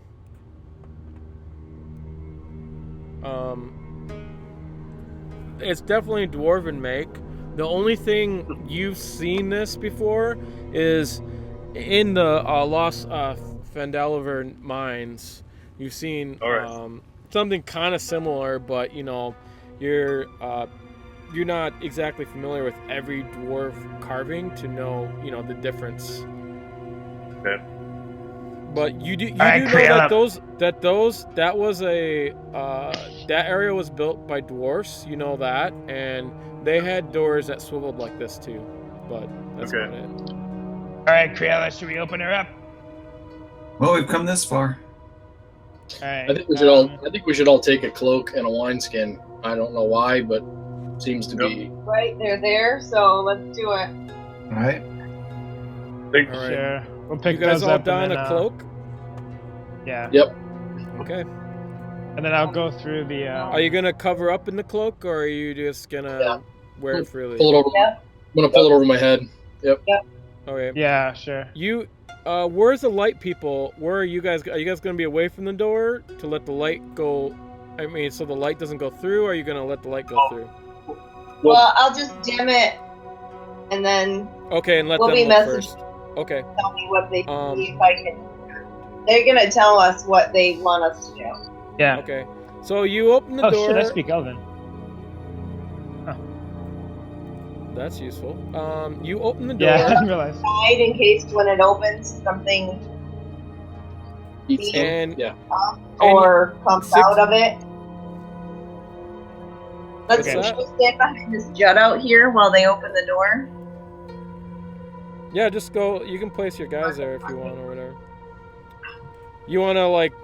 It's definitely dwarven make. The only thing you've seen this before is in the Lost Phandelver mines. You've seen something kind of similar, but you know, you're not exactly familiar with every dwarf carving to know, you know, the difference. Okay. But you do know that was a that area was built by dwarfs, you know that, and they had doors that swiveled like this too. But that's about it. All right, Criella, should we open her up? Well, we've come this far. All right. I think we should all take a cloak and a wineskin. I don't know why, but seems to be Right, they're there, so let's do it. All right. All right. Sure. We'll pick You guys those all up don and then, a cloak? Yeah. Yep. Okay. And then I'll go through the. Are you gonna cover up in the cloak, or are you just gonna wear it freely? Pull it over. I'm gonna pull it over my head. Yep. Okay. Yeah, sure. You, where's the light people? Where are you guys? Are you guys gonna be away from the door to let the light go? I mean, so the light doesn't go through, or are you gonna let the light go through? Well, I'll just dim it, and then Okay, and let we'll them be look messaged. first. Okay. Tell me what they see if I can. They're gonna tell us what they want us to do. Yeah. Okay. So you open the door. Shit, I speak Elven. That's useful. You open the door. Yeah, I didn't realize. Hide in case when it opens something And or comes out of it. Let's What's should that? we stand behind this jut out here while they open the door. Yeah, just go. You can place your guys there if you want or whatever. You want to like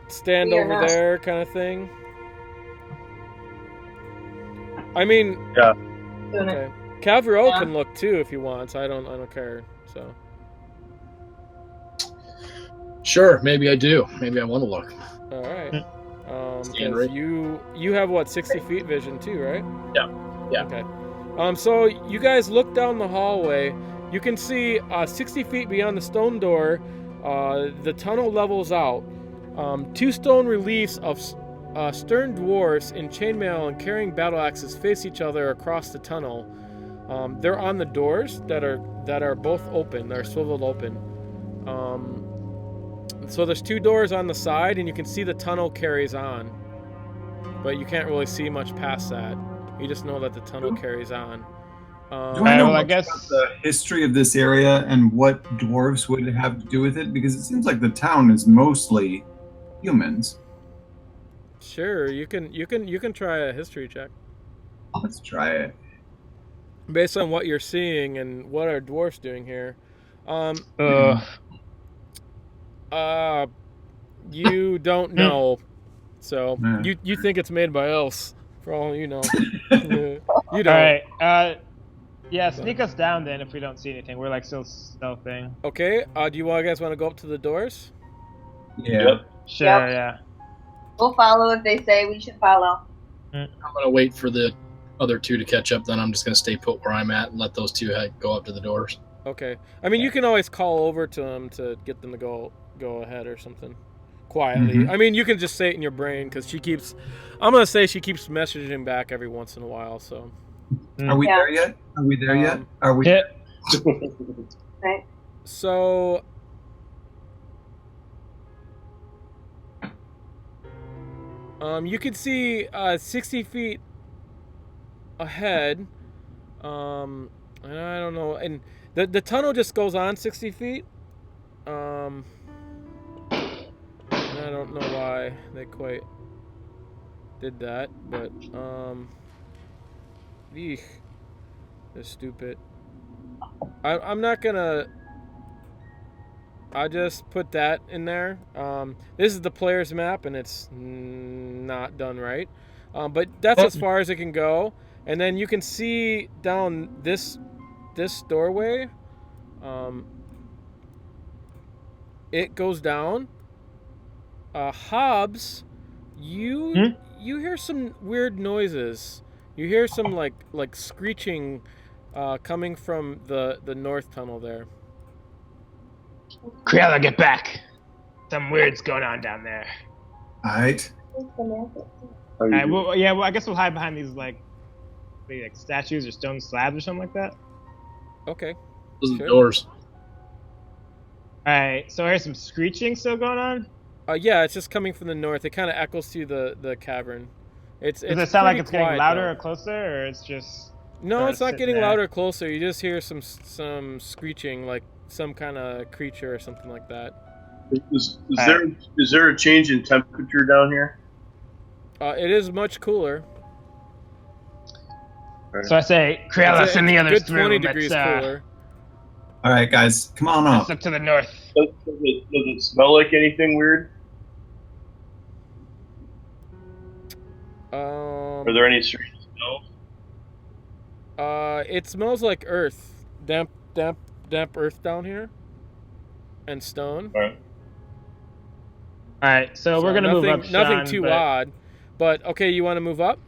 stand We are over not. there, kind of thing. I mean, Yeah. okay. Kevril can look too if he wants. I don't care. So Sure, maybe I do. Maybe I want to look. all right. Stand 'Cause right. you have what 60 feet vision too, right? Yeah. Yeah. Okay. So you guys look down the hallway. You can see 60 feet beyond the stone door. The tunnel levels out. Two stone reliefs of stern dwarfs in chainmail and carrying battle axes face each other across the tunnel. They're on the doors that are both open. They're swiveled open. So there's two doors on the side, and you can see the tunnel carries on, but you can't really see much past that. You just know that the tunnel carries on. Do I know well, I much guess- about the history of this area and what dwarves would have to do with it? Because it seems like the town is mostly humans. Sure, you can try a history check Let's try it. based on what you're seeing and what are dwarfs doing here. You don't know, so you think it's made by elves, for all you know. You don't. All right. Yeah, sneak us down then if we don't see anything. We're like still stealthing. Okay. Do you guys want to go up to the doors? Yeah. Yep. Sure. Yep. Yeah. We'll follow if they say we should follow. I'm gonna wait for the other two to catch up. Then I'm just gonna stay put where I'm at and let those two go up to the doors. Okay. I mean, you can always call over to them to get them to go ahead or something quietly. Mhm. I mean, you can just say it in your brain because she keeps. I'm gonna say she keeps messaging back every once in a while. So. Are we Yeah. there yet? Are we there yet? Are we? Yeah. Right. So. You can see 60 feet ahead. And I don't know. And the tunnel just goes on 60 feet. And I don't know why they quite did that, but eek, they're stupid. I'm not gonna. I just put that in there. This is the player's map, and it's not done right. But that's as far as it can go. And then you can see down this doorway. It goes down. Hobbs, you hear some weird noises. You hear some like screeching coming from the north tunnel there. Criella, get back. Some weird's going on down there. Alright. Alright, well, yeah, well, I guess we'll hide behind these like statues or stone slabs or something like that. Okay. Those are doors. Alright, so here's some screeching still going on? Yeah, it's just coming from the north. It kind of echoes through the cavern. Does it sound like it's quiet, getting louder though. or closer, or it's just... No, it's not getting there? louder or closer. You just hear some screeching, like some kind of creature or something like that. Is there a change in temperature down here? It is much cooler. So I say, Criella, send the others good through. 20 degrees cooler. All right, guys, come on Let's up. up to the north. Does it smell like anything weird? Are there any strange smells? It smells like earth, damp earth down here, and stone. Alright, so we're gonna move up. Nothing Shawn, too odd, but okay. You want to move up?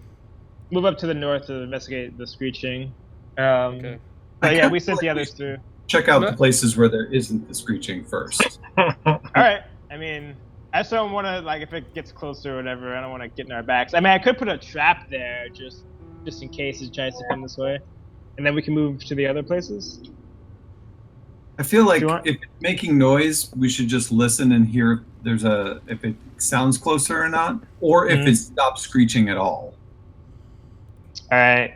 Move up to the north to investigate the screeching. Okay. But yeah, we sent the others through. Check out the places where there isn't the screeching first. Alright, I mean, I just don't want to, like, if it gets closer or whatever, I don't want to get in our backs. I mean, I could put a trap there just in case it tries to come this way. And then we can move to the other places. I feel like if it's making noise, we should just listen and hear if it sounds closer or not, or if it stops screeching at all. Alright.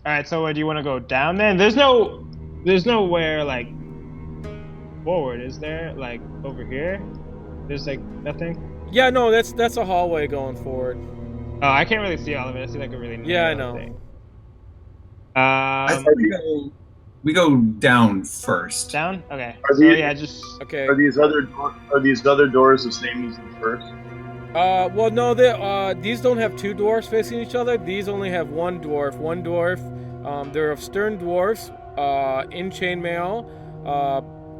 Alright, so do you want to go down then? There's nowhere, like, forward, is there? Like, over here? There's, like, nothing? Yeah, no, that's a hallway going forward. Oh, I can't really see all of it. I see, like, a really Yeah, I narrow know. thing. I think we go down first. Down? Okay. Okay. Are these other doors the same as the first? Well, no, these don't have two dwarfs facing each other. These only have one dwarf. They're of stern dwarfs, in chainmail,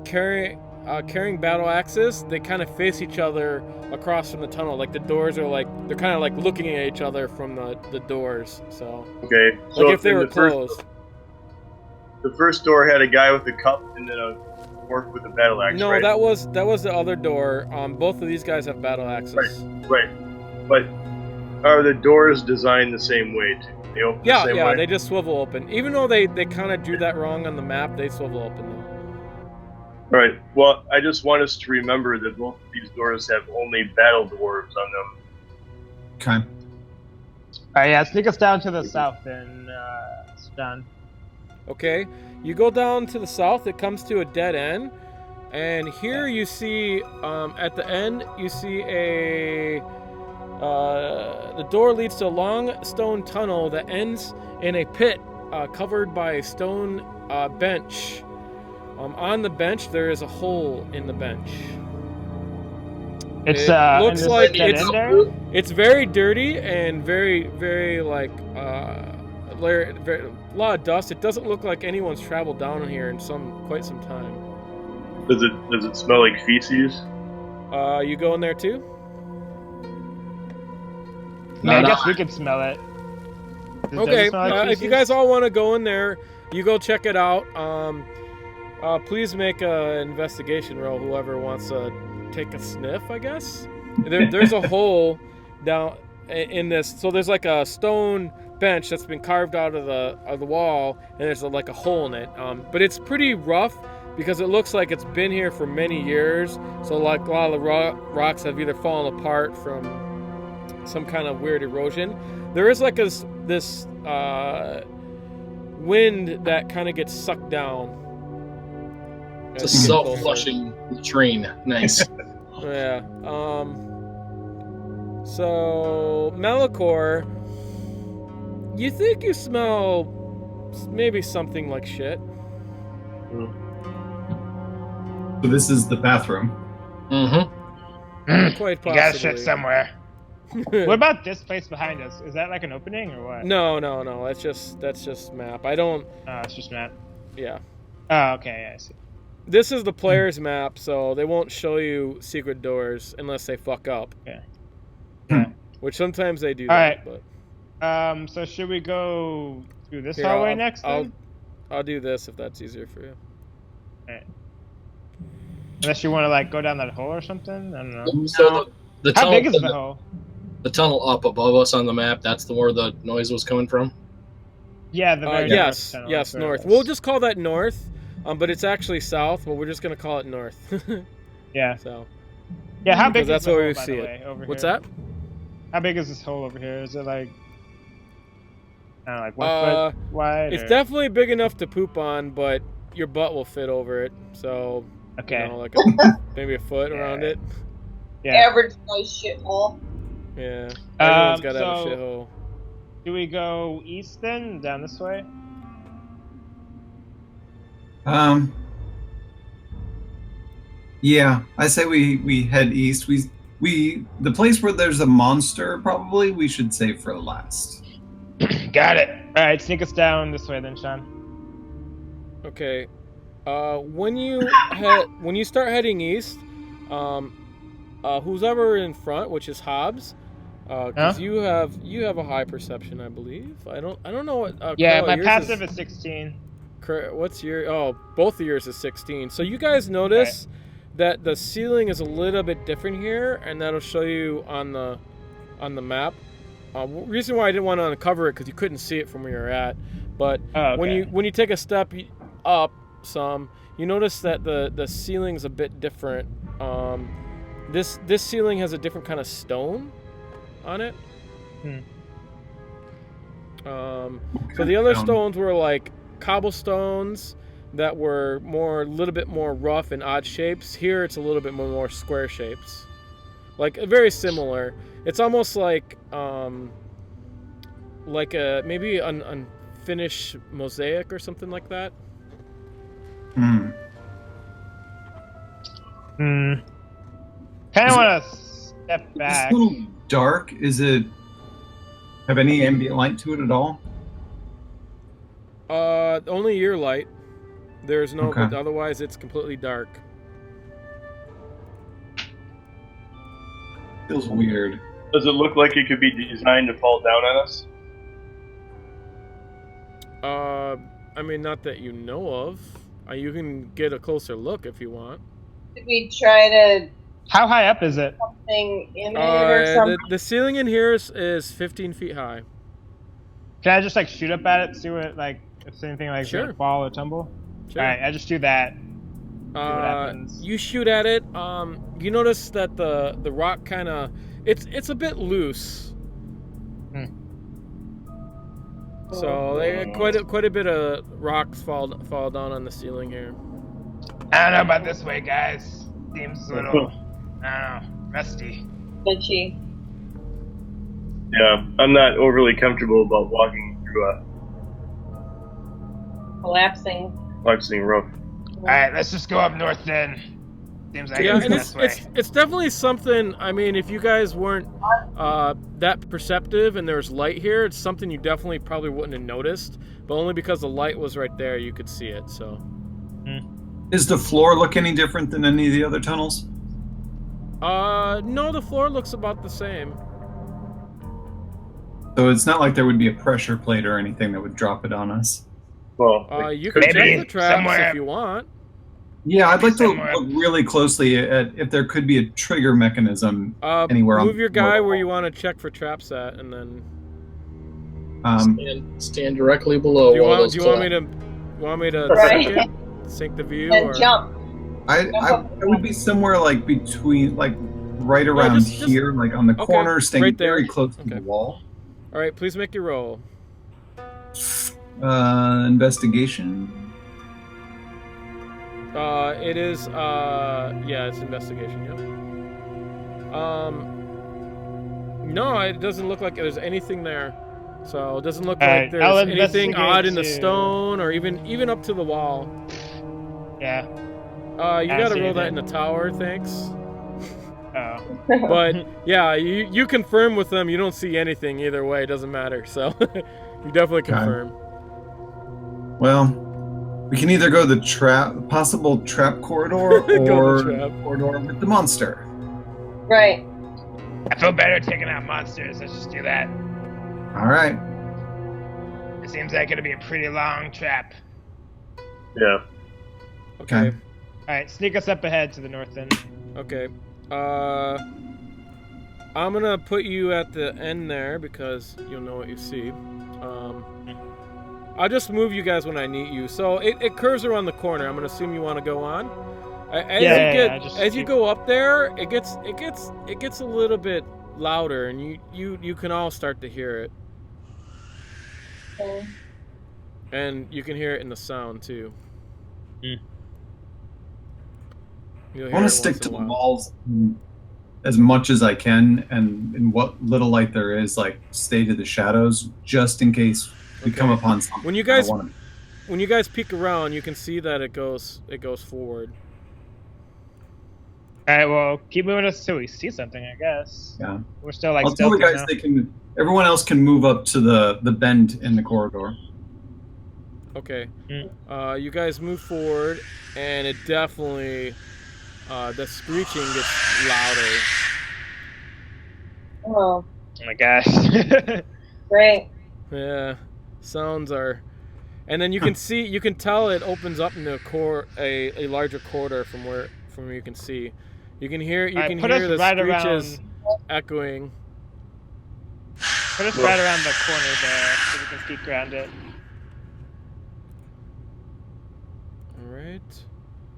carrying battle axes. They kind of face each other across from the tunnel. Like the doors are they're kind of like looking at each other from the doors. So okay, so like if they were closed. The first door had a guy with a cup and then a dwarf with a battle axe. No, right? that was the other door. Both of these guys have battle axes. Right. But are the doors designed the same way too? They open the same way? They just swivel open. Even though they kind of drew that wrong on the map, they swivel open though. All right. Well, I just want us to remember that both of these doors have only battle dwarves on them. Okay. Alright, yeah, sneak us down to the south then, Shawn. Okay, you go down to the south. It comes to a dead end, and here you see at the end you see the door leads to a long stone tunnel that ends in a pit covered by a stone bench. On the bench there is a hole in the bench. It looks like it's very dirty and very like a lot of dust. It doesn't look like anyone's traveled down here in quite some time. Does it smell like feces? You go in there too? Yeah, I guess we could smell it. Okay, if you guys all want to go in there, you go check it out. Please make an investigation roll. Whoever wants to take a sniff, I guess. There's a hole down in this. So there's like a stone bench that's been carved out of the wall, and there's like a hole in it. But it's pretty rough. because it looks like it's been here for many years. So like a lot of the rocks have either fallen apart from some kind of weird erosion. There is like this wind that kind of gets sucked down. It's a self-flushing latrine. Nice. Yeah. So Malichor, you think you smell maybe something like shit? So this is the bathroom. Mm-hmm. Quite possibly. You got shit somewhere. What about this place behind us? Is that like an opening or what? No. That's just map. I don't. It's just map. Yeah. Oh, okay. Yeah, I see. This is the player's map, so they won't show you secret doors unless they fuck up. Okay. Which sometimes they do. All right. But... So should we go through this hallway next? I'll do this if that's easier for you. All right. Unless you want to like go down that hole or something. I don't know. So the How tunnel, big is the hole? The tunnel up above us on the map. That's where the noise was coming from. Yeah. The very yes, tunnel, yes, north. We'll just call that north. But it's actually south. But we're just gonna call it north. Yeah. So. Yeah. How big? That's is the where hole, we by see the it. way, over What's here? that? How big is this hole over here? Is it like? I don't know, like 1 foot wide? It's definitely big enough to poop on, but your butt will fit over it. So. Okay. You know, like maybe a foot around it. Yeah. Average size shithole. Yeah. Everyone's got to have a so shithole. Do we go east then? Down this way? Yeah, I say we head east. We the place where there's a monster probably we should save for last. Got it. All right, sneak us down this way then, Shawn. Okay. When you start heading east, who's ever in front, which is Hobbs, because you have a high perception, I believe. I don't know what. Yeah, Criella, my yours passive is 16. What's your? Oh, both of yours is 16. So you guys notice that the ceiling is a little bit different here, and that'll show you on the map. Reason why I didn't want to uncover it because you couldn't see it from where you're at, but when you take a step up some, you notice that the ceiling's a bit different. This ceiling has a different kind of stone on it. So the other stones were like cobblestones that were a little bit more rough and odd shapes. Here it's a little bit more square shapes, like very similar. It's almost like maybe an unfinished mosaic or something like that. Kind of want to step back. It's a little dark. Is it have any ambient light to it at all? Only your light. There's no. Okay. But otherwise, it's completely dark. Feels weird. Does it look like it could be designed to fall down on us? I mean, not that you know of. You can get a closer look if you want. Did we try to How high up is it? something in it or something? The ceiling in here is 15 feet high. Can I just like shoot up at it, see what like if anything like Sure. gonna fall or tumble? Sure. All right, I just do that. See what happens. You shoot at it. You notice that the rock kind of it's a bit loose. So quite a bit of rocks fall down on the ceiling here. I don't know about this way, guys. Seems a little, I don't know, rusty. Itchy. Yeah, I'm not overly comfortable about walking through a Collapsing. roof. Alright, let's just go up north then. Seems like Yeah, it's and the best way. it's definitely something. I mean, if you guys weren't that perceptive and there's light here, it's something you definitely probably wouldn't have noticed. But only because the light was right there, you could see it. So. Does the floor look any different than any of the other tunnels? No, the floor looks about the same. So it's not like there would be a pressure plate or anything that would drop it on us. Well, You can check the traps if you want. Yeah, I'd like to look really closely at if there could be a trigger mechanism anywhere on Move your guy where you want to check for traps at, and then Stand directly below. do you want me to check it? sink the view? And or? jump. I would be somewhere like between, like right around here, like on the corner, staying right there. very close to the wall. All right, please make your roll. Investigation. It is. Yeah, it's investigation. Yep. No, it doesn't look like there's anything there. So it doesn't look like there's anything odd in the stone or even up to the wall. Yeah. You gotta roll that in the tower, thanks. Oh. But yeah, you confirm with them. You don't see anything either way. It doesn't matter. So you definitely confirm. Well, we can either go the possible trap corridor, or corridor with the monster. Right. I feel better taking out monsters. Let's just do that. All right. It seems like it'll be a pretty long trap. Yeah. Okay. All right, sneak us up ahead to the north end. Okay. I'm gonna put you at the end there because you'll know what you see. I'll just move you guys when I need you. So it curves around the corner. I'm gonna assume you want to go on. As you go up there, it gets a little bit louder, and you can all start to hear it. Okay. And you can hear it in the sound too. I want to stick to the walls as much as I can, and in what little light there is, like stay to the shadows, just in case we come upon something. When you guys peek around, you can see that it goes forward. All right, well, keep moving us till we see something, I guess. Yeah. We're still like. I'll tell the guys everyone else can move up to the bend in the corridor. Okay. You guys move forward, and it definitely, the screeching gets louder. Oh. Oh my gosh. Great. Yeah, sounds are, and then you can tell it opens up into a larger corridor from where you can see. You can hear the screeches echoing. Put us right around the corner there so we can peek around it. Alright.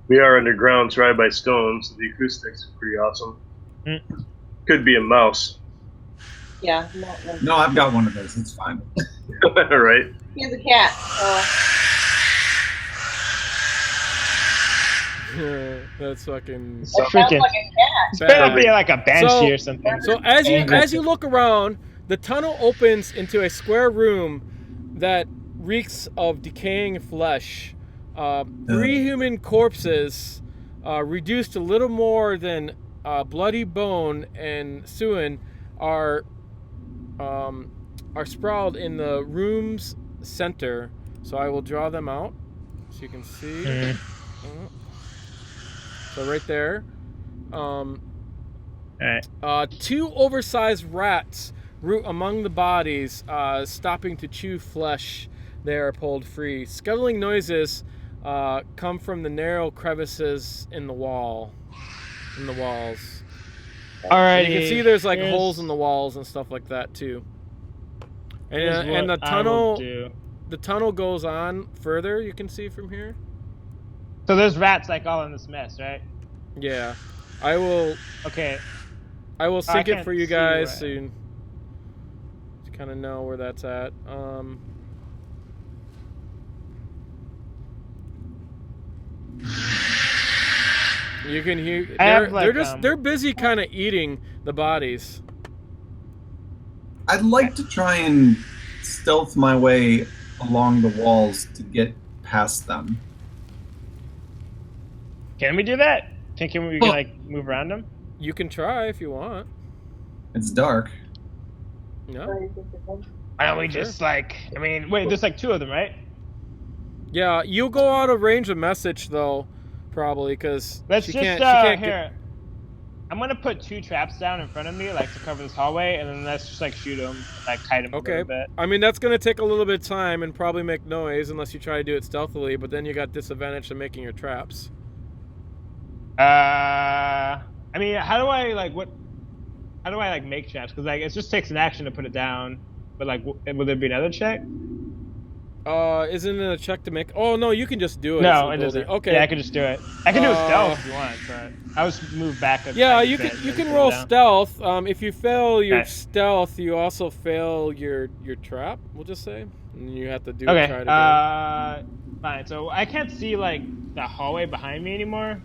We are underground, surrounded by stones, so the acoustics are pretty awesome. Could be a mouse. Yeah. No, I've got one of those. It's fine. All right. He's a cat. That's fucking. That sounds like a cat. It's better be like a banshee or something. So as you look around, the tunnel opens into a square room that reeks of decaying flesh. 3 human corpses, reduced to little more than bloody bone and suin, are sprawled in the room's center. So I will draw them out so you can see. So right there. Alright. 2 oversized rats root among the bodies, stopping to chew flesh. They are pulled free. Scuttling noises come from the narrow crevices in the walls. Alright. You can see there's like holes in the walls and stuff like that too. And the tunnel goes on further. You can see from here. So there's rats like all in this mess, right? Yeah, I will. Okay. I will sync it for you guys so you kind of know where that's at. You can hear they're busy kind of eating the bodies. I'd like to try and stealth my way along the walls to get past them. Can we do that? Can we like move around them? You can try if you want. It's dark. No. Why don't we just wait, there's like 2 of them, right? Yeah, you'll go out of range of message though, probably, because let's she just can't here. I'm gonna put 2 traps down in front of me, like to cover this hallway, and then let's just like shoot them, like kite them a little bit. I mean, that's gonna take a little bit of time and probably make noise unless you try to do it stealthily. But then you got disadvantage to making your traps. I mean, how do I make traps? Because like it just takes an action to put it down. But like, will there be another check? Isn't it a check to make? Oh no, you can just do it. No, it doesn't. Okay. Yeah, I can just do it. I can do it stealth if you want, but I was move back. Yeah, you can roll stealth. If you fail your Okay. stealth, you also fail your trap. We'll just say, and you have to do Okay. try it again. Fine. So I can't see like the hallway behind me anymore,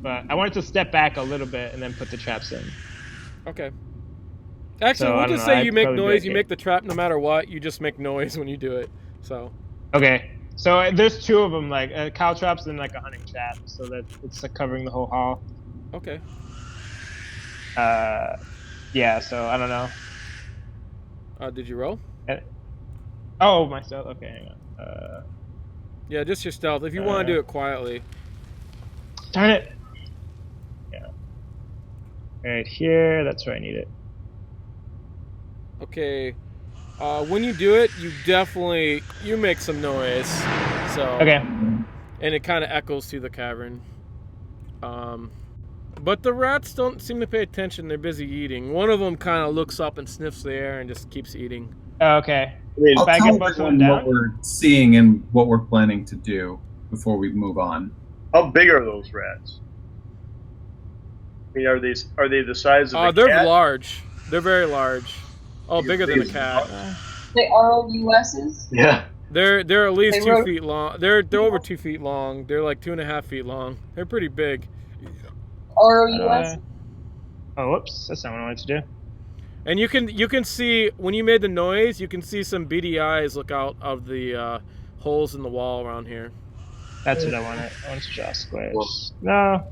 but I wanted to step back a little bit and then put the traps in. Okay. Actually, So, I we'll don't just know, say I'd you make probably do noise. it You here. make the trap no matter what. You just make noise when you do it. So. Okay. So there's two of them, like cow traps and like a hunting trap, so that it's like covering the whole hall. Okay. Yeah. So I don't know. Did you roll? Oh, myself. Okay, hang on. Yeah, just your stealth. If you want to do it quietly. Darn it. Yeah. Right here. That's where I need it. Okay. When you do it, you make some noise. So. Okay. And it kind of echoes through the cavern. But the rats don't seem to pay attention. They're busy eating. One of them kind of looks up and sniffs the air and just keeps eating. Okay. I'll If I tell can bust one everyone down. what we're seeing and what we're planning to do before we move on. How big are those rats? I mean, are they the size of a They're cat? large. They're very large. Oh, bigger than a cat. They are USs. Yeah. They're at least They 2 wrote- feet long. They're over 2 feet long. They're like 2.5 feet long. They're pretty big. ROUS. Oh, whoops! That's not what I wanted to do. And you can see when you made the noise, you can see some beady eyes look out of the holes in the wall around here. That's what I wanted. I wanted to draw squares. No.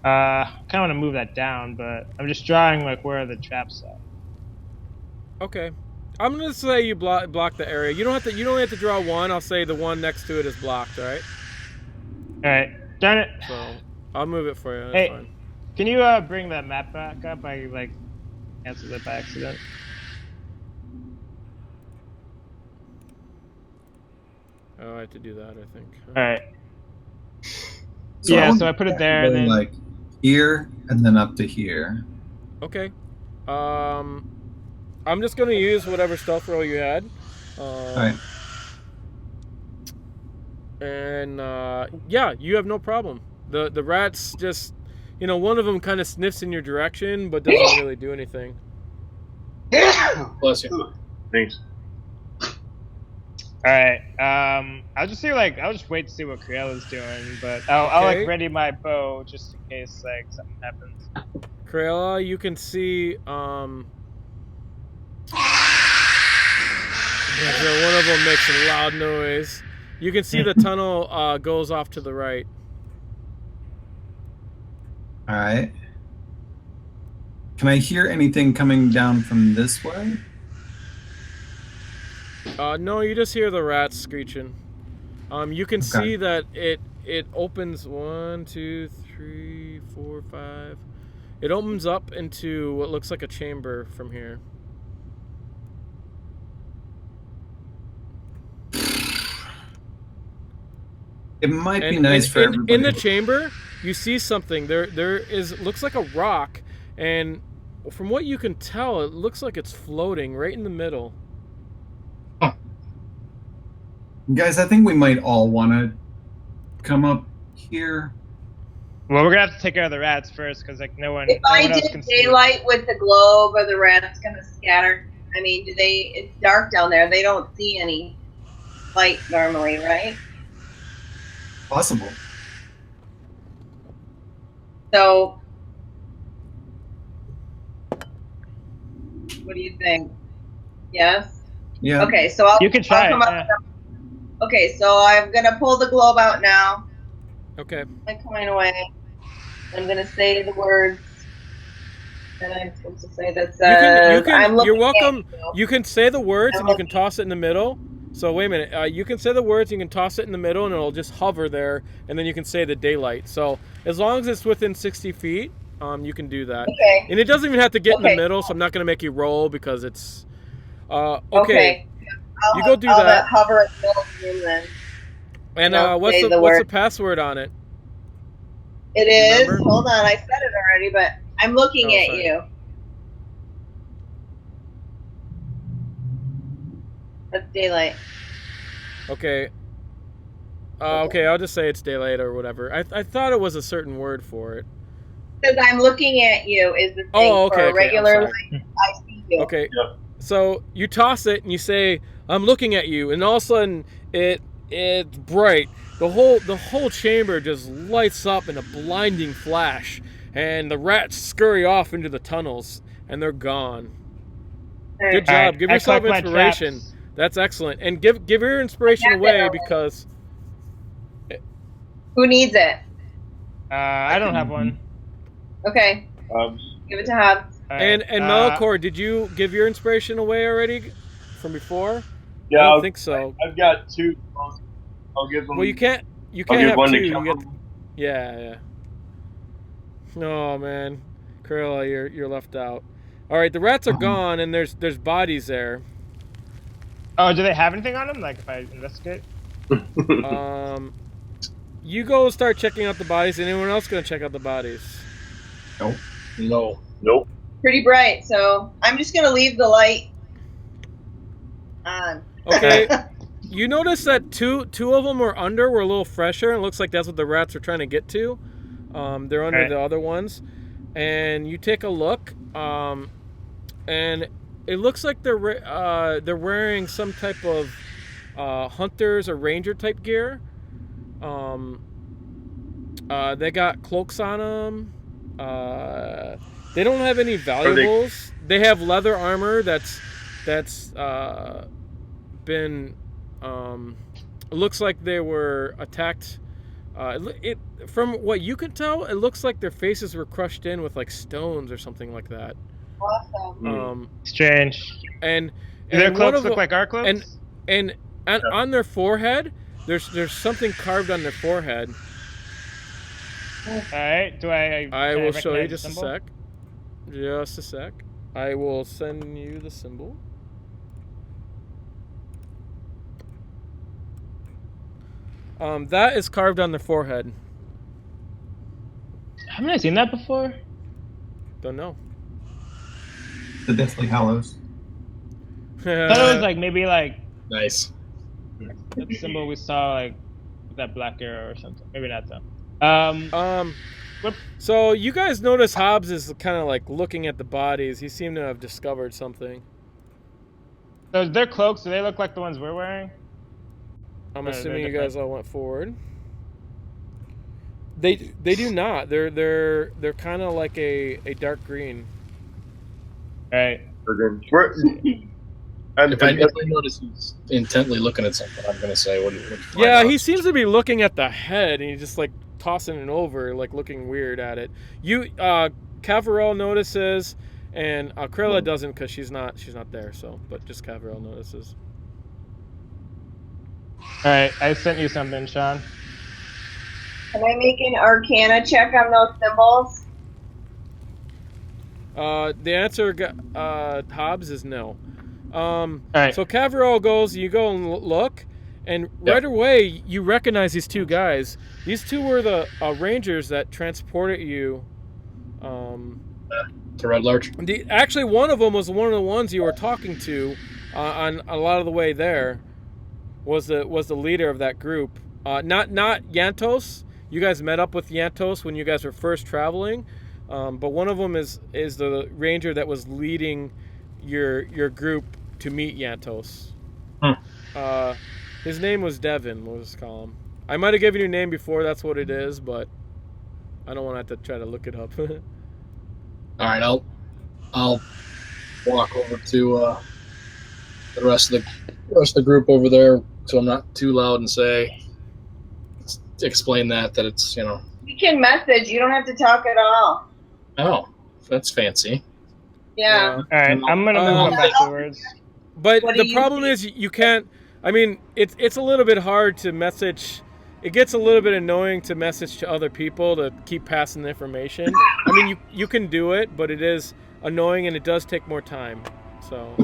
I kind of want to move that down, but I'm just drawing like where the traps are. Okay, I'm gonna say you block the area. You don't have to draw one. I'll say the one next to it is blocked. All right. All right. Darn it. So I'll move it for you. That's Hey, fine. can you bring that map back up? I like canceled it by accident. Oh, I have to do that. I think. All right. So Yeah, want so I put it there and going, then. like here and then up to here. Okay. I'm just gonna use whatever stealth roll you had. All right. And yeah, you have no problem. The rats just, one of them kind of sniffs in your direction, but doesn't really do anything. Bless you. Thanks. All right. I'll just wait to see what Criella's doing, but I'll Okay. like ready my bow just in case like something happens. Criella, you can see one of them makes a loud noise. You can see the tunnel goes off to the right. All right. Can I hear anything coming down from this way? No, you just hear the rats screeching. You can see that it opens 1, 2, 3, 4, 5. It opens up into what looks like a chamber from here. It might be nice for everybody. In the chamber, you see something. There looks like a rock, and from what you can tell, it looks like it's floating right in the middle. Guys, I think we might all want to come up here. Well, we're gonna have to take care of the rats first, because like no one. If no I one else did can see. daylight with the globe, are the rats gonna scatter? I mean, it's dark down there. They don't see any light normally, right? Possible. So, what do you think? Yes? Yeah. Okay, so I'll, You can try I'll come it, up. Okay, so I'm gonna pull the globe out now. Okay. My coin away. I'm gonna say the words that I'm supposed to say. That says, I'm looking You're welcome. at you. You can say the words I'm and you can toss it in the middle. So wait a minute. You can say the words, you can toss it in the middle, and it'll just hover there, and then you can say the daylight. So as long as it's within 60 feet, you can do that. Okay. And it doesn't even have to get in the Okay. middle, so I'm not going to make you roll because it's... okay. Okay. You go do I'll that. hover at the middle of the room then. And I'll what's say the the what's the word. password on it? It is. Remember? Hold on, I said it already, but I'm looking Oh, at sorry. you. That's daylight. Okay. Okay, I'll just say it's daylight or whatever. I thought it was a certain word for it. Because I'm looking at you is the thing. Oh, okay, for a okay, regular I'm light, sorry. I see you. Okay. So you toss it and you say, "I'm looking at you," and all of a sudden it's bright. The whole chamber just lights up in a blinding flash, and the rats scurry off into the tunnels, and they're gone. Good job. Alright, Give I yourself collect my inspiration. traps. That's excellent. And give your inspiration away because Who needs it? I don't have one. Okay. Give it to Hobbs. and Malichor, did you give your inspiration away already from before? Yeah, I don't think so. I've got 2. I'll give them. Well, you can't I'll give have one 2. to You Kevril. get, yeah. Oh man, Criella, you're left out. All right, the rats are gone, and there's bodies there. Oh, do they have anything on them? Like if I investigate? You go start checking out the bodies. Anyone else gonna check out the bodies? Nope. Pretty bright, so I'm just gonna leave the light on. Okay. You notice that two of them were a little fresher, and it looks like that's what the rats are trying to get to. They're under the other ones, and you take a look, and it looks like they're wearing some type of hunters or ranger type gear. They got cloaks on them. They don't have any valuables. They have leather armor that's been. It looks like they were attacked. From what you can tell, it looks like their faces were crushed in with like stones or something like that. Awesome. Strange. And Do their one cloaks of look them- like our cloaks? And on their forehead, there's something carved on their forehead. Alright, I will show you recognize just a the symbol? sec. Just a sec. I will send you the symbol. That is carved on their forehead. Haven't I seen that before? Don't know. The Deathly Hallows. I thought it was like maybe like Nice. that symbol we saw like with that black arrow or something. Maybe not though. So you guys notice Hobbs is kind of like looking at the bodies. He seemed to have discovered something. So their cloaks, do they look like the ones we're wearing? I'm Or assuming they're you guys all went forward. They do not. They're kind of like a dark green. Right. If I notice he's intently looking at something, I'm gonna say, "What do you?" Yeah, he seems to be looking at the head, and he's just like tossing it over, like looking weird at it. Kevril notices, and Criella doesn't because she's not there. So, but just Kevril notices. Alright, I sent you something, Shawn. Can I make an Arcana check on those symbols? The answer, Hobbs, is no. Alright. So Kevril goes, you go and look, and right away you recognize these two guys. These two were the rangers that transported you. To Red Larch. Actually, one of them was one of the ones you were talking to on a lot of the way there. Was the leader of that group? Not Yantos. You guys met up with Yantos when you guys were first traveling, but one of them is the ranger that was leading your group to meet Yantos. His name was Devin. We'll just call him. I might have given you a name before. That's what it is, but I don't want to have to try to look it up. All right, I'll walk over to the rest of the group over there, so I'm not too loud, and say, explain that it's You can message. You don't have to talk at all. Oh, that's fancy. Yeah. Alright, I'm gonna move on afterwards. But What do the you problem think? is you can't. I mean, it's a little bit hard to message. It gets a little bit annoying to message to other people to keep passing the information. I mean, you can do it, but it is annoying and it does take more time. So.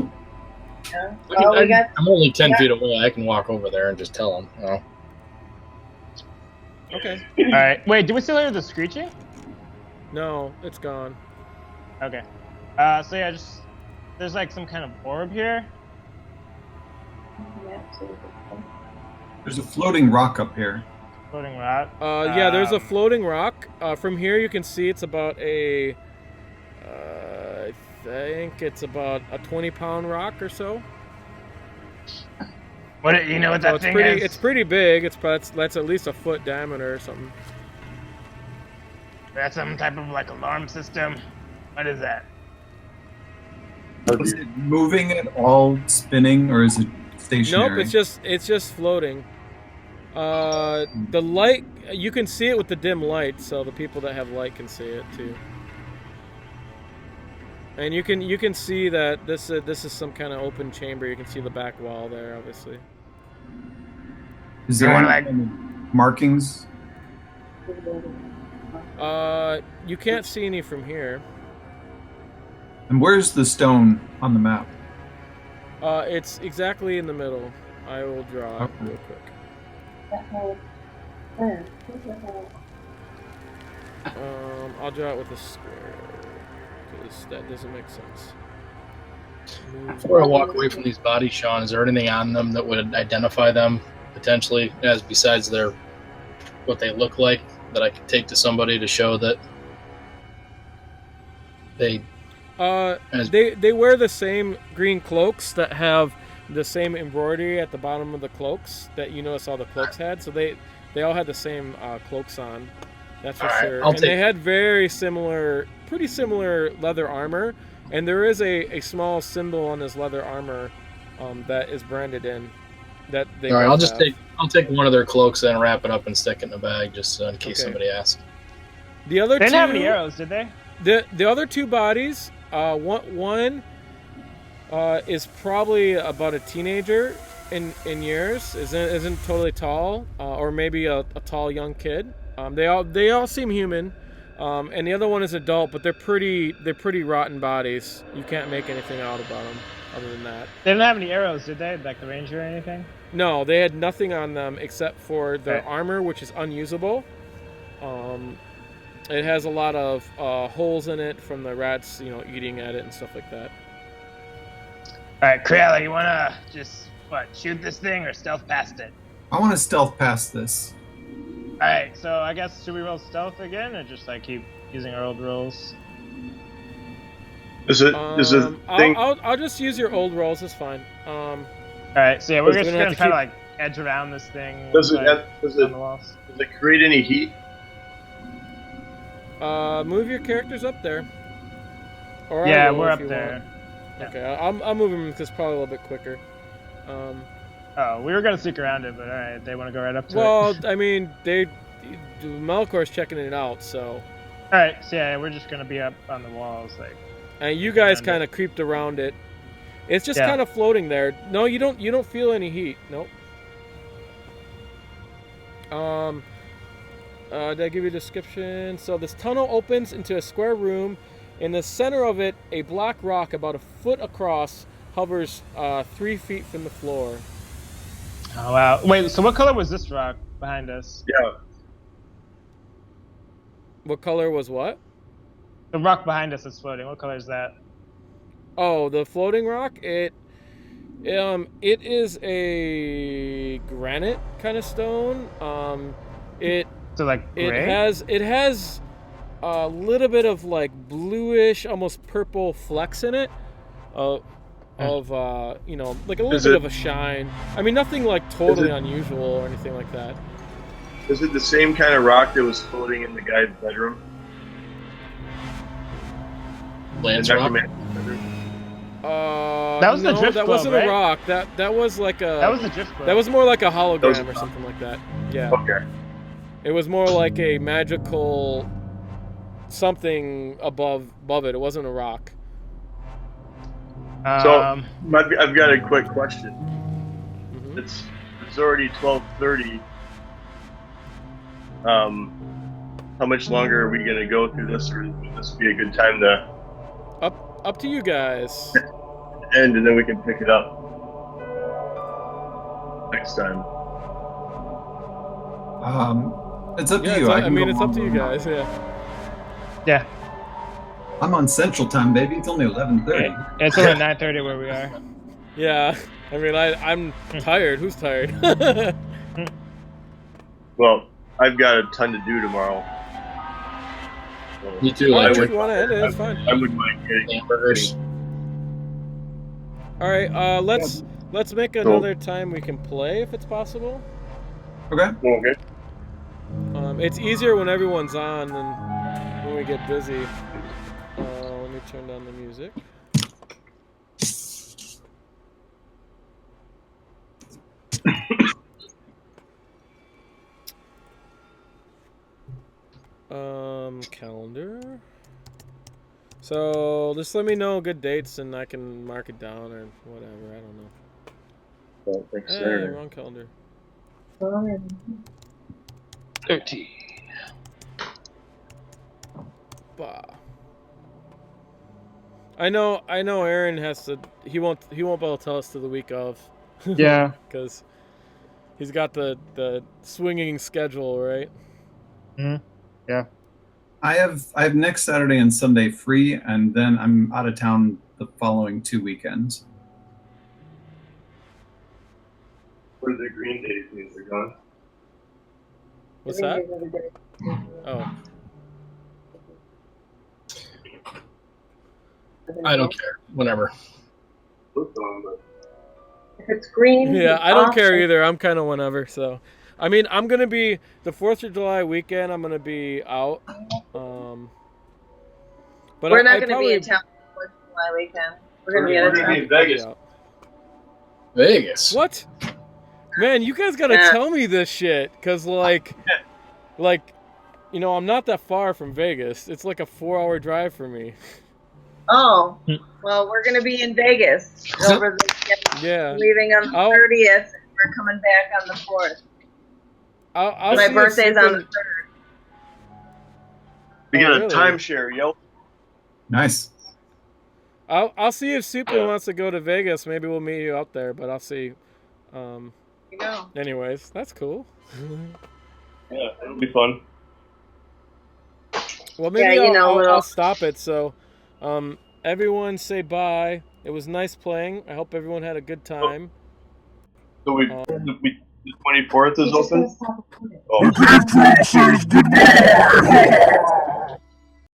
Yeah. Well, I'm only 10 feet away. I can walk over there and just tell them. Okay. Alright. Wait, do we still hear the screeching? No, it's gone. Okay. So yeah, there's like some kind of orb here. There's a floating rock up here. Floating rock? Yeah, there's a floating rock. From here you can see it's about a... I think it's about a 20-pound rock or so. What you know what that thing is? It's pretty big. That's at least a foot diameter or something. That's some type of like alarm system. What is that? Is it moving at all, spinning, or is it stationary? Nope, it's just floating. The light, you can see it with the dim light, so the people that have light can see it too. And you can see that this is some kind of open chamber. You can see the back wall there, obviously. Is there any markings? You can't see any from here. And where's the stone on the map? It's exactly in the middle. I will draw it real quick. I'll draw it with a square because that doesn't make sense. Before I walk away from these bodies, Shawn, is there anything on them that would identify them potentially, as besides what they look like, that I could take to somebody to show that they wear the same green cloaks that have the same embroidery at the bottom of the cloaks that you notice all the cloaks had. So they all had the same cloaks on. That's for sure. They had pretty similar leather armor, and there is a small symbol on this leather armor that is branded in. That they all right, I'll take one of their cloaks and wrap it up and stick it in a bag just in case somebody asks. The other they didn't have any arrows, did they? The other two bodies, one is probably about a teenager in years, isn't totally tall, or maybe a tall young kid. They all seem human, and the other one is adult, but they're pretty rotten bodies. You can't make anything out about them other than that. They didn't have any arrows, did they? Like the ranger or anything? No, they had nothing on them except for their armor, which is unusable. It has a lot of holes in it from the rats, eating at it and stuff like that. All right, Criella, you wanna just shoot this thing or stealth past it? I want to stealth past this. All right, so I guess should we roll stealth again, or just keep using our old rolls? Is it thing? I'll just use your old rolls. It's fine. All right, so yeah, we're just gonna try to edge around this thing. Does it create any heat? Move your characters up there. Or yeah, we're up there. Yeah. Okay, I'll move them because it's probably a little bit quicker. Oh, we were gonna sneak around it, but all right, they want to go right up to it. Well, I mean, Malichor's checking it out, so. All right, so yeah, we're just gonna be up on the walls, And you guys kind of creeped around it. It's just kind of floating there. No, you don't feel any heat. Nope. Did I give you a description? So this tunnel opens into a square room. In the center of it, a black rock about a foot across hovers 3 feet from the floor. Oh wow! Wait, so what color was this rock behind us? Yeah. What color was what? The rock behind us is floating. What color is that? Oh, the floating rock. It is a granite kind of stone. It has a little bit of bluish, almost purple flecks in it. Of like a little bit of a shine. I mean, nothing totally unusual or anything like that. Is it the same kind of rock that was floating in the guy's bedroom? Lance rock? That was the drift that globe, wasn't right? a rock. That was like a. That was the drift globe. That was more like a hologram or something like that. Yeah. Okay. It was more like a magical something above it. It wasn't a rock. So I've got a quick question. Mm-hmm. It's already 12:30. How much longer are we gonna go through this, or would this be a good time to? Up to you guys. End, and then we can pick it up next time. It's up to you. It's up to you guys. Yeah. Yeah. I'm on Central Time, baby. It's only 11:30. It's only 9:30 where we are. Yeah, I mean, I'm tired. Who's tired? Well, I've got a ton to do tomorrow. So Me too. Alright, I if you want to end it, it's fine. I wouldn't mind getting hamburgers. All right, let's make another time we can play if it's possible. Okay. Okay. It's easier when everyone's on than when we get busy. Let me turn down the music. Calendar. So just let me know good dates and I can mark it down or whatever. I don't know. Well, thanks, Hey, sir. wrong calendar. 13. Bah. I know Aaron has to he won't be able to tell us to the week of. Yeah. Because he's got the swinging schedule, right? Yeah. I have next Saturday and Sunday free, and then I'm out of town the following 2 weekends. What are the green days mean they're gone? What's that? Oh. I don't care. Whatever. Look on, but If it's green. Yeah, he's I don't off. care either. I'm kind of whenever. So, I mean, I'm gonna be the 4th of July weekend. I'm gonna be out. But We're not I going to probably, be in town for July weekend. We're going to be out we're of gonna be town. in Vegas. I'll be out. Vegas. What? Man, you guys gotta Yeah. tell me this shit, cause like, you know, I'm not that far from Vegas. It's like a 4-hour drive for me. Oh, well, we're going to be in Vegas over the weekend. Yeah. Leaving on the I'll- 30th, and we're coming back on the 4th. I'll My see if birthday's on the Supin- 3rd. We Oh, got a really? timeshare, yo. Nice. I'll see if Supin wants to go to Vegas. Maybe we'll meet you out there, but I'll see. You know. Anyways, that's cool. Yeah, it'll be fun. Well, maybe Yeah, you know, I'll little- stop it. So, everyone say bye. It was nice playing. I hope everyone had a good time. So the 24th is open? Oh. The cave troll says goodbye.